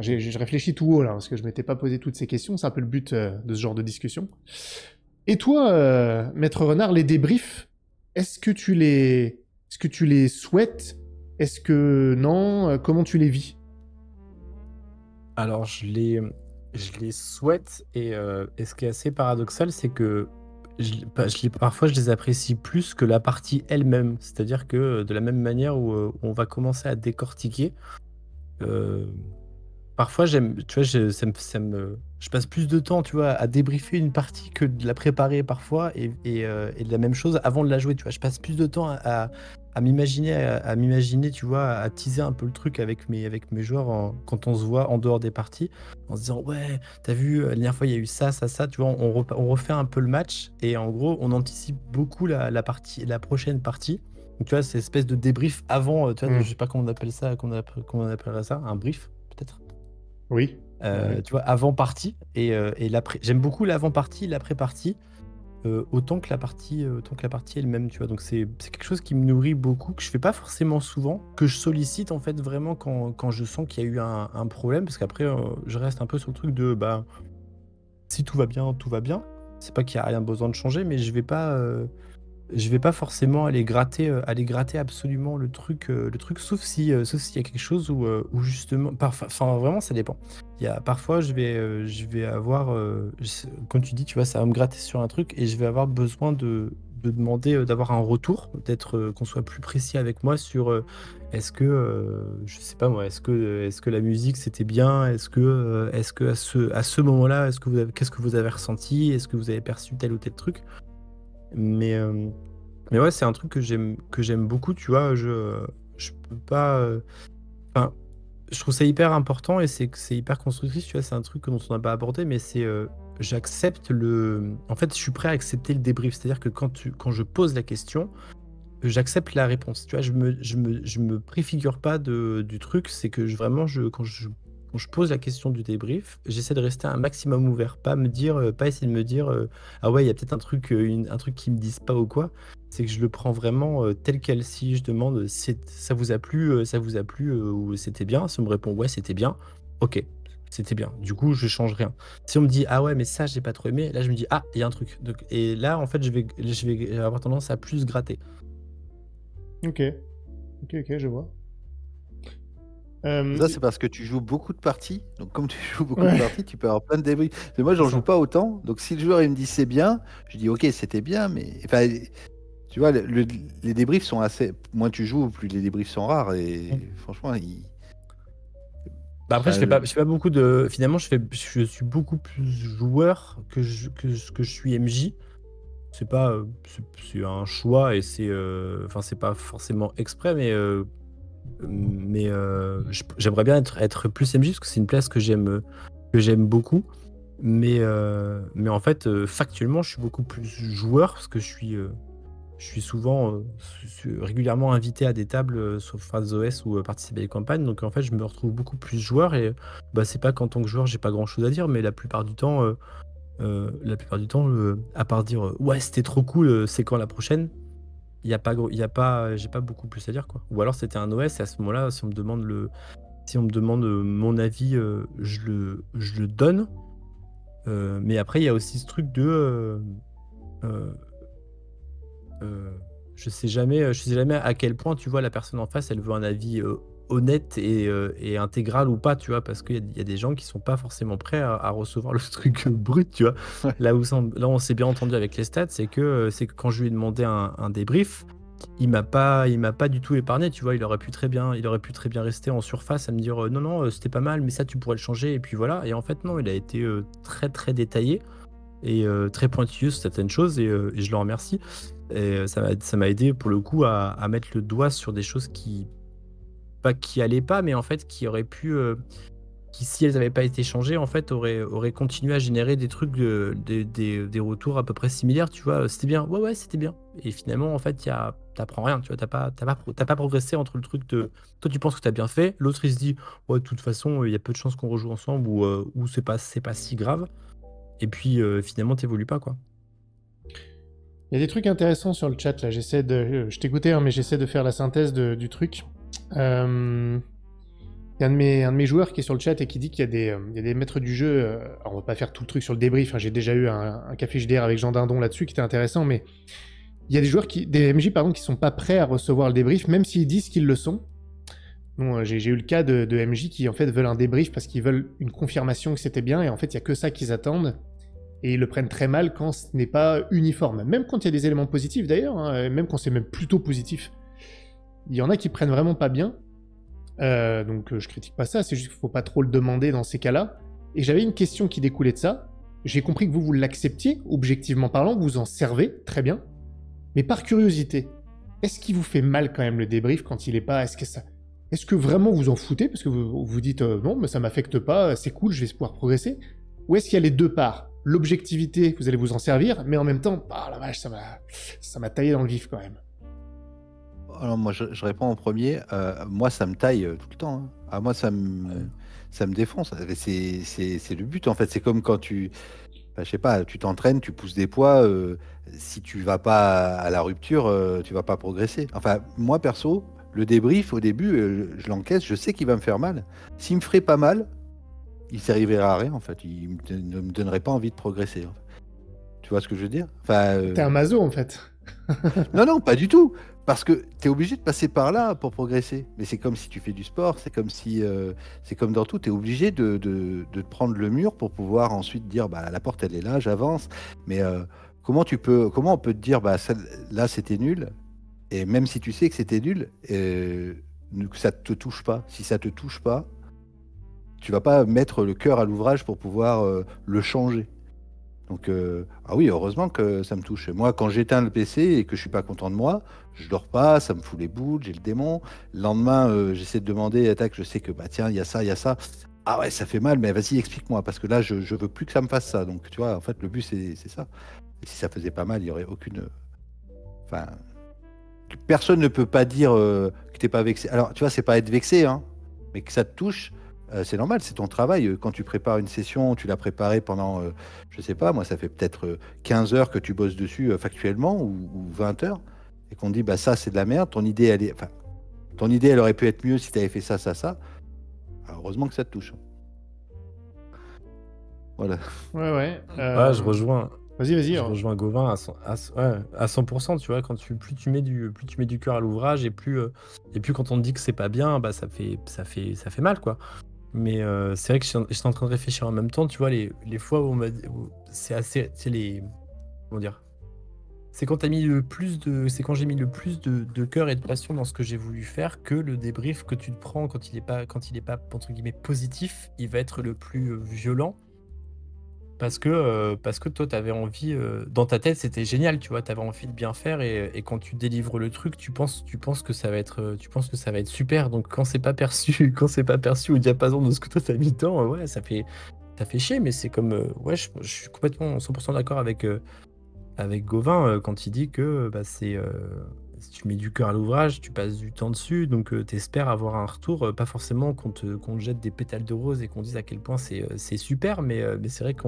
Speaker 1: Je réfléchis tout haut là, parce que je m'étais pas posé toutes ces questions, c'est un peu le but de ce genre de discussion. Et toi, Maître Renard, les débriefs, est-ce que tu les souhaites? Est-ce que non? Comment tu les vis?
Speaker 2: Alors, je les souhaite, et ce qui est assez paradoxal, c'est que parfois je les apprécie plus que la partie elle-même. C'est-à-dire que de la même manière où on va commencer à décortiquer, parfois, tu vois, je passe plus de temps, tu vois, à débriefer une partie que de la préparer parfois et de la même chose avant de la jouer, tu vois. Je passe plus de temps à m'imaginer, tu vois, à teaser un peu le truc avec mes joueurs quand on se voit en dehors des parties, en se disant, ouais, t'as vu, la dernière fois, il y a eu ça, ça, ça, tu vois, on refait un peu le match et en gros, on anticipe beaucoup la prochaine partie. Donc, tu vois, c'est espèce de débrief avant, tu vois, je sais pas comment on appelle ça, comment on appellerait ça, un brief, peut-être.
Speaker 1: Oui. Ouais.
Speaker 2: Tu vois, avant-partie et j'aime beaucoup l'avant-partie, l'après-partie, autant que la partie elle-même, tu vois. Donc c'est quelque chose qui me nourrit beaucoup, que je fais pas forcément souvent, que je sollicite en fait vraiment quand je sens qu'il y a eu un problème, parce qu'après je reste un peu sur le truc de bah si tout va bien, tout va bien. C'est pas qu'il y a rien besoin de changer, mais je vais pas forcément aller gratter absolument le truc, sauf s'il y a quelque chose où justement, enfin vraiment ça dépend. Il y a parfois je vais avoir, comme tu dis, tu vois, ça va me gratter sur un truc et je vais avoir besoin de demander, d'avoir un retour, d'être, qu'on soit plus précis avec moi sur, est-ce que, je sais pas moi, est-ce que la musique c'était bien? Est-ce que à ce moment-là, qu'est-ce que vous avez ressenti? Est-ce que vous avez perçu tel ou tel truc? Mais, mais ouais, c'est un truc que j'aime beaucoup, tu vois. Je peux pas. Enfin, je trouve ça hyper important et c'est hyper constructif, tu vois. C'est un truc dont on n'a pas abordé, mais j'accepte En fait, je suis prêt à accepter le débrief. C'est-à-dire que quand je pose la question, j'accepte la réponse. Tu vois, je me préfigure pas du truc. C'est que quand je pose la question du débrief, j'essaie de rester un maximum ouvert, pas essayer de me dire ah ouais, il y a peut-être un truc, un truc qui me disent pas ou quoi. C'est que je le prends vraiment tel quel. Si je demande ça vous a plu, ou c'était bien, si on me répond ouais, c'était bien, ok, c'était bien. Du coup, je change rien. Si on me dit ah ouais, mais ça j'ai pas trop aimé, là je me dis ah, il y a un truc. Donc, et là en fait, je vais avoir tendance à plus gratter.
Speaker 1: Ok, je vois.
Speaker 3: Ça, c'est parce que tu joues beaucoup de parties. Donc, comme tu joues beaucoup
Speaker 1: Ouais.
Speaker 3: de parties, tu peux avoir plein de débriefs. Mais moi, j'en
Speaker 1: C'est ça.
Speaker 3: joue pas autant. Donc, si le joueur il me dit c'est bien, je dis ok, c'était bien. Mais enfin, tu vois, les débriefs sont assez. Moins tu joues, plus les débriefs sont rares. Et franchement,
Speaker 2: Bah après,
Speaker 3: enfin,
Speaker 2: je fais pas beaucoup de. Finalement, je suis beaucoup plus joueur que je suis MJ. C'est pas, c'est un choix et enfin, c'est pas forcément exprès, j'aimerais bien être plus MJ parce que c'est une place que j'aime beaucoup. Mais en fait, factuellement, je suis beaucoup plus joueur parce que je suis souvent, régulièrement invité à des tables, sur Phase OS ou participer à des campagnes. Donc en fait, je me retrouve beaucoup plus joueur et bah, c'est pas qu'en tant que joueur, j'ai pas grand-chose à dire, mais à part dire, «Ouais, c'était trop cool, c'est quand la prochaine?» il y a pas j'ai pas beaucoup plus à dire, quoi. Ou alors c'était un OS et à ce moment-là, si on me demande, mon avis, je le donne. Mais après, il y a aussi ce truc de, heu je sais jamais à quel point, tu vois, la personne en face, elle veut un avis, honnête et intégral ou pas, tu vois? Parce qu'il y a des gens qui sont pas forcément prêts à recevoir le truc, brut, tu vois?
Speaker 3: ouais.
Speaker 2: Là, on s'est bien entendu avec les stats, c'est que quand je lui ai demandé un débrief, il m'a pas du tout épargné, tu vois? Il aurait pu très bien rester en surface à me dire, «Non, non, c'était pas mal, mais ça, tu pourrais le changer» et puis voilà. Et en fait, non, il a été, très, très détaillé et très pointilleux sur certaines choses et je le remercie. Et ça m'a aidé pour le coup à mettre le doigt sur des choses qui allaient pas, mais en fait qui auraient pu, qui si elles n'avaient pas été changées, en fait, auraient continué à générer des trucs, des retours à peu près similaires, tu vois? «C'était bien», «Ouais, ouais, c'était bien» et finalement, en fait, t'apprends rien, tu vois? T'as pas progressé entre le truc de toi, tu penses que t'as bien fait, l'autre, il se dit: «Ouais, de toute façon, il y a peu de chances qu'on rejoue ensemble» ou c'est pas si grave et puis, finalement, t'évolues pas, quoi.
Speaker 1: Il y a des trucs intéressants sur le chat là. Je t'écoutais, hein, mais j'essaie de faire la synthèse du truc. Il y a un de mes joueurs qui est sur le chat et qui dit qu'il y a il y a des maîtres du jeu. Alors on va pas faire tout le truc sur le débrief, hein, j'ai déjà eu un café JDR avec Jean Dindon là-dessus qui était intéressant, mais il y a des MJ pardon, qui sont pas prêts à recevoir le débrief, même s'ils disent qu'ils le sont. Bon, j'ai eu le cas de MJ qui en fait veulent un débrief parce qu'ils veulent une confirmation que c'était bien, et en fait il y a que ça qu'ils attendent. Et ils le prennent très mal quand ce n'est pas uniforme. Même quand il y a des éléments positifs d'ailleurs, hein, même quand c'est même plutôt positif. Il y en a qui prennent vraiment pas bien. Donc je critique pas ça, c'est juste qu'il faut pas trop le demander dans ces cas-là. Et j'avais une question qui découlait de ça. J'ai compris que vous l'acceptiez, objectivement parlant, vous en servez, très bien. Mais par curiosité, est-ce qu'il vous fait mal quand même le débrief quand il est pas... Est-ce que vraiment vous en foutez parce que vous vous dites non, mais ça m'affecte pas, c'est cool, je vais pouvoir progresser? Ou est-ce qu'il y a les deux parts? L'objectivité, vous allez vous en servir, mais en même temps, ah la vache, ça m'a taillé dans le vif quand même.
Speaker 3: Alors moi, je réponds en premier. Moi, ça me taille tout le temps, hein. Ah, moi, ça me défonce. C'est le but, en fait. C'est comme quand je sais pas, tu t'entraînes, tu pousses des poids. Si tu vas pas à la rupture, tu vas pas progresser. Enfin, moi, perso, le débrief, au début, je l'encaisse. Je sais qu'il va me faire mal. S'il me ferait pas mal, il servira à rien, en fait. Ne me donnerait pas envie de progresser, en fait. Tu vois ce que je veux dire? Enfin,
Speaker 1: T'es un maso en fait.
Speaker 3: non, pas du tout. Parce que tu es obligé de passer par là pour progresser. Mais c'est comme si tu fais du sport, c'est comme si, c'est comme dans tout, tu es obligé de te prendre le mur pour pouvoir ensuite dire, bah, la porte elle est là, j'avance. Mais comment on peut te dire, bah, là c'était nul, et même si tu sais que c'était nul, que ça te touche pas. Si ça te touche pas, tu vas pas mettre le cœur à l'ouvrage pour pouvoir le changer. Donc, ah oui, heureusement que ça me touche. Moi, quand j'éteins le PC et que je suis pas content de moi, je dors pas, ça me fout les boules, j'ai le démon. Le lendemain, j'essaie de demander, attaque, je sais que, bah tiens, il y a ça, il y a ça. Ah ouais, ça fait mal, mais vas-y, explique-moi, parce que là, je veux plus que ça me fasse ça. Donc, tu vois, en fait, le but, c'est ça. Et si ça faisait pas mal, il y aurait aucune... Enfin, personne ne peut pas dire que t'es pas vexé. Alors, tu vois, c'est pas être vexé, hein, mais que ça te touche, c'est normal, c'est ton travail. Quand tu prépares une session, tu l'as préparée pendant, je sais pas, moi, ça fait peut-être 15 heures que tu bosses dessus factuellement, ou 20 heures, et qu'on te dit, bah ça, c'est de la merde, ton idée, elle aurait pu être mieux si tu avais fait ça, ça, ça. Alors, heureusement que ça te touche. Voilà.
Speaker 1: Ouais.
Speaker 2: Ouais, je rejoins.
Speaker 1: Vas-y.
Speaker 2: Je rejoins Gauvin à 100%, tu vois, plus tu mets du cœur à l'ouvrage et plus quand on te dit que c'est pas bien, bah ça fait mal, quoi. Mais c'est vrai que j'étais en train de réfléchir en même temps, tu vois, les fois où on m'a dit, c'est les, comment dire, c'est quand c'est quand j'ai mis le plus de cœur et de passion dans ce que j'ai voulu faire que le débrief que tu te prends quand il est pas entre guillemets positif, il va être le plus violent. Parce que toi, tu avais envie, dans ta tête, c'était génial, tu vois, tu avais envie de bien faire et quand tu délivres le truc, tu penses que ça va être, super. Donc quand c'est pas perçu quand c'est pas perçu au diapason de ce que toi tu as mis dedans, ouais, ça fait chier, mais c'est comme, ouais, je suis complètement 100 d'accord avec Gauvin, quand il dit que, bah, si tu mets du cœur à l'ouvrage, tu passes du temps dessus, donc tu espères avoir un retour, pas forcément qu'on te jette des pétales de rose et qu'on dise à quel point c'est super, mais c'est vrai que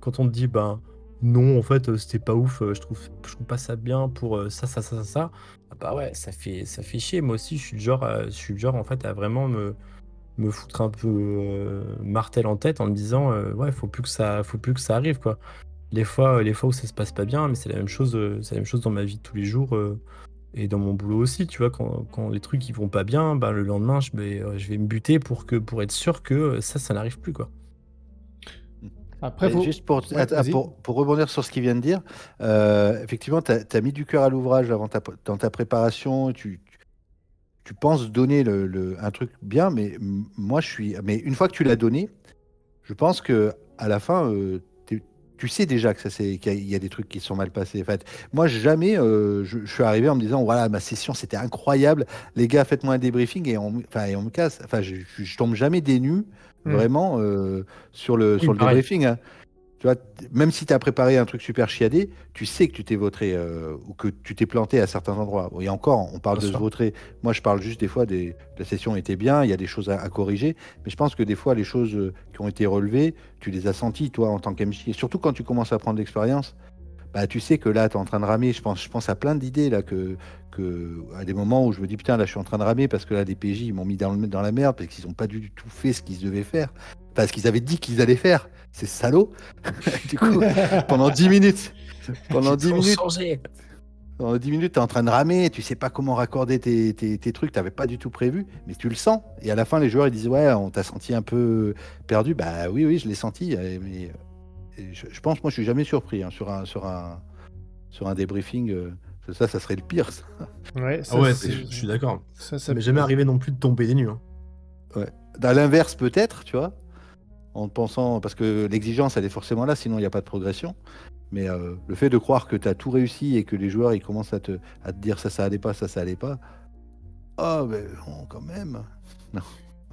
Speaker 2: quand on te dit: «Ben, non, en fait, c'était pas ouf, je trouve pas ça bien pour, ça», ah bah, ouais, ça fait chier. Moi aussi, je suis le genre, en fait, à vraiment me foutre un peu, martel en tête en me disant, «Ouais, faut plus que ça arrive, quoi». Les fois où ça se passe pas bien, mais c'est la même chose, dans ma vie de tous les jours, et dans mon boulot aussi, tu vois? Quand les trucs ils vont pas bien, bah, le lendemain je vais me buter pour être sûr que, ça n'arrive plus, quoi.
Speaker 1: Après,
Speaker 3: Et juste pour,
Speaker 1: Ouais, vas-y.
Speaker 3: pour rebondir sur ce qu'il vient de dire, effectivement, tu as mis du cœur à l'ouvrage dans ta préparation, tu penses donner un truc bien, mais mais une fois que tu l'as donné, je pense que à la fin, tu sais déjà que qu'il y a des trucs qui se sont mal passés. En fait, moi, jamais je suis arrivé en me disant, voilà, ma session, c'était incroyable. Les gars, faites-moi un débriefing et on me casse. Enfin, je tombe jamais des nues, vraiment, sur le
Speaker 2: Oui, pareil.
Speaker 3: débriefing, hein. Tu vois, même si tu as préparé un truc super chiadé, tu sais que tu t'es vautré ou que tu t'es planté à certains endroits. Et encore, on parle
Speaker 2: Bien
Speaker 3: de se
Speaker 2: sûr.
Speaker 3: vautrer. Moi, je parle juste des fois la session était bien, il y a des choses à corriger, mais je pense que des fois, les choses qui ont été relevées, tu les as senties, toi, en tant qu'MJ. Et surtout quand tu commences à prendre de l'expérience, bah, tu sais que là, tu es en train de ramer. Je pense à plein d'idées, là, à des moments où je me dis, putain, là, je suis en train de ramer parce que là, des PJ, ils m'ont mis dans la merde parce qu'ils n'ont pas du tout fait ce qu'ils devaient faire. Enfin, ce qu'ils avaient dit qu'ils allaient faire. C'est salaud. Du coup, pendant 10 minutes, pendant 10
Speaker 2: Ils ont
Speaker 3: minutes,
Speaker 2: changé.
Speaker 3: pendant 10 minutes, tu es en train de ramer, tu sais pas comment raccorder tes trucs, tu n'avais pas du tout prévu, mais tu le sens. Et à la fin, les joueurs, ils disent, ouais, on t'a senti un peu perdu. Bah oui, je l'ai senti. Mais je pense, moi, je suis jamais surpris, hein, sur un débriefing. Ça serait le pire, ça.
Speaker 1: Ouais,
Speaker 2: Ah ouais, je suis d'accord.
Speaker 1: ça
Speaker 2: Ça m'est jamais arrivé non plus de tomber des nues, hein.
Speaker 3: Ouais. À l'inverse, peut-être, tu vois, en pensant, parce que l'exigence, elle est forcément là, sinon il n'y a pas de progression. Mais le fait de croire que tu as tout réussi et que les joueurs, ils commencent à te dire ça allait pas, ça allait pas. Ah, ben non, quand même. Non.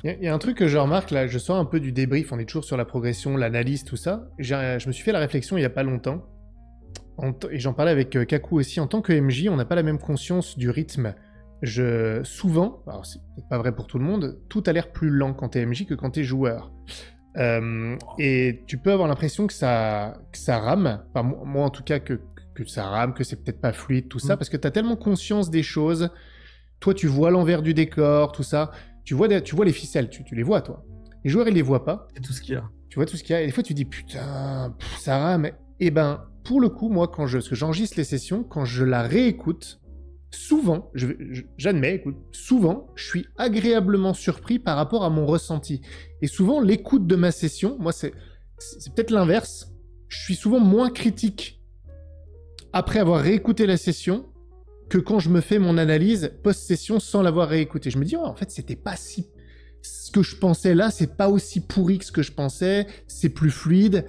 Speaker 1: Il y a un truc que je remarque là, je sors un peu du débrief, on est toujours sur la progression, l'analyse, tout ça. Je me suis fait la réflexion il y a pas longtemps, et j'en parlais avec Kaku aussi, en tant que MJ, on n'a pas la même conscience du rythme. Souvent, alors c'est peut-être pas vrai pour tout le monde, tout a l'air plus lent quand t'es MJ que quand t'es joueur. Et tu peux avoir l'impression que ça rame, enfin, moi en tout cas que ça rame, que c'est peut-être pas fluide, tout ça, parce que t'as tellement conscience des choses. Toi, tu vois l'envers du décor, tout ça. Tu vois les ficelles, tu les vois, toi. Les joueurs, ils les voient pas.
Speaker 2: C'est tout ce qu'il y a.
Speaker 1: Tu vois tout ce qu'il y a. Et des fois, tu dis, putain, ça rame. Et ben, pour le coup, moi, parce que j'enregistre les sessions, quand je la réécoute, souvent, j'admets, écoute, souvent, je suis agréablement surpris par rapport à mon ressenti. Et souvent, l'écoute de ma session, moi, c'est peut-être l'inverse. Je suis souvent moins critique après avoir réécouté la session que quand je me fais mon analyse post-session sans l'avoir réécouté. Je me dis, oh, en fait, c'était pas si... Ce que je pensais là, c'est pas aussi pourri que ce que je pensais, c'est plus fluide.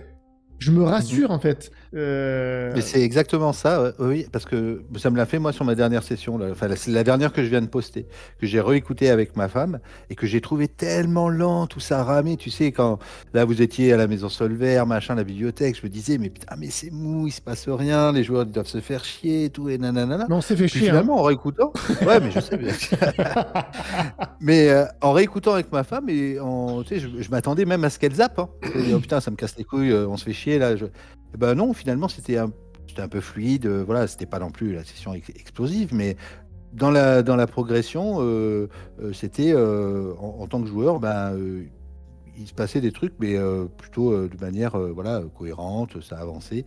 Speaker 1: Je me rassure, en fait.
Speaker 3: Mais c'est exactement ça, ouais, oui, parce que ça me l'a fait moi sur ma dernière session, là. Enfin c'est la dernière que je viens de poster, que j'ai réécouté avec ma femme et que j'ai trouvé tellement lent, tout ça ramé, tu sais, quand là vous étiez à la maison Solvay, machin, la bibliothèque, je me disais mais putain mais c'est mou, il se passe rien, les joueurs ils doivent se faire chier et tout et nanana.
Speaker 1: Mais on s'est fait
Speaker 3: Puis
Speaker 1: chier,
Speaker 3: finalement en réécoutant, ouais mais je sais, mais en réécoutant avec ma femme et tu sais, je m'attendais même à ce qu'elle zappe, hein. Je me dis, oh putain ça me casse les couilles, on se fait chier là. Ben non, finalement, c'était un peu fluide. Voilà, c'était pas non plus la session explosive, mais dans la progression, c'était en tant que joueur, il se passait des trucs, mais plutôt de manière voilà, cohérente, ça avançait.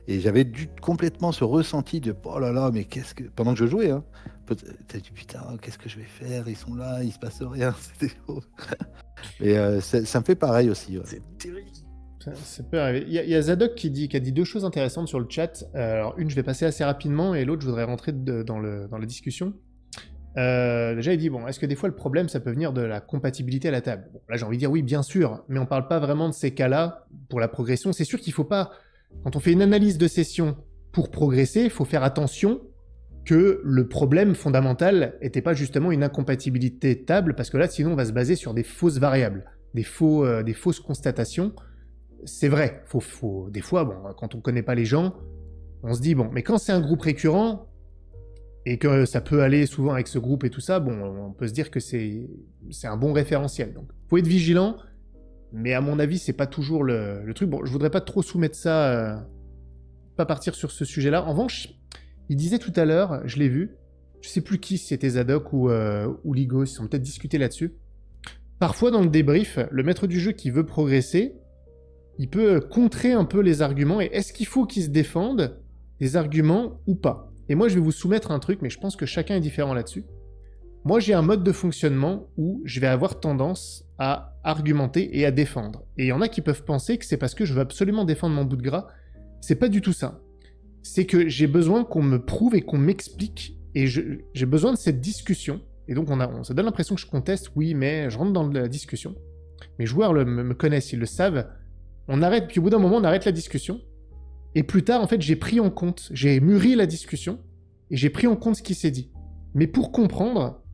Speaker 3: Et j'avais complètement ce ressenti de oh là là, mais pendant que je jouais, hein, t'as dit putain, qu'est-ce que je vais faire? Ils sont là, il se passe rien. C'était chaud. Et ça me fait pareil aussi. Ouais.
Speaker 2: C'est terrible.
Speaker 1: Ça peut arriver. Il y a Zadok qui a dit deux choses intéressantes sur le chat. Alors, une, je vais passer assez rapidement, et l'autre, je voudrais rentrer dans la discussion. Déjà, il dit, bon, est-ce que des fois, le problème, ça peut venir de la compatibilité à la table? Bon, là, j'ai envie de dire oui, bien sûr, mais on parle pas vraiment de ces cas-là pour la progression. C'est sûr qu'il faut pas... Quand on fait une analyse de session pour progresser, il faut faire attention que le problème fondamental n'était pas justement une incompatibilité de table, parce que là, sinon, on va se baser sur des fausses variables, des fausses constatations. C'est vrai, des fois, bon, quand on connaît pas les gens, on se dit, bon, mais quand c'est un groupe récurrent, et que ça peut aller souvent avec ce groupe et tout ça, bon, on peut se dire que c'est un bon référentiel. Donc, faut être vigilant, mais à mon avis, c'est pas toujours le truc. Bon, je voudrais pas trop soumettre ça, pas partir sur ce sujet-là. En revanche, il disait tout à l'heure, je l'ai vu, je sais plus qui, si c'était Zadok ou Ligo, ils ont peut-être discuté là-dessus. Parfois, dans le débrief, le maître du jeu qui veut progresser, il peut contrer un peu les arguments, et est-ce qu'il faut qu'il se défende des arguments ou pas? Et moi, je vais vous soumettre un truc, mais je pense que chacun est différent là-dessus. Moi, j'ai un mode de fonctionnement où je vais avoir tendance à argumenter et à défendre. Et il y en a qui peuvent penser que c'est parce que je veux absolument défendre mon bout de gras. C'est pas du tout ça. C'est que j'ai besoin qu'on me prouve et qu'on m'explique, et j'ai besoin de cette discussion. Et donc, ça donne l'impression que je conteste, oui, mais je rentre dans la discussion. Mes joueurs me connaissent, ils le savent. On arrête, puis au bout d'un moment, on arrête la discussion. Et plus tard, en fait, j'ai mûri la discussion, et j'ai pris en compte ce qui s'est dit. Mais pour comprendre,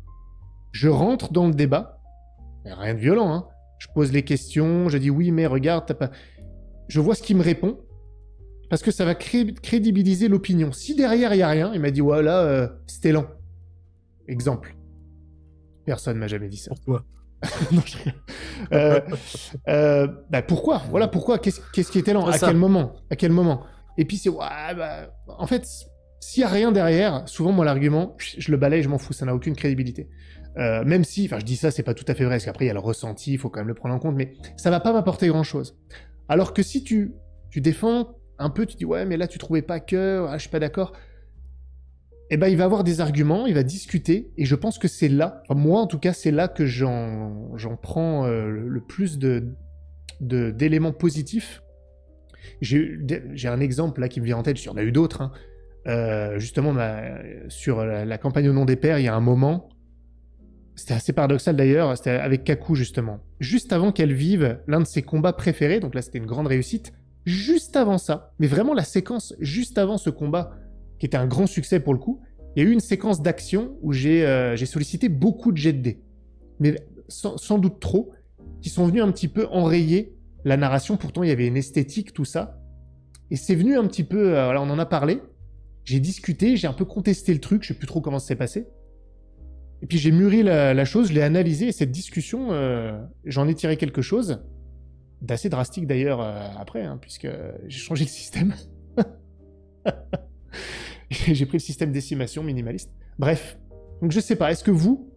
Speaker 1: je rentre dans le débat. Rien de violent, hein. Je pose les questions, je dis oui, mais regarde, t'as pas... Je vois ce qu'il me répond, parce que ça va crédibiliser l'opinion. Si derrière, il n'y a rien, il m'a dit, ouais, là, c'était lent. Exemple. Personne m'a jamais dit ça.
Speaker 2: Pourquoi?
Speaker 1: Non, pourquoi? Voilà, pourquoi? Qu'est-ce qui était lent? À quel moment? Et puis c'est... Ouais, en fait, s'il n'y a rien derrière, souvent, moi, l'argument, je le balaye, je m'en fous, ça n'a aucune crédibilité. Même si, enfin, je dis ça, c'est pas tout à fait vrai, parce qu'après, il y a le ressenti, il faut quand même le prendre en compte, mais ça va pas m'apporter grand-chose. Alors que si tu défends un peu, tu dis, ouais, mais là, tu trouvais pas que... Ah, je suis pas d'accord... Eh ben, il va avoir des arguments, il va discuter, et je pense que c'est là, enfin, moi en tout cas, c'est là que j'en prends le plus d'éléments positifs. J'ai un exemple là qui me vient en tête, il y en a eu d'autres, hein. Justement, sur la campagne au nom des pères, il y a un moment, C'était assez paradoxal d'ailleurs, c'était avec Kaku justement. Juste avant qu'elle vive l'un de ses combats préférés, donc là c'était une grande réussite, juste avant ça, mais vraiment la séquence juste avant ce combat, qui était un grand succès pour le coup, il y a eu une séquence d'action où j'ai sollicité beaucoup de jets de dés, mais sans doute trop, qui sont venus un petit peu enrayer la narration, pourtant il y avait une esthétique, tout ça, et c'est venu un petit peu, voilà, on en a parlé, j'ai discuté, j'ai un peu contesté le truc, je sais plus trop comment ça s'est passé, et puis j'ai mûri la chose, je l'ai analysé, et cette discussion, j'en ai tiré quelque chose, d'assez drastique d'ailleurs après, hein, puisque j'ai changé le système. J'ai pris le système décimation minimaliste. Bref, donc je sais pas, est-ce que vous,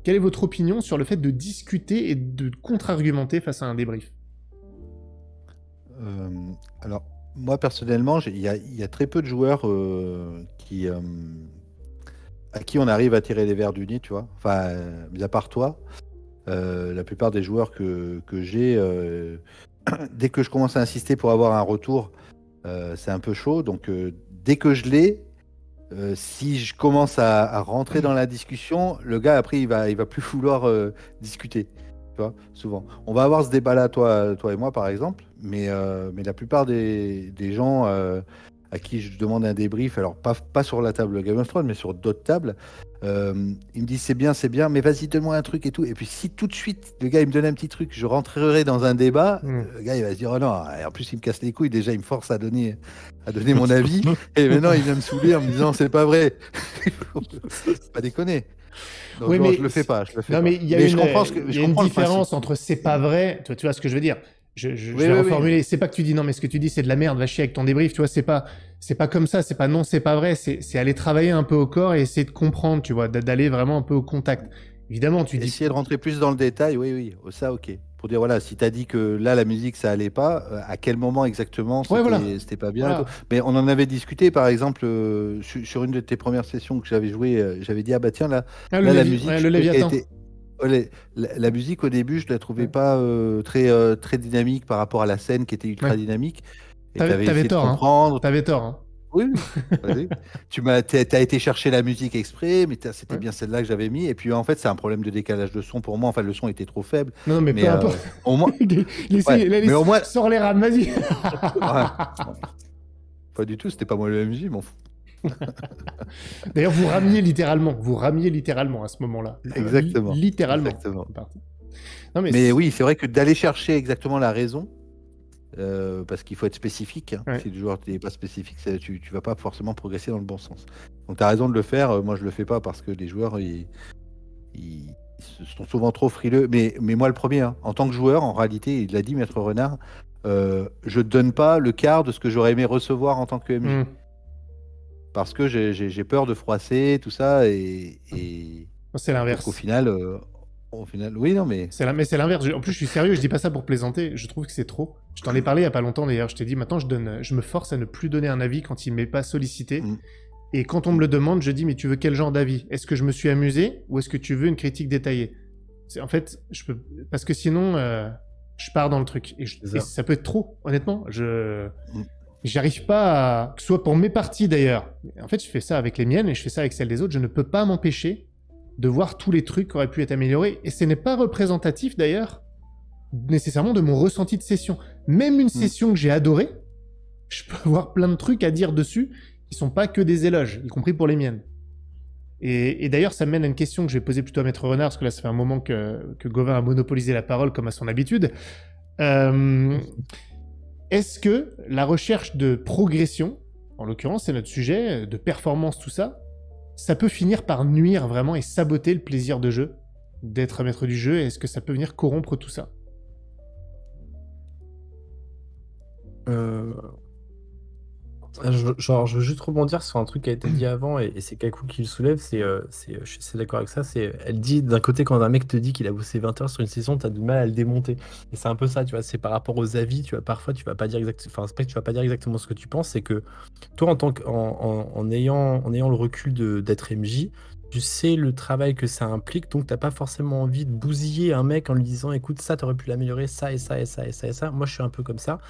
Speaker 1: quelle est votre opinion sur le fait de discuter et de contre-argumenter face à un débrief?
Speaker 3: Alors, moi personnellement, il y a très peu de joueurs à qui on arrive à tirer les verres du nez, tu vois. Enfin, mis à part toi, la plupart des joueurs que j'ai, dès que je commence à insister pour avoir un retour, c'est un peu chaud. Donc, dès que je l'ai, si je commence à rentrer dans la discussion, le gars après il va plus vouloir discuter. Tu vois, souvent. On va avoir ce débat-là, toi et moi par exemple, mais la plupart des gens à qui je demande un débrief, alors pas sur la table Game of Thrones, mais sur d'autres tables, ils me disent c'est bien, mais vas-y donne-moi un truc et tout. Et puis si tout de suite le gars il me donne un petit truc, je rentrerai dans un débat, le gars il va se dire oh non, et en plus il me casse les couilles, déjà il me force à donner mon avis, et maintenant il vient me saouler en me disant c'est pas vrai. Faut pas déconner. Donc,
Speaker 1: Oui,
Speaker 3: non,
Speaker 1: mais
Speaker 3: je le fais pas.
Speaker 1: non, mais il y a
Speaker 3: Mais
Speaker 1: une,
Speaker 3: je comprends
Speaker 1: il y a une différence entre c'est pas vrai. Tu vois ce que je veux dire? Je
Speaker 3: Oui,
Speaker 1: vais
Speaker 3: oui,
Speaker 1: reformuler.
Speaker 3: oui.
Speaker 1: C'est pas que tu dis non, mais ce que tu dis c'est de la merde. Va chier avec ton débrief. Tu vois, c'est pas comme ça. C'est pas non, c'est pas vrai. C'est aller travailler un peu au corps et essayer de comprendre. Tu vois, d'aller vraiment un peu au contact. Évidemment, tu dis.
Speaker 3: Essayer de rentrer plus dans le détail, oui, ça, ok. Pour dire, voilà, si tu as dit que là, la musique, ça allait pas, à quel moment exactement
Speaker 1: Ouais, voilà.
Speaker 3: c'était pas bien et
Speaker 1: Voilà.
Speaker 3: tout. Mais on en avait discuté, par exemple, sur une de tes premières sessions que j'avais joué, j'avais dit, ah bah tiens, là,
Speaker 1: Ah,
Speaker 3: la musique,
Speaker 1: ouais,
Speaker 3: je
Speaker 1: le
Speaker 3: trouvais qu'elle
Speaker 1: Léviathan.
Speaker 3: était. La musique, au début, je la trouvais
Speaker 1: Ouais.
Speaker 3: pas très dynamique par rapport à la scène qui était ultra
Speaker 1: Ouais.
Speaker 3: dynamique. Et tu avais
Speaker 1: T'avais
Speaker 3: essayé de
Speaker 1: tort, hein.
Speaker 3: comprendre.
Speaker 1: T'avais tort, hein.
Speaker 3: Oui, oui. Vas-y. T'as été chercher la musique exprès, mais c'était
Speaker 1: Ouais.
Speaker 3: bien celle-là que j'avais mis. Et puis en fait, c'est un problème de décalage de son pour moi. Enfin, le son était trop faible.
Speaker 1: Non, non, mais
Speaker 3: Mais
Speaker 1: peu importe.
Speaker 3: au moins, ouais.
Speaker 1: Laissez,
Speaker 3: Mais au moins,
Speaker 1: sors les rames, vas-y.
Speaker 3: ouais. Pas du tout. C'était pas moi le MJ, m'en fous.
Speaker 1: D'ailleurs, vous ramiez littéralement à ce moment-là.
Speaker 3: Exactement.
Speaker 1: Littéralement.
Speaker 3: Exactement.
Speaker 1: C'est parti. Non, mais
Speaker 3: Mais oui, c'est vrai que d'aller chercher exactement la raison, parce qu'il faut être spécifique. Hein.
Speaker 1: Ouais.
Speaker 3: Si le joueur n'est pas spécifique, tu vas pas forcément progresser dans le bon sens. Donc tu as raison de le faire. Moi, je le fais pas parce que les joueurs, ils sont souvent trop frileux. Mais moi, le premier, hein, en tant que joueur, en réalité, il l'a dit, Maître Renard, je ne donne pas le quart de ce que j'aurais aimé recevoir en tant que MJ. Parce que j'ai peur de froisser, tout ça. Et
Speaker 1: c'est l'inverse.
Speaker 3: Donc, au final, oui, non, mais.
Speaker 1: Mais c'est l'inverse. En plus, je suis sérieux, je dis pas ça pour plaisanter. Je trouve que c'est trop. Je t'en ai parlé il y a pas longtemps d'ailleurs. Je t'ai dit maintenant, je me force à ne plus donner un avis quand il m'est pas sollicité. Et quand on me le demande, je dis mais tu veux quel genre d'avis? Est-ce que je me suis amusé ou est-ce que tu veux une critique détaillée? En fait, je peux parce que sinon, je pars dans le truc et ça peut être trop. Honnêtement, j'arrive pas à... que ce soit pour mes parties d'ailleurs. En fait, je fais ça avec les miennes et je fais ça avec celles des autres. Je ne peux pas m'empêcher de voir tous les trucs qui auraient pu être améliorés. Et ce n'est pas représentatif, d'ailleurs, nécessairement de mon ressenti de session. Même une session que j'ai adorée, je peux avoir plein de trucs à dire dessus qui sont pas que des éloges, y compris pour les miennes. Et d'ailleurs, ça me mène à une question que je vais poser plutôt à Maître Renard, parce que là, ça fait un moment que Gauvin a monopolisé la parole, comme à son habitude. Est-ce que la recherche de progression, en l'occurrence, c'est notre sujet, de performance, tout ça, ça peut finir par nuire vraiment et saboter le plaisir de jeu, d'être maître du jeu, et est-ce que ça peut venir corrompre tout ça?
Speaker 2: Je veux juste rebondir sur un truc qui a été dit avant, et c'est Kaku qui le soulève, je suis assez d'accord avec ça, elle dit d'un côté quand un mec te dit qu'il a bossé 20 heures sur une session, t'as du mal à le démonter. Et c'est un peu ça, tu vois, c'est par rapport aux avis, tu vois, parfois tu vas pas dire c'est pas que tu vas pas dire exactement ce que tu penses, c'est que toi en ayant le recul d'être MJ, tu sais le travail que ça implique, donc t'as pas forcément envie de bousiller un mec en lui disant écoute, ça t'aurais pu l'améliorer, ça et ça et ça et ça et ça. Moi je suis un peu comme ça.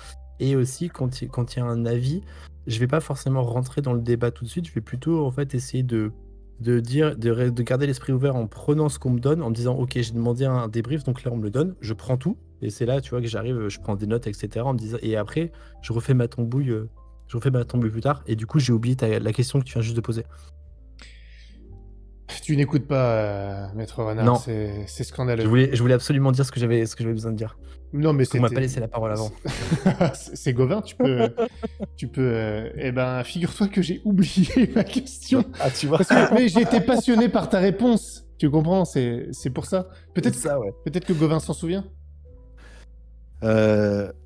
Speaker 2: Et aussi quand il y a un avis, je vais pas forcément rentrer dans le débat tout de suite, je vais plutôt en fait essayer de de garder l'esprit ouvert en prenant ce qu'on me donne, en me disant ok, j'ai demandé un débrief, donc là on me le donne, je prends tout, et c'est là tu vois que j'arrive, je prends des notes, etc. En me disant, et après je refais ma tambouille, plus tard, et du coup j'ai oublié la question que tu viens juste de poser.
Speaker 1: Tu n'écoutes pas, Maître Renard,
Speaker 2: Non.
Speaker 1: c'est scandaleux.
Speaker 2: Je voulais absolument dire ce que j'avais besoin de dire.
Speaker 1: Non, mais
Speaker 2: Parce qu'on m'a pas laissé la parole avant.
Speaker 1: C'est Gauvin, tu peux... Eh ben, figure-toi que j'ai oublié ma question.
Speaker 2: Ah, tu vois.
Speaker 1: Mais j'ai été passionné par ta réponse. Tu comprends, c'est pour ça. Peut-être
Speaker 2: ça, ouais.
Speaker 1: Peut-être que Gauvin s'en souvient.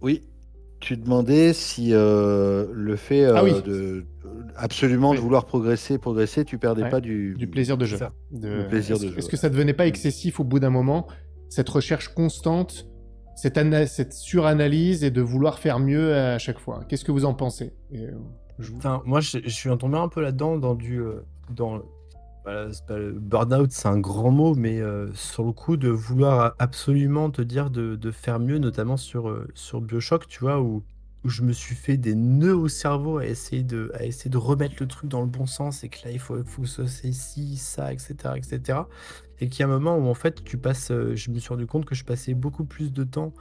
Speaker 3: Oui, tu demandais si le fait
Speaker 1: Ah oui.
Speaker 3: de absolument de vouloir progresser, tu perdais
Speaker 1: Ouais.
Speaker 3: pas
Speaker 1: Du plaisir de jeu.
Speaker 2: ça.
Speaker 3: Le plaisir de jeu.
Speaker 1: Est-ce que ça devenait pas excessif au bout d'un moment, cette recherche constante, cette suranalyse et de vouloir faire mieux à chaque fois? Qu'est-ce que vous en pensez?
Speaker 2: Enfin, moi, je suis tombé un peu là-dedans voilà, c'est pas le burn-out, c'est un grand mot, mais sur le coup de vouloir absolument te dire de faire mieux, notamment sur BioShock, tu vois, où je me suis fait des nœuds au cerveau à essayer de remettre le truc dans le bon sens, et que là, il faut que ce soit ici, ça, etc., etc. Et qu'il y a un moment où, en fait, je me suis rendu compte que je passais beaucoup plus de temps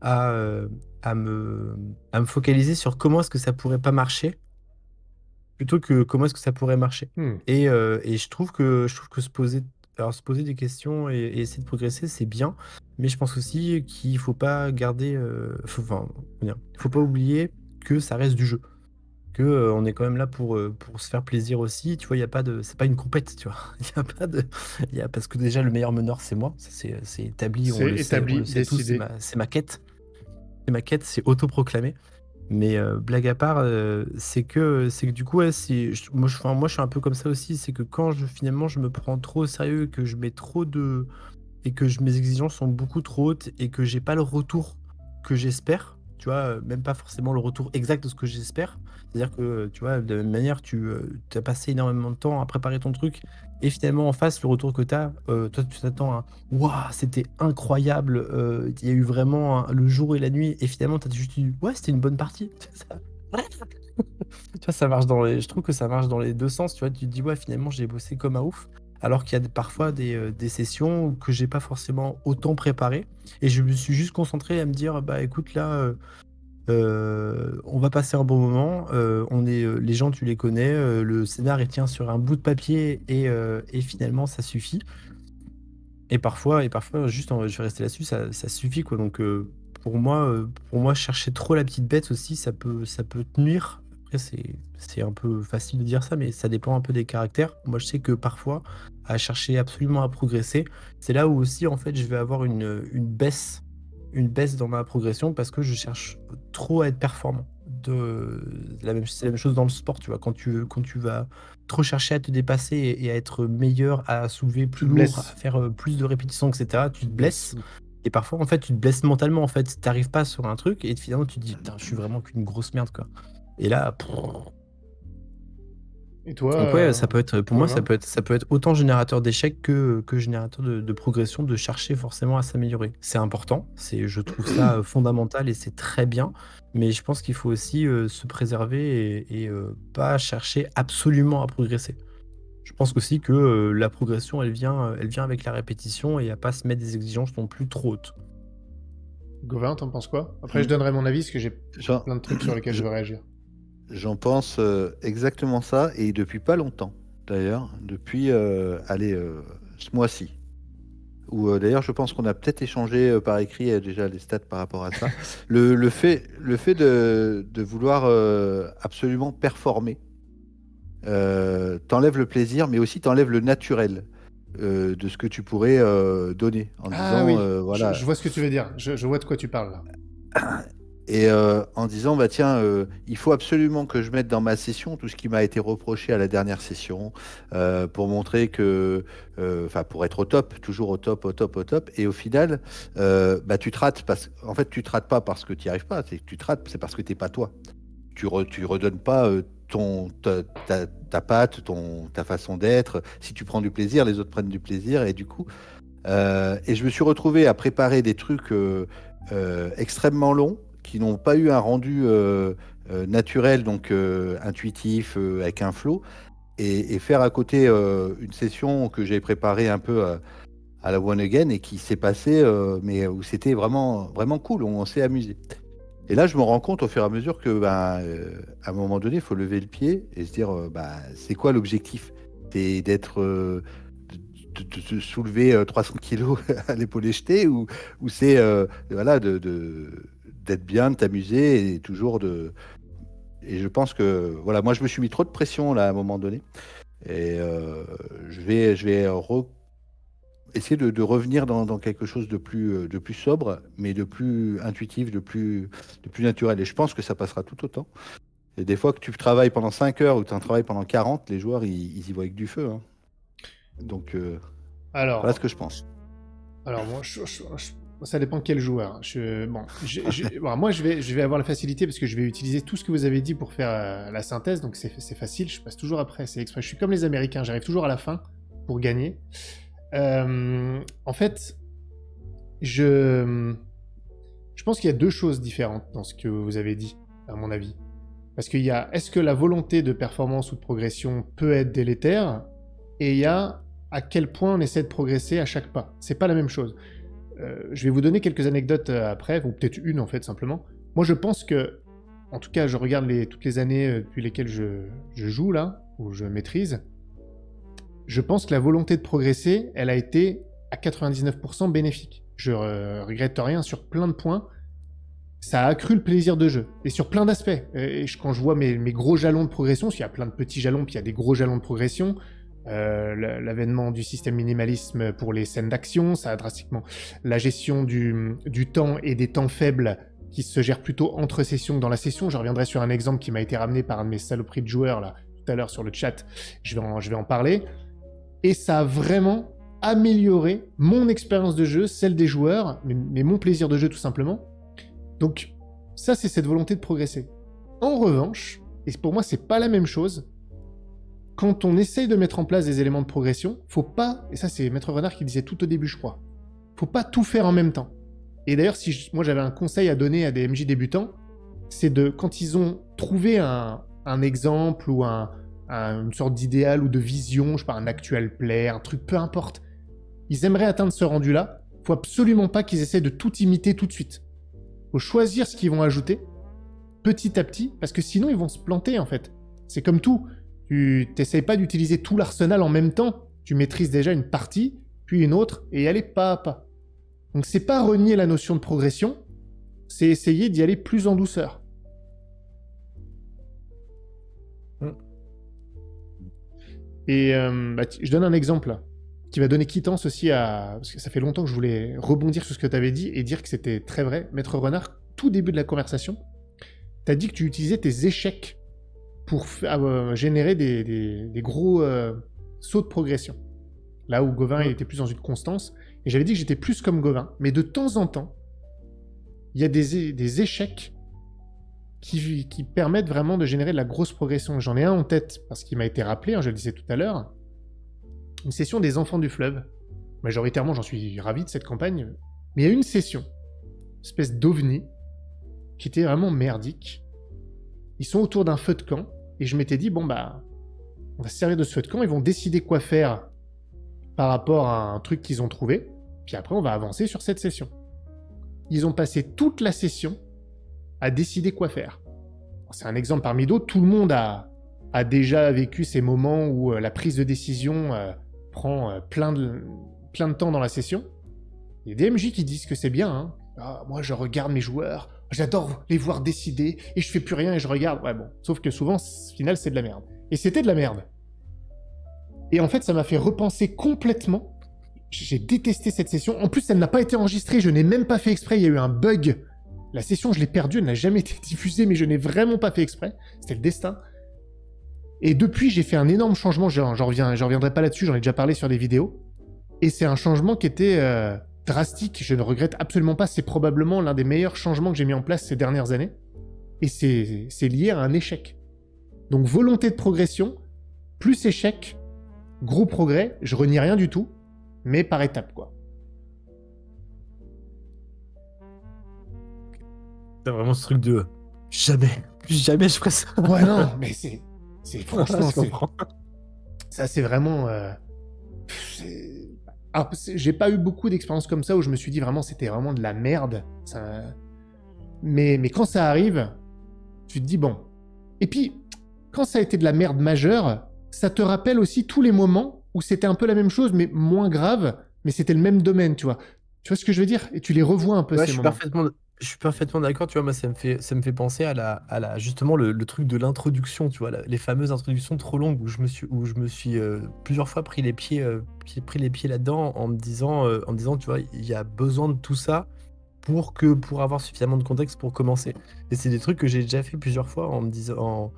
Speaker 2: à, à me focaliser sur comment est-ce que ça pourrait pas marcher, plutôt que comment est-ce que ça pourrait marcher. Et je trouve que se poser des questions et essayer de progresser, c'est bien, mais je pense aussi qu'il faut pas garder, il faut pas oublier que ça reste du jeu, que on est quand même là pour se faire plaisir aussi. Tu vois, c'est pas une compète, tu vois. Parce que déjà le meilleur meneur c'est moi, ça c'est établi, on le sait tous,
Speaker 1: décidé.
Speaker 2: c'est ma quête, c'est autoproclamé. Mais blague à part, c'est que du coup, ouais, moi, je suis un peu comme ça aussi. C'est que quand finalement je me prends trop au sérieux, que je mets et que mes exigences sont beaucoup trop hautes, et que j'ai pas le retour que j'espère, tu vois, même pas forcément le retour exact de ce que j'espère. C'est-à-dire que, tu vois, de la même manière, tu as passé énormément de temps à préparer ton truc, et finalement, en face, le retour que tu as, toi, tu t'attends à waouh, c'était incroyable, il y a eu vraiment le jour et la nuit, et finalement, tu as juste dit ouais, c'était une bonne partie. Tu vois, je trouve que ça marche dans les deux sens. Tu vois, tu te dis ouais, finalement, j'ai bossé comme un ouf. Alors qu'il y a parfois des sessions que j'ai pas forcément autant préparées, et je me suis juste concentré à me dire bah écoute, là, on va passer un bon moment. Les gens, tu les connais. Le scénar, il tient sur un bout de papier, et finalement, ça suffit. Et parfois, juste, je vais rester là-dessus, ça suffit, quoi. Donc, pour moi, chercher trop la petite bête aussi, ça peut te nuire. Après, c'est un peu facile de dire ça, mais ça dépend un peu des caractères. Moi, je sais que parfois, à chercher absolument à progresser, c'est là où aussi, en fait, je vais avoir une baisse dans ma progression, parce que je cherche trop à être performant. C'est la même chose dans le sport, tu vois. Quand tu vas trop chercher à te dépasser et à être meilleur, à soulever plus lourd, à faire plus de répétitions, etc., tu te blesses. Et parfois, en fait, tu te blesses mentalement. En fait, t'arrives pas sur un truc, et finalement, tu te dis putain, je suis vraiment qu'une grosse merde, quoi. Et là,
Speaker 1: Et toi,
Speaker 2: donc ouais, ça peut être, pour moi,
Speaker 1: Gauvin
Speaker 2: ça peut être autant générateur d'échecs que générateur de progression, de chercher forcément à s'améliorer. C'est important, je trouve ça fondamental, et c'est très bien, mais je pense qu'il faut aussi se préserver et pas chercher absolument à progresser. Je pense aussi que la progression, elle vient avec la répétition, et à pas se mettre des exigences non plus trop hautes.
Speaker 1: Gauvin, t'en penses quoi? Après, je donnerai mon avis, parce que j'ai plein de trucs sur lesquels je veux réagir.
Speaker 3: J'en pense exactement ça, et depuis pas longtemps, d'ailleurs, depuis ce mois-ci. Où d'ailleurs, je pense qu'on a peut-être échangé par écrit déjà les stats par rapport à ça. le fait de vouloir absolument performer t'enlève le plaisir, mais aussi t'enlève le naturel de ce que tu pourrais donner en disant
Speaker 1: oui,
Speaker 3: voilà.
Speaker 1: je vois ce que tu veux dire. Je vois de quoi tu parles là.
Speaker 3: Et en disant, bah tiens, il faut absolument que je mette dans ma session tout ce qui m'a été reproché à la dernière session, pour montrer que, pour être au top, toujours au top, au top, au top. Et au final, tu te rates, en fait, tu te rates pas parce que tu n'y arrives pas, tu te rates, c'est parce que tu n'es pas toi. Tu redonnes pas ta patte, ta façon d'être. Si tu prends du plaisir, les autres prennent du plaisir. Et du coup, et je me suis retrouvé à préparer des trucs extrêmement longs, qui n'ont pas eu un rendu naturel, donc intuitif, avec un flow. et faire à côté une session que j'ai préparée un peu à la One Again et qui s'est passée, mais où c'était vraiment, vraiment cool, on s'est amusé. Et là, je me rends compte au fur et à mesure que, à un moment donné, il faut lever le pied et se dire, c'est quoi l'objectif? C'est d'être, de soulever 300 kilos à l'épaule jetée ou c'est, voilà, d'être bien, de t'amuser et toujours de. Et je pense que, voilà, moi, je me suis mis trop de pression là à un moment donné. Et je vais essayer de revenir dans quelque chose de plus sobre, mais de plus intuitif, de plus naturel. Et je pense que ça passera tout autant. Et des fois que tu travailles pendant 5 heures ou tu en travailles pendant 40, les joueurs, ils y voient avec du feu. Hein. Donc, voilà ce
Speaker 1: Alors,
Speaker 3: que je pense.
Speaker 1: alors moi, ça dépend de quel joueur. Bon, moi, je vais avoir la facilité parce que je vais utiliser tout ce que vous avez dit pour faire la synthèse, donc c'est facile. Je passe toujours après, c'est exprès. Je suis comme les Américains, j'arrive toujours à la fin pour gagner. En fait, je pense qu'il y a deux choses différentes dans ce que vous avez dit, à mon avis. Parce qu'il y a, est-ce que la volonté de performance ou de progression peut être délétère? Et il y a, à quel point on essaie de progresser à chaque pas. C'est pas la même chose. Je vais vous donner quelques anecdotes après, ou peut-être une en fait, simplement. Moi, je pense que, en tout cas, je regarde toutes les années depuis lesquelles je joue, là, ou je maîtrise. Je pense que la volonté de progresser, elle a été à 99% bénéfique. Je regrette rien sur plein de points. Ça a accru le plaisir de jeu. Et sur plein d'aspects. Quand je vois mes gros jalons de progression, parce qu'il y a plein de petits jalons, puis il y a des gros jalons de progression, l'avènement du système minimalisme pour les scènes d'action, ça a drastiquement... La gestion du temps et des temps faibles qui se gèrent plutôt entre sessions que dans la session. Je reviendrai sur un exemple qui m'a été ramené par un de mes saloperies de joueurs, là, tout à l'heure sur le chat. Je vais en parler. Et ça a vraiment amélioré mon expérience de jeu, celle des joueurs, mais mon plaisir de jeu tout simplement. Donc ça, c'est cette volonté de progresser. En revanche, et pour moi c'est pas la même chose, quand on essaye de mettre en place des éléments de progression, faut pas, et ça c'est Maître Renard qui disait tout au début je crois, faut pas tout faire en même temps. Et d'ailleurs moi j'avais un conseil à donner à des MJ débutants, c'est de, quand ils ont trouvé un exemple ou une sorte d'idéal ou de vision, je sais pas, un actual play, un truc, peu importe, ils aimeraient atteindre ce rendu-là, faut absolument pas qu'ils essaient de tout imiter tout de suite. Faut choisir ce qu'ils vont ajouter, petit à petit, parce que sinon ils vont se planter en fait. C'est comme tout, tu t'essayes pas d'utiliser tout l'arsenal en même temps, tu maîtrises déjà une partie, puis une autre, et y aller pas à pas. Donc c'est pas renier la notion de progression, c'est essayer d'y aller plus en douceur. Et je donne un exemple là, qui va donner quittance aussi à... Parce que ça fait longtemps que je voulais rebondir sur ce que tu avais dit et dire que c'était très vrai. Maître Renard, tout début de la conversation, tu as dit que tu utilisais tes échecs pour générer des gros sauts de progression. Là où Gauvin il était plus dans une constance. Et j'avais dit que j'étais plus comme Gauvin. Mais de temps en temps, il y a des échecs qui permettent vraiment de générer de la grosse progression. J'en ai un en tête, parce qu'il m'a été rappelé, je le disais tout à l'heure, une session des Enfants du Fleuve. Majoritairement, j'en suis ravi de cette campagne. Mais il y a une session, une espèce d'ovni, qui était vraiment merdique. Ils sont autour d'un feu de camp, et je m'étais dit, on va se servir de ce feu de camp, ils vont décider quoi faire par rapport à un truc qu'ils ont trouvé, puis après on va avancer sur cette session. Ils ont passé toute la session à décider quoi faire. C'est un exemple parmi d'autres, tout le monde a déjà vécu ces moments où la prise de décision prend plein de temps dans la session. Il y a des MJ qui disent que c'est bien, hein. Ah, moi je regarde mes joueurs, j'adore les voir décider, et je fais plus rien et je regarde. Ouais bon, sauf que souvent, au final, c'est de la merde. Et c'était de la merde. Et en fait, ça m'a fait repenser complètement. J'ai détesté cette session. En plus, elle n'a pas été enregistrée, je n'ai même pas fait exprès, il y a eu un bug. La session, je l'ai perdue, elle n'a jamais été diffusée, mais je n'ai vraiment pas fait exprès. C'était le destin. Et depuis, j'ai fait un énorme changement, j'en reviendrai pas là-dessus, j'en ai déjà parlé sur des vidéos. Et c'est un changement qui était drastique, je ne regrette absolument pas, c'est probablement l'un des meilleurs changements que j'ai mis en place ces dernières années. Et c'est lié à un échec. Donc volonté de progression, plus échec, gros progrès, je renie rien du tout, mais par étapes, quoi.
Speaker 2: C'est vraiment ce truc de jamais, plus jamais je ferai ça.
Speaker 1: Ouais, non, mais c'est franchement, Ça, c'est vraiment... Alors, j'ai pas eu beaucoup d'expériences comme ça où je me suis dit vraiment c'était vraiment de la merde. Mais quand ça arrive, tu te dis bon. Et puis, quand ça a été de la merde majeure, ça te rappelle aussi tous les moments où c'était un peu la même chose, mais moins grave, mais c'était le même domaine, tu vois. Tu vois ce que je veux dire? Et tu les revois un peu,
Speaker 4: Ouais,
Speaker 1: ces moments.
Speaker 4: je suis parfaitement d'accord, tu vois, moi ça me fait penser justement le truc de l'introduction, tu vois, les fameuses introductions trop longues où je me suis plusieurs fois pris les pieds là-dedans en me disant, tu vois, il y a besoin de tout ça pour avoir suffisamment de contexte pour commencer. Et c'est des trucs que j'ai déjà fait plusieurs fois en me disant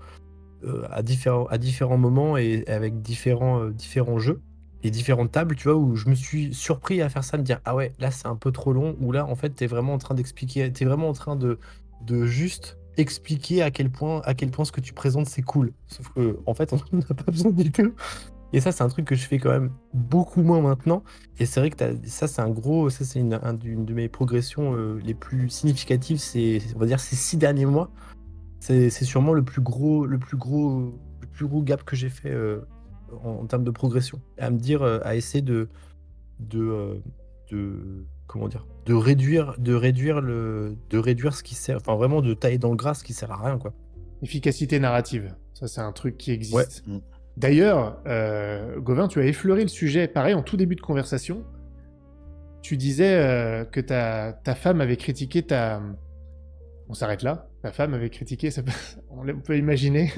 Speaker 4: à différents moments et avec différents jeux et différentes tables, tu vois, où je me suis surpris à faire ça, me dire, ah ouais, là c'est un peu trop long, ou là en fait t'es vraiment en train d'expliquer, t'es vraiment en train de juste expliquer à quel point ce que tu présentes c'est cool. Sauf que en fait on n'a pas besoin du tout. Et ça c'est un truc que je fais quand même beaucoup moins maintenant. Et c'est vrai que ça c'est ça c'est une de mes progressions les plus significatives, on va dire ces 6 derniers mois. C'est sûrement le plus gros gap que j'ai fait en termes de progression. À me dire, à essayer de, comment dire, de réduire ce qui sert, enfin vraiment de tailler dans le gras ce qui sert à rien, quoi.
Speaker 1: Efficacité narrative, ça c'est un truc qui
Speaker 4: Ouais.
Speaker 1: existe. D'ailleurs, Gauvin, tu as effleuré le sujet, pareil, en tout début de conversation. Tu disais que ta femme avait critiqué ta... On s'arrête là. Ta femme avait critiqué, on peut imaginer,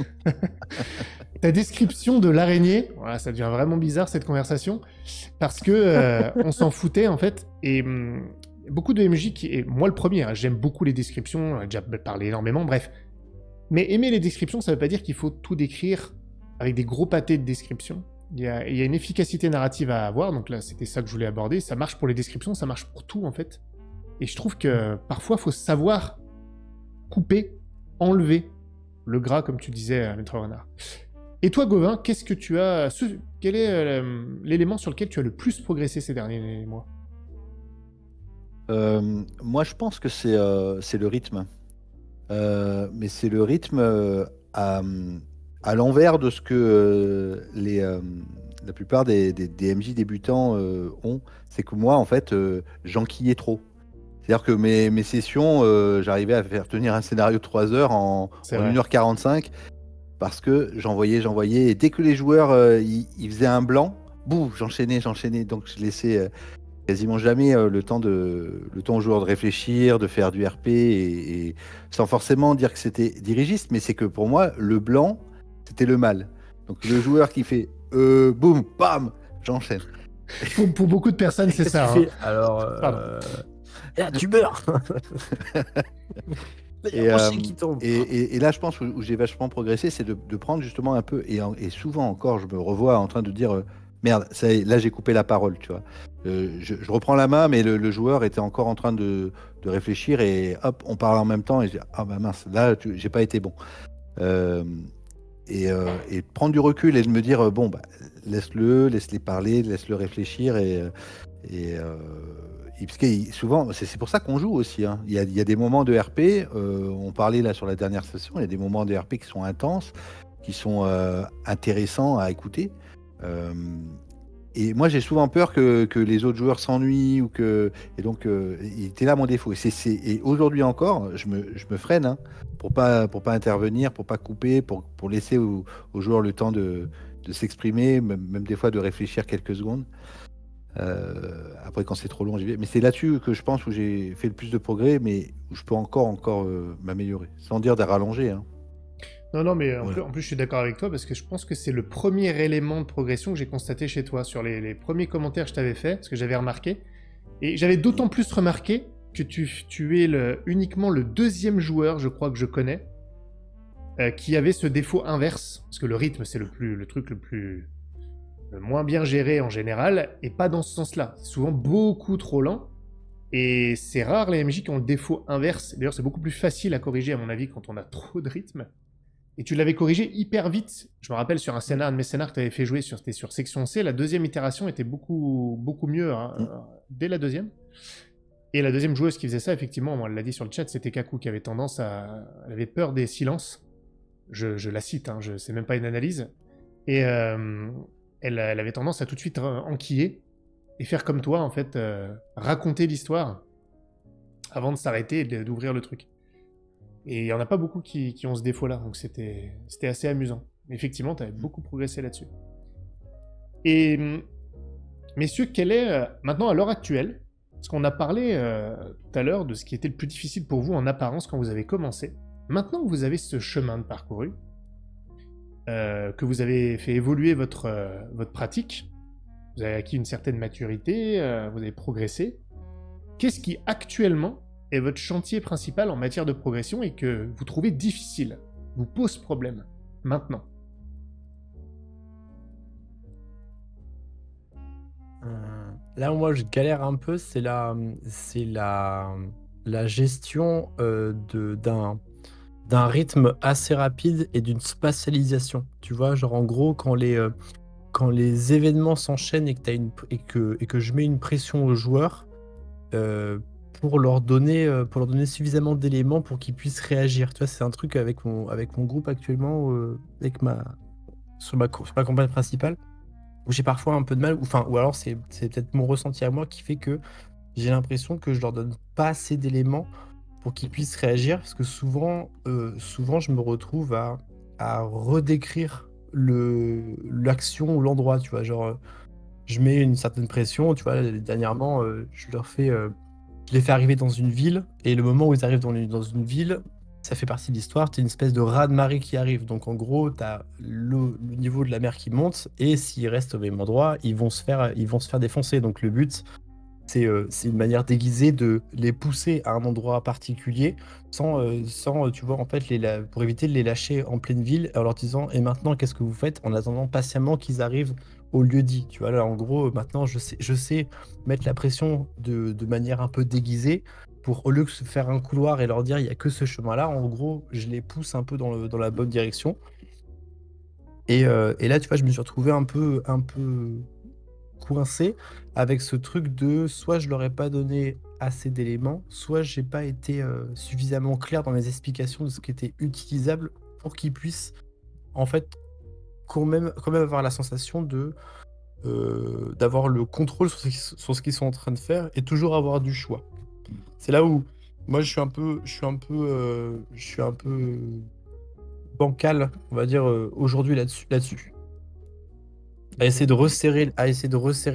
Speaker 1: ta description de l'araignée. Voilà, ça devient vraiment bizarre cette conversation, parce que on s'en foutait en fait. Et beaucoup de MJ, et moi le premier, hein, j'aime beaucoup les descriptions, j'ai déjà parlé énormément, bref. Mais aimer les descriptions, ça veut pas dire qu'il faut tout décrire avec des gros pâtés de description. Il y a une efficacité narrative à avoir, donc là c'était ça que je voulais aborder. Ça marche pour les descriptions, ça marche pour tout en fait. Et je trouve que parfois il faut savoir couper, enlever le gras, comme tu disais, Maître Renard. Et toi, Gauvin, qu'est-ce que tu as... Quel est l'élément sur lequel tu as le plus progressé ces derniers mois?
Speaker 3: Moi, je pense que c'est le rythme. Mais c'est le rythme à l'envers de ce que la plupart des MJ débutants ont. C'est que moi, en fait, j'enquillais trop. C'est-à-dire que mes sessions, j'arrivais à faire tenir un scénario de 3 heures en
Speaker 1: C'est vrai.
Speaker 3: 1h45 parce que j'envoyais. Et dès que les joueurs ils faisaient un blanc, boum, j'enchaînais. Donc je laissais quasiment jamais le temps aux joueurs de réfléchir, de faire du RP et sans forcément dire que c'était dirigiste, mais c'est que pour moi, le blanc, c'était le mal. Donc le joueur qui fait boum, bam, j'enchaîne.
Speaker 1: Pour beaucoup de personnes, c'est
Speaker 4: Qu'est-ce
Speaker 1: ça.
Speaker 4: que tu
Speaker 1: Hein.
Speaker 4: fais? Alors,
Speaker 1: Pardon.
Speaker 4: là, tu meurs. Là, il y a un rocher qui tombe.
Speaker 3: Et là, je pense où j'ai vachement progressé, c'est de prendre justement un peu, et souvent encore, je me revois en train de dire merde, là j'ai coupé la parole, tu vois. Je reprends la main, mais le joueur était encore en train de réfléchir, et hop, on parle en même temps, et je dis ah bah mince, là j'ai pas été bon. Et prendre du recul et de me dire bon bah laisse-les parler, laisse-le réfléchir et parce que souvent c'est pour ça qu'on joue aussi, hein. Il y a des moments de RP, on parlait là sur la dernière session, il y a des moments de RP qui sont intenses, qui sont intéressants à écouter, et moi j'ai souvent peur que les autres joueurs s'ennuient et donc il était là mon défaut, et aujourd'hui encore je me freine, hein, pour pas intervenir, pour pas couper, pour laisser aux joueurs le temps de s'exprimer, même des fois de réfléchir quelques secondes. Après quand c'est trop long j'y vais, mais c'est là-dessus que je pense où j'ai fait le plus de progrès, mais où je peux encore m'améliorer, sans dire de rallonger, hein.
Speaker 1: Non, mais
Speaker 3: Voilà.
Speaker 1: en plus, je suis d'accord avec toi parce que je pense que c'est le premier élément de progression que j'ai constaté chez toi sur les premiers commentaires que je t'avais fait, parce que j'avais remarqué. Et j'avais d'autant plus remarqué que tu es uniquement le deuxième joueur, je crois, que je connais, qui avait ce défaut inverse. Parce que le rythme, c'est le truc le moins bien géré en général, et pas dans ce sens-là. C'est souvent beaucoup trop lent. Et c'est rare les MJ qui ont le défaut inverse. D'ailleurs, c'est beaucoup plus facile à corriger, à mon avis, quand on a trop de rythme. Et tu l'avais corrigé hyper vite. Je me rappelle sur un scénar, un de mes scénars que tu avais fait jouer, c'était sur Section C, la deuxième itération était beaucoup, beaucoup mieux, hein, dès la deuxième. Et la deuxième joueuse qui faisait ça, effectivement, on l'a dit sur le chat, c'était Kaku, qui avait tendance à... Elle avait peur des silences. Je la cite, hein, c'est même pas une analyse. Et elle avait tendance à tout de suite enquiller et faire comme toi, en fait, raconter l'histoire avant de s'arrêter et d'ouvrir le truc. Et il y en a pas beaucoup qui ont ce défaut-là, donc c'était assez amusant. Mais effectivement, tu avais beaucoup progressé là-dessus. Et messieurs, quel est maintenant à l'heure actuelle, parce qu'on a parlé tout à l'heure de ce qui était le plus difficile pour vous en apparence quand vous avez commencé. Maintenant que vous avez ce chemin de parcouru, que vous avez fait évoluer votre pratique, vous avez acquis une certaine maturité, vous avez progressé, qu'est-ce qui actuellement est votre chantier principal en matière de progression et que vous trouvez difficile, vous pose problème, maintenant?
Speaker 4: Là où moi je galère un peu, c'est la gestion d'un rythme assez rapide et d'une spatialisation. Tu vois, genre en gros, quand les événements s'enchaînent et que je mets une pression aux joueurs pour leur donner suffisamment d'éléments pour qu'ils puissent réagir. Tu vois, c'est un truc avec mon groupe actuellement, sur ma campagne principale, où j'ai parfois un peu de mal, ou alors c'est peut-être mon ressenti à moi qui fait que j'ai l'impression que je leur donne pas assez d'éléments pour qu'ils puissent réagir, parce que souvent je me retrouve à redécrire l'action ou l'endroit, tu vois, genre je mets une certaine pression, tu vois, dernièrement je les fais arriver dans une ville, et le moment où ils arrivent dans une ville, ça fait partie de l'histoire, t'as une espèce de raz-de-marée qui arrive, donc en gros t'as le niveau de la mer qui monte, et s'ils restent au même endroit, ils vont se faire défoncer, donc le but c'est une manière déguisée de les pousser à un endroit particulier sans tu vois, en fait, pour éviter de les lâcher en pleine ville en leur disant et maintenant qu'est-ce que vous faites en attendant patiemment qu'ils arrivent au lieu dit. Tu vois, là en gros maintenant je sais mettre la pression de manière un peu déguisée pour, au lieu de se faire un couloir et leur dire il y a que ce chemin-là, en gros je les pousse un peu dans la bonne direction. Et là tu vois, je me suis retrouvé un peu coincé avec ce truc de soit je leur ai pas donné assez d'éléments, soit j'ai pas été suffisamment clair dans mes explications de ce qui était utilisable pour qu'ils puissent en fait quand même avoir la sensation d'avoir le contrôle sur ce qu'ils sont en train de faire et toujours avoir du choix. C'est là où moi je suis un peu bancal, on va dire, aujourd'hui là-dessus. À essayer de resserrer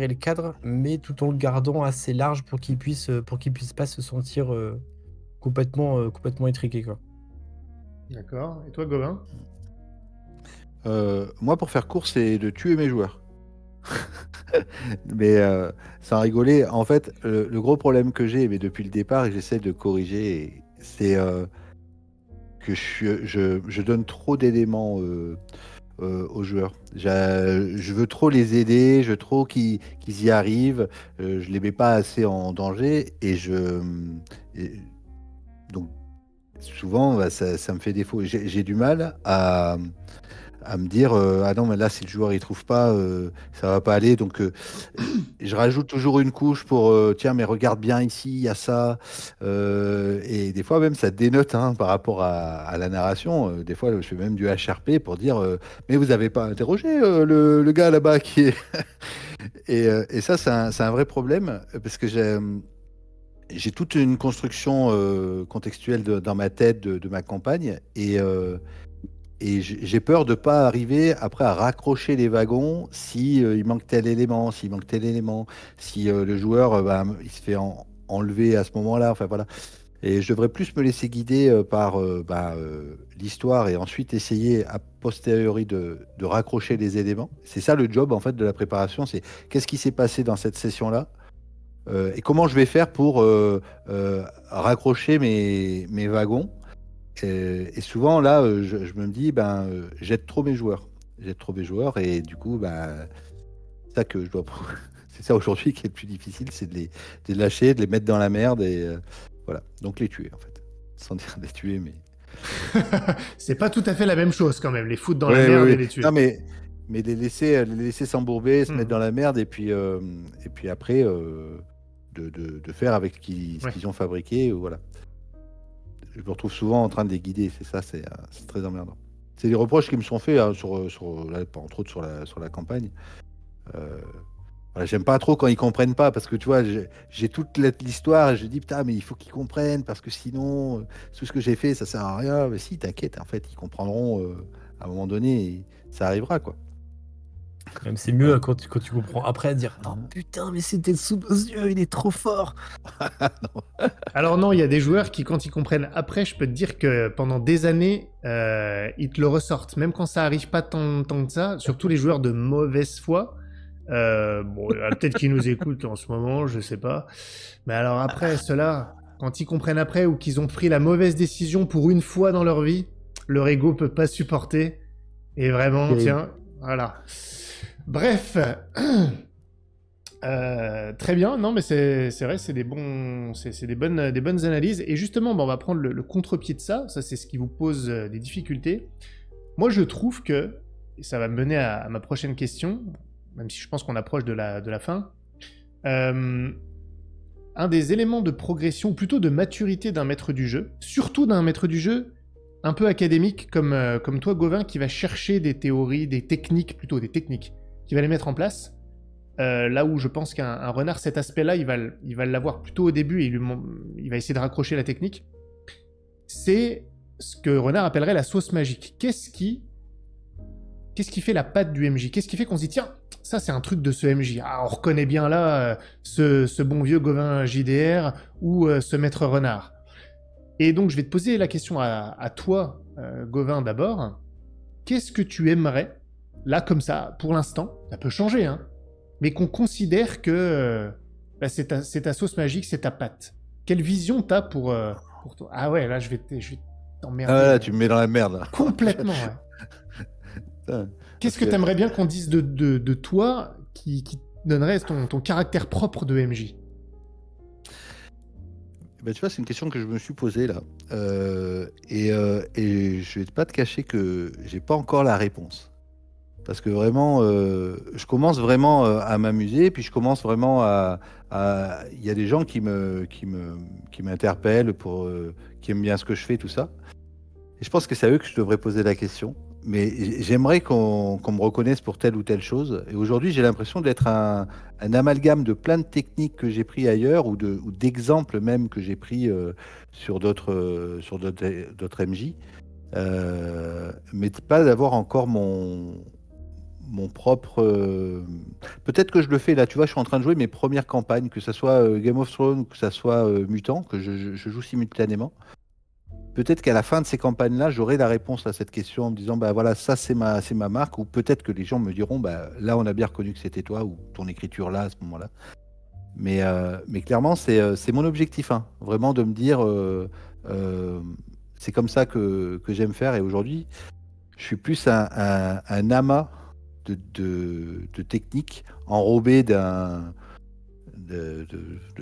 Speaker 4: le cadre, mais tout en le gardant assez large pour qu'ils puissent pas se sentir complètement étriqués, quoi.
Speaker 1: D'accord. Et toi, Gauvin?
Speaker 3: Moi, pour faire court, c'est de tuer mes joueurs. Mais sans rigoler, en fait, le gros problème que j'ai, mais depuis le départ, et que j'essaie de corriger, c'est que je donne trop d'éléments aux joueurs. Je veux trop les aider, je veux trop qu'ils y arrivent, je les mets pas assez en danger, donc souvent bah, ça me fait défaut. J'ai du mal à me dire ah non mais là si le joueur il trouve pas ça va pas aller, donc je rajoute toujours une couche pour tiens mais regarde bien ici il y a ça, et des fois même ça dénote hein, par rapport à la narration, des fois je fais même du HRP pour dire mais vous avez pas interrogé le gars là-bas qui est et ça c'est un vrai problème parce que j'ai toute une construction contextuelle dans ma tête de ma campagne, et j'ai peur de ne pas arriver après à raccrocher les wagons si il manque tel élément, s'il manque tel élément, si le joueur il se fait enlever à ce moment-là. Enfin voilà. Et je devrais plus me laisser guider par l'histoire et ensuite essayer a posteriori de raccrocher les éléments. C'est ça le job en fait de la préparation. C'est qu'est-ce qui s'est passé dans cette session-là et comment je vais faire pour raccrocher mes wagons. Et souvent, là, je me dis, j'aide trop mes joueurs. J'aide trop mes joueurs, et du coup, c'est ça que je dois. C'est ça aujourd'hui qui est le plus difficile, c'est de les lâcher, de les mettre dans la merde, et voilà. Donc les tuer, en fait. Sans dire les tuer, mais.
Speaker 1: C'est pas tout à fait la même chose quand même, les foutre dans la merde et les tuer.
Speaker 3: Non, mais les laisser s'embourber, se mettre dans la merde, et puis après, de faire avec ce qu'ils ont fabriqué, voilà. Je me retrouve souvent en train de les guider, c'est ça, c'est très emmerdant. C'est des reproches qui me sont faits hein, entre autres sur la campagne. Euh, voilà, j'aime pas trop quand ils comprennent pas, parce que tu vois, j'ai toute l'histoire et je dis putain, mais il faut qu'ils comprennent, parce que sinon, tout ce que j'ai fait, ça sert à rien. Mais si, t'inquiète, en fait, ils comprendront à un moment donné, et ça arrivera, quoi.
Speaker 4: Même c'est mieux quand tu comprends après à dire oh putain, mais c'était sous nos yeux, il est trop fort.
Speaker 1: Alors non, il y a des joueurs qui, quand ils comprennent après, je peux te dire que pendant des années, ils te le ressortent. Même quand ça arrive pas tant que ça, surtout les joueurs de mauvaise foi. Bon, peut-être qu'ils nous écoutent en ce moment, je sais pas. Mais alors après, ceux-là, quand ils comprennent après ou qu'ils ont pris la mauvaise décision pour une fois dans leur vie, leur ego peut pas supporter. Et vraiment,
Speaker 3: Terrible.
Speaker 1: tiens, voilà. Bref, très bien. Non, mais c'est vrai, c'est des bonnes analyses. Et justement, bah, on va prendre le contre-pied de ça. Ça, c'est ce qui vous pose des difficultés. Moi, je trouve que, et ça va me mener à ma prochaine question, même si je pense qu'on approche de la fin. Un des éléments de progression, ou plutôt de maturité d'un maître du jeu, surtout d'un maître du jeu un peu académique comme toi, Gauvin, qui va chercher des théories, des techniques, qui va les mettre en place. Là où je pense qu'un renard, cet aspect-là, il va l'avoir plutôt au début et il va essayer de raccrocher la technique. C'est ce que Renard appellerait la sauce magique. Qu'est-ce qui fait la patte du MJ? Qu'est-ce qui fait qu'on se dit, tiens, ça c'est un truc de ce MJ. Ah, on reconnaît bien là ce bon vieux Gauvin JDR ou ce maître Renard. Et donc je vais te poser la question à toi, Gauvin, d'abord. Qu'est-ce que tu aimerais, là comme ça, pour l'instant, ça peut changer, hein, mais qu'on considère que c'est ta sauce magique, c'est ta patte. Quelle vision t'as pour toi? Ah ouais, là je vais t'emmerder.
Speaker 3: Ah là, tu me mets dans la merde, là.
Speaker 1: Complètement, ouais.
Speaker 3: Putain.
Speaker 1: Qu'est-ce que
Speaker 3: que-
Speaker 1: t'aimerais bien qu'on dise de toi qui donnerait ton caractère propre de MJ?
Speaker 3: Ben, tu vois, c'est une question que je me suis posée là. Et je vais pas te cacher que j'ai pas encore la réponse. Parce que vraiment, je commence vraiment à m'amuser, puis je commence vraiment il y a des gens qui m'interpellent qui aiment bien ce que je fais, tout ça. Et je pense que c'est à eux que je devrais poser la question. Mais j'aimerais qu'on me reconnaisse pour telle ou telle chose. Et aujourd'hui, j'ai l'impression d'être un amalgame de plein de techniques que j'ai pris ailleurs ou d'exemples même que j'ai pris sur d'autres MJ. Mais pas d'avoir encore mon propre. Peut-être que je le fais là, tu vois, je suis en train de jouer mes premières campagnes, que ce soit Game of Thrones ou que ce soit Mutant, que je joue simultanément. Peut-être qu'à la fin de ces campagnes-là, j'aurai la réponse à cette question en me disant, bah voilà, ça c'est ma marque, ou peut-être que les gens me diront, bah là on a bien reconnu que c'était toi, ou ton écriture là, à ce moment-là. Mais clairement, c'est mon objectif, hein, vraiment de me dire, c'est comme ça que j'aime faire, et aujourd'hui, je suis plus un amas de techniques enrobées de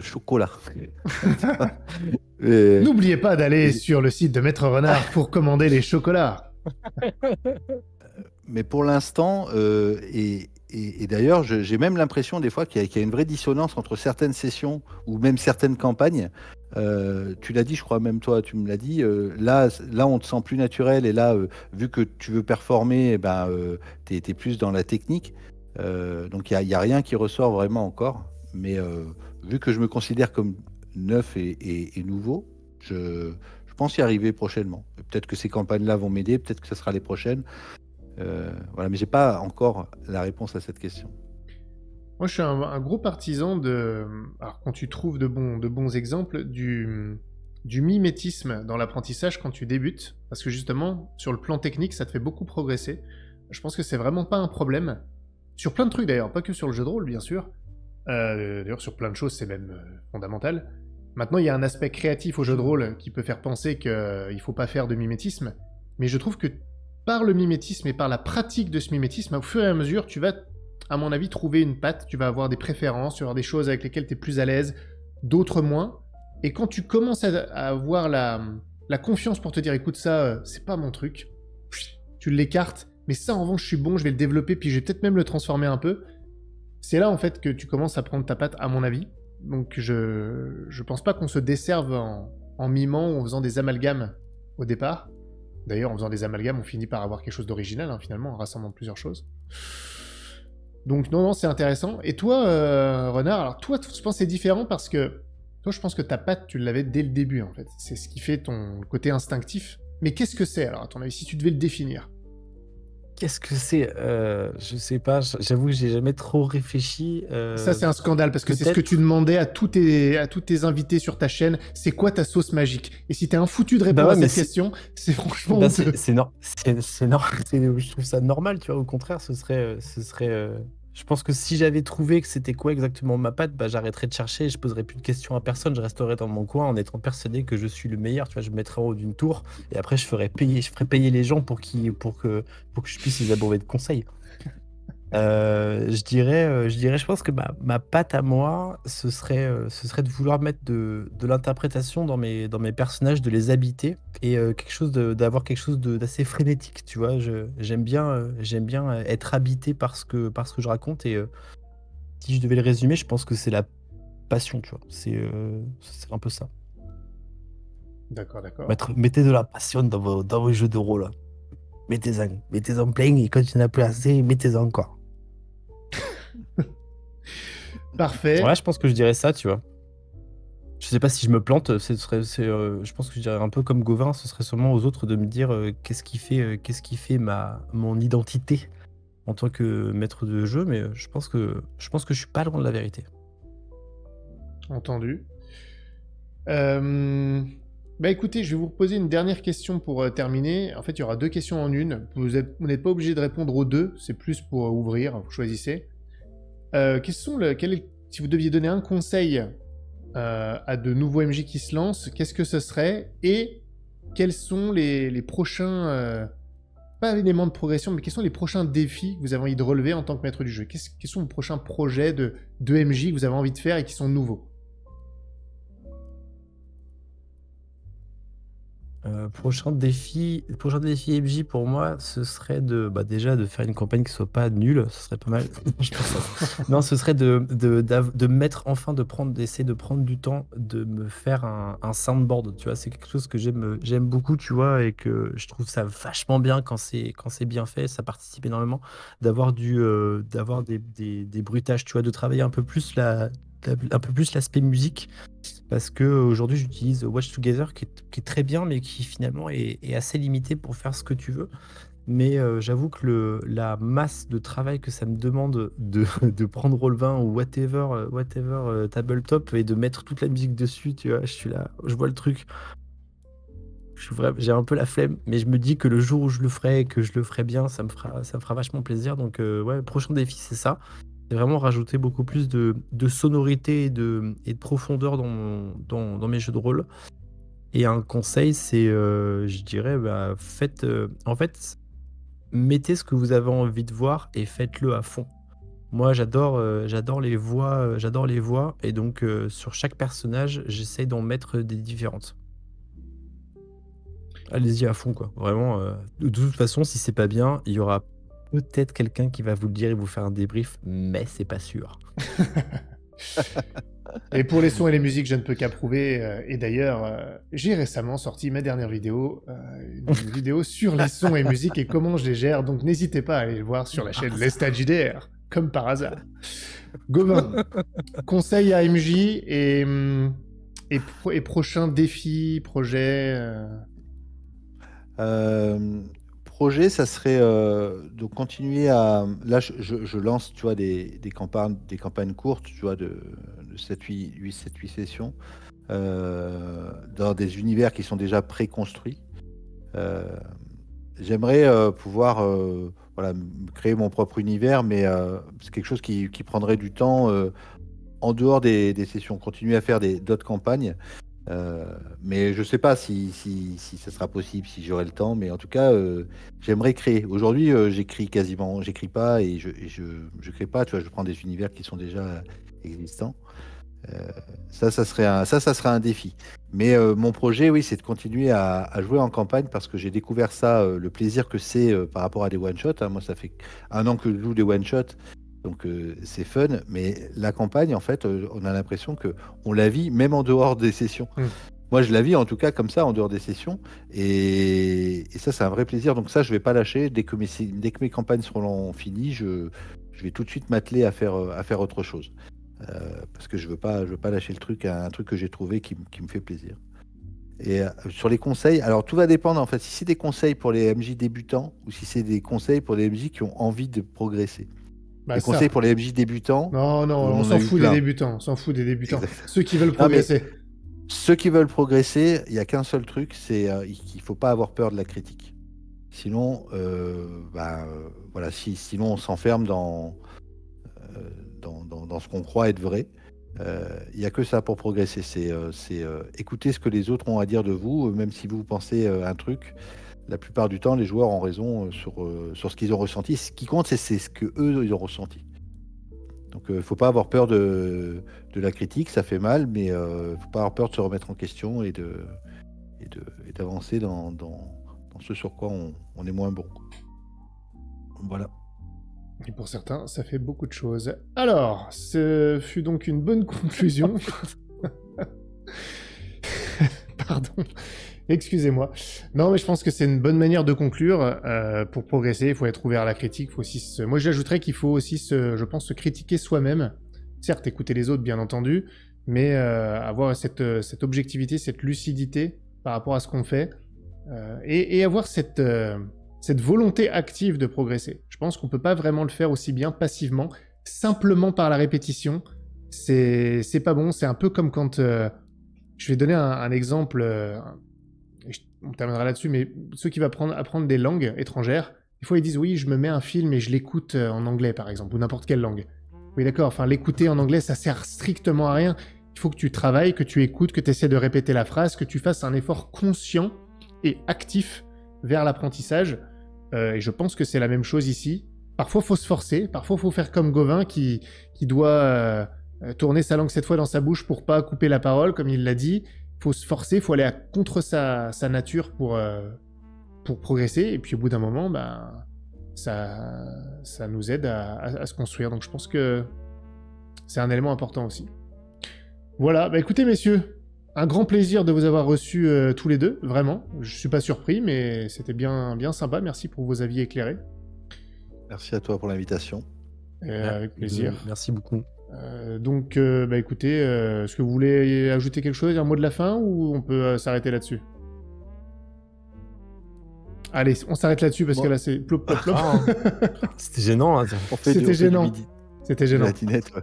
Speaker 3: chocolat. Et-
Speaker 1: N'oubliez pas d'aller
Speaker 3: et-
Speaker 1: sur le site de Maître Renard pour commander les chocolats.
Speaker 3: Mais pour l'instant, et d'ailleurs, j'ai même l'impression des fois qu'il y a une vraie dissonance entre certaines sessions ou même certaines campagnes. Tu l'as dit, je crois, même toi, tu me l'as dit. Là, on te sent plus naturel, et là, vu que tu veux performer, eh ben, t'es plus dans la technique. Donc, il y a rien qui ressort vraiment encore. Mais vu que je me considère comme neuf et nouveau, je pense y arriver prochainement. Peut-être que ces campagnes-là vont m'aider, peut-être que ce sera les prochaines. Voilà, mais j'ai pas encore la réponse à cette question.
Speaker 1: Moi, je suis un gros partisan alors, quand tu trouves de bons exemples, du mimétisme dans l'apprentissage quand tu débutes. Parce que justement, sur le plan technique, ça te fait beaucoup progresser. Je pense que c'est vraiment pas un problème. Sur plein de trucs d'ailleurs, pas que sur le jeu de rôle, bien sûr. D'ailleurs, sur plein de choses, c'est même fondamental. Maintenant, il y a un aspect créatif au jeu de rôle qui peut faire penser qu'il faut pas faire de mimétisme. Mais je trouve que par le mimétisme et par la pratique de ce mimétisme, au fur et à mesure, tu vas, à mon avis, trouver une patte, tu vas avoir des préférences, tu vas avoir des choses avec lesquelles tu es plus à l'aise, d'autres moins. Et quand tu commences à avoir la confiance pour te dire, écoute, ça, c'est pas mon truc, tu l'écartes, mais ça, en revanche, je suis bon, je vais le développer, puis je vais peut-être même le transformer un peu. C'est là, en fait, que tu commences à prendre ta patte, à mon avis. Donc, je pense pas qu'on se desserve en mimant ou en faisant des amalgames au départ. D'ailleurs, en faisant des amalgames, on finit par avoir quelque chose d'original, hein, finalement, en rassemblant plusieurs choses. Donc non, c'est intéressant. Et toi, Renard, alors toi, je pense que c'est différent parce que toi, je pense que ta patte, tu l'avais dès le début, en fait. C'est ce qui fait ton côté instinctif. Mais qu'est-ce que c'est, alors, à ton avis, si tu devais le définir?
Speaker 4: Qu'est-ce que c'est? Je sais pas, j'avoue que j'ai jamais trop réfléchi.
Speaker 1: Ça, c'est un scandale, parce que c'est ce que tu
Speaker 4: Peut-être.
Speaker 1: demandais à tous tes invités sur ta chaîne. C'est quoi ta sauce magique? Et si t'es un foutu de
Speaker 4: Bah
Speaker 1: répondre à
Speaker 4: ouais, mais
Speaker 1: cette question, c'est franchement
Speaker 4: bah
Speaker 1: honteux.
Speaker 4: je trouve ça normal, tu vois. Au contraire, je pense que si j'avais trouvé que c'était quoi exactement ma patte, bah j'arrêterais de chercher, je poserais plus de questions à personne, je resterais dans mon coin en étant persuadé que je suis le meilleur, tu vois. Je me mettrais en haut d'une tour et après je ferais payer les gens pour que je puisse les abreuver de conseils. Je pense que ma patte à moi, ce serait de vouloir mettre de l'interprétation dans mes personnages, de les habiter et d'avoir quelque chose d'assez frénétique, tu vois. J'aime bien être habité par ce que je raconte et si je devais le résumer, je pense que c'est la passion, tu vois. C'est un peu ça.
Speaker 1: D'accord, d'accord.
Speaker 4: Mettez de la passion dans vos jeux de rôle. Mettez-en plein et quand il n'y en a plus assez, mettez-en encore.
Speaker 1: Parfait.
Speaker 4: Ouais, je pense que je dirais ça, tu vois. Je sais pas si je me plante, je pense que je dirais un peu comme Gauvin, ce serait seulement aux autres de me dire qu'est-ce qui fait mon identité en tant que maître de jeu, mais je pense que je suis pas loin de la vérité.
Speaker 1: Entendu. Euh, Bah écoutez, je vais vous poser une dernière question pour terminer. En fait, il y aura deux questions en une. Vous n'êtes pas obligé de répondre aux deux, c'est plus pour ouvrir, vous choisissez. Si vous deviez donner un conseil à de nouveaux MJ qui se lancent, qu'est-ce que ce serait? Et quels sont les prochains, pas éléments de progression, mais quels sont les prochains défis que vous avez envie de relever en tant que maître du jeu? Quels sont vos prochains projets de MJ que vous avez envie de faire et qui sont nouveaux?
Speaker 4: Prochain défi MJ pour moi, ce serait déjà de faire une campagne qui soit pas nulle, ce serait pas mal. Je pense non, ce serait de mettre enfin d'essayer de prendre du temps de me faire un soundboard, tu vois. C'est quelque chose que j'aime beaucoup, tu vois, et que je trouve ça vachement bien quand c'est bien fait, ça participe énormément d'avoir des bruitages, tu vois, de travailler un peu plus un peu plus l'aspect musique parce que aujourd'hui j'utilise Watch Together qui est très bien mais qui finalement est assez limité pour faire ce que tu veux. Mais j'avoue que la masse de travail que ça me demande de prendre Roll20 ou whatever tabletop et de mettre toute la musique dessus, tu vois, je suis là, je vois le truc, j'ai un peu la flemme, mais je me dis que le jour où je le ferai et que je le ferai bien, ça me fera vachement plaisir. Donc ouais, prochain défi c'est ça. C'est vraiment rajouter beaucoup plus de sonorité et de profondeur dans mes jeux de rôle. Et un conseil, c'est, je dirais, en fait, mettez ce que vous avez envie de voir et faites-le à fond. Moi, j'adore les voix, et donc sur chaque personnage, j'essaye d'en mettre des différentes. Allez-y à fond, quoi. Vraiment, de toute façon, si c'est pas bien, il y aura peut-être quelqu'un qui va vous le dire et vous faire un débrief, mais c'est pas sûr.
Speaker 1: Et pour les sons et les musiques, je ne peux qu'approuver. Et d'ailleurs, j'ai récemment sorti ma dernière vidéo, une vidéo sur les sons et musiques et comment je les gère. Donc n'hésitez pas à aller le voir sur la chaîne Lestat JDR, comme par hasard. Gauvin, conseil à MJ et prochain défi, projet.
Speaker 3: Projet, ça serait de continuer à. Là, je lance, tu vois, des campagnes courtes, tu vois, de 7-8 sessions, dans des univers qui sont déjà préconstruits. J'aimerais pouvoir voilà, créer mon propre univers, mais c'est quelque chose qui prendrait du temps en dehors des sessions. Continuer à faire d'autres campagnes. Mais je sais pas si ça sera possible, si j'aurai le temps, mais en tout cas, j'aimerais créer. Aujourd'hui, j'écris pas et je crée pas, tu vois, je prends des univers qui sont déjà existants. Ça serait un défi. Mais mon projet, oui, c'est de continuer à jouer en campagne parce que j'ai découvert ça, le plaisir que c'est par rapport à des one-shots, hein. Moi, ça fait 1 an que je joue des one-shots. Donc c'est fun, mais la campagne, en fait, on a l'impression que on la vit même en dehors des sessions. Moi, je la vis en tout cas comme ça en dehors des sessions. Et ça, c'est un vrai plaisir. Donc ça, je vais pas lâcher. Dès que mes campagnes seront finies, je vais tout de suite m'atteler à faire autre chose. Parce que je veux pas lâcher le truc à un truc que j'ai trouvé qui me fait plaisir. Et sur les conseils, alors tout va dépendre en fait. Si c'est des conseils pour les MJ débutants ou si c'est des conseils pour les MJ qui ont envie de progresser.
Speaker 1: Bah
Speaker 3: Les
Speaker 1: ça.
Speaker 3: conseils pour les MJ débutants,
Speaker 1: Non, non,
Speaker 3: on
Speaker 1: on
Speaker 3: en a
Speaker 1: s'en
Speaker 3: eu
Speaker 1: fout des
Speaker 3: plein.
Speaker 1: débutants. On s'en fout des débutants.
Speaker 3: Exact.
Speaker 1: Ceux qui veulent
Speaker 3: Non, mais
Speaker 1: progresser.
Speaker 3: ceux qui veulent progresser, il n'y a qu'un seul truc, c'est qu'il ne faut pas avoir peur de la critique. Sinon, voilà, sinon on s'enferme dans ce qu'on croit être vrai. Il n'y a que ça pour progresser, c'est écouter ce que les autres ont à dire de vous, même si vous pensez un truc. La plupart du temps, les joueurs ont raison sur ce qu'ils ont ressenti. Ce qui compte, c'est ce que eux ils ont ressenti. Donc, il ne faut pas avoir peur de la critique, ça fait mal, mais il ne faut pas avoir peur de se remettre en question et d'avancer dans ce sur quoi on est moins bon. Voilà.
Speaker 1: Et pour certains, ça fait beaucoup de choses. Alors, ce fut donc une bonne conclusion. Pardon. Excusez-moi. Non, mais je pense que c'est une bonne manière de conclure. Pour progresser, il faut être ouvert à la critique. Faut aussi Moi, j'ajouterais qu'il faut aussi, je pense, se critiquer soi-même. Certes, écouter les autres, bien entendu, mais avoir cette objectivité, cette lucidité par rapport à ce qu'on fait, et avoir cette volonté active de progresser. Je pense qu'on peut pas vraiment le faire aussi bien passivement, simplement par la répétition. C'est pas bon. C'est un peu comme quand... je vais donner un exemple... on terminera là-dessus, mais ceux qui vont apprendre des langues étrangères, des fois ils disent oui, je me mets un film et je l'écoute en anglais par exemple, ou n'importe quelle langue. Oui d'accord, enfin l'écouter en anglais ça sert strictement à rien. Il faut que tu travailles, que tu écoutes, que tu essaies de répéter la phrase, que tu fasses un effort conscient et actif vers l'apprentissage. Et je pense que c'est la même chose ici. Parfois il faut se forcer, parfois il faut faire comme Gauvin qui doit tourner sa langue 7 fois dans sa bouche pour pas couper la parole, comme il l'a dit. Faut se forcer, faut aller contre sa nature pour progresser, et puis au bout d'un moment, ça nous aide à se construire. Donc je pense que c'est un élément important aussi. Voilà, écoutez messieurs, un grand plaisir de vous avoir reçus tous les deux, vraiment. Je suis pas surpris, mais c'était bien, bien sympa. Merci pour vos avis éclairés.
Speaker 3: Merci à toi pour l'invitation.
Speaker 1: Avec plaisir.
Speaker 4: Merci beaucoup.
Speaker 1: Donc, écoutez, est-ce que vous voulez ajouter quelque chose, un mot de la fin, ou on peut s'arrêter là-dessus? Allez, on s'arrête là-dessus parce que là, c'est plop, plop, plop.
Speaker 4: C'était gênant. Hein.
Speaker 1: C'était gênant. C'était gênant.
Speaker 3: Matinette, ouais.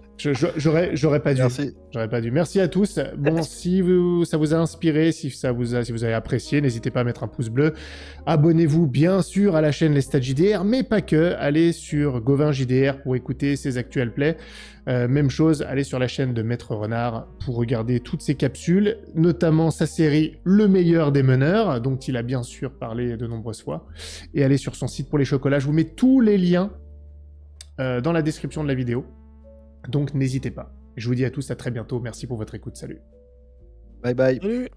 Speaker 1: J'aurais pas dû.
Speaker 3: Merci.
Speaker 1: J'aurais pas dû. Merci à tous. Bon, si ça vous a inspiré, si vous avez apprécié, n'hésitez pas à mettre un pouce bleu. Abonnez-vous bien sûr à la chaîne Les Stats JDR, mais pas que. Allez sur Gauvin JDR pour écouter ses actuels plays. Même chose, allez sur la chaîne de Maître Renard pour regarder toutes ses capsules, notamment sa série Le meilleur des meneurs, dont il a bien sûr parlé de nombreuses fois. Et allez sur son site pour les chocolats. Je vous mets tous les liens dans la description de la vidéo. Donc n'hésitez pas. Je vous dis à tous à très bientôt. Merci pour votre écoute. Salut.
Speaker 3: Bye bye.
Speaker 4: Salut.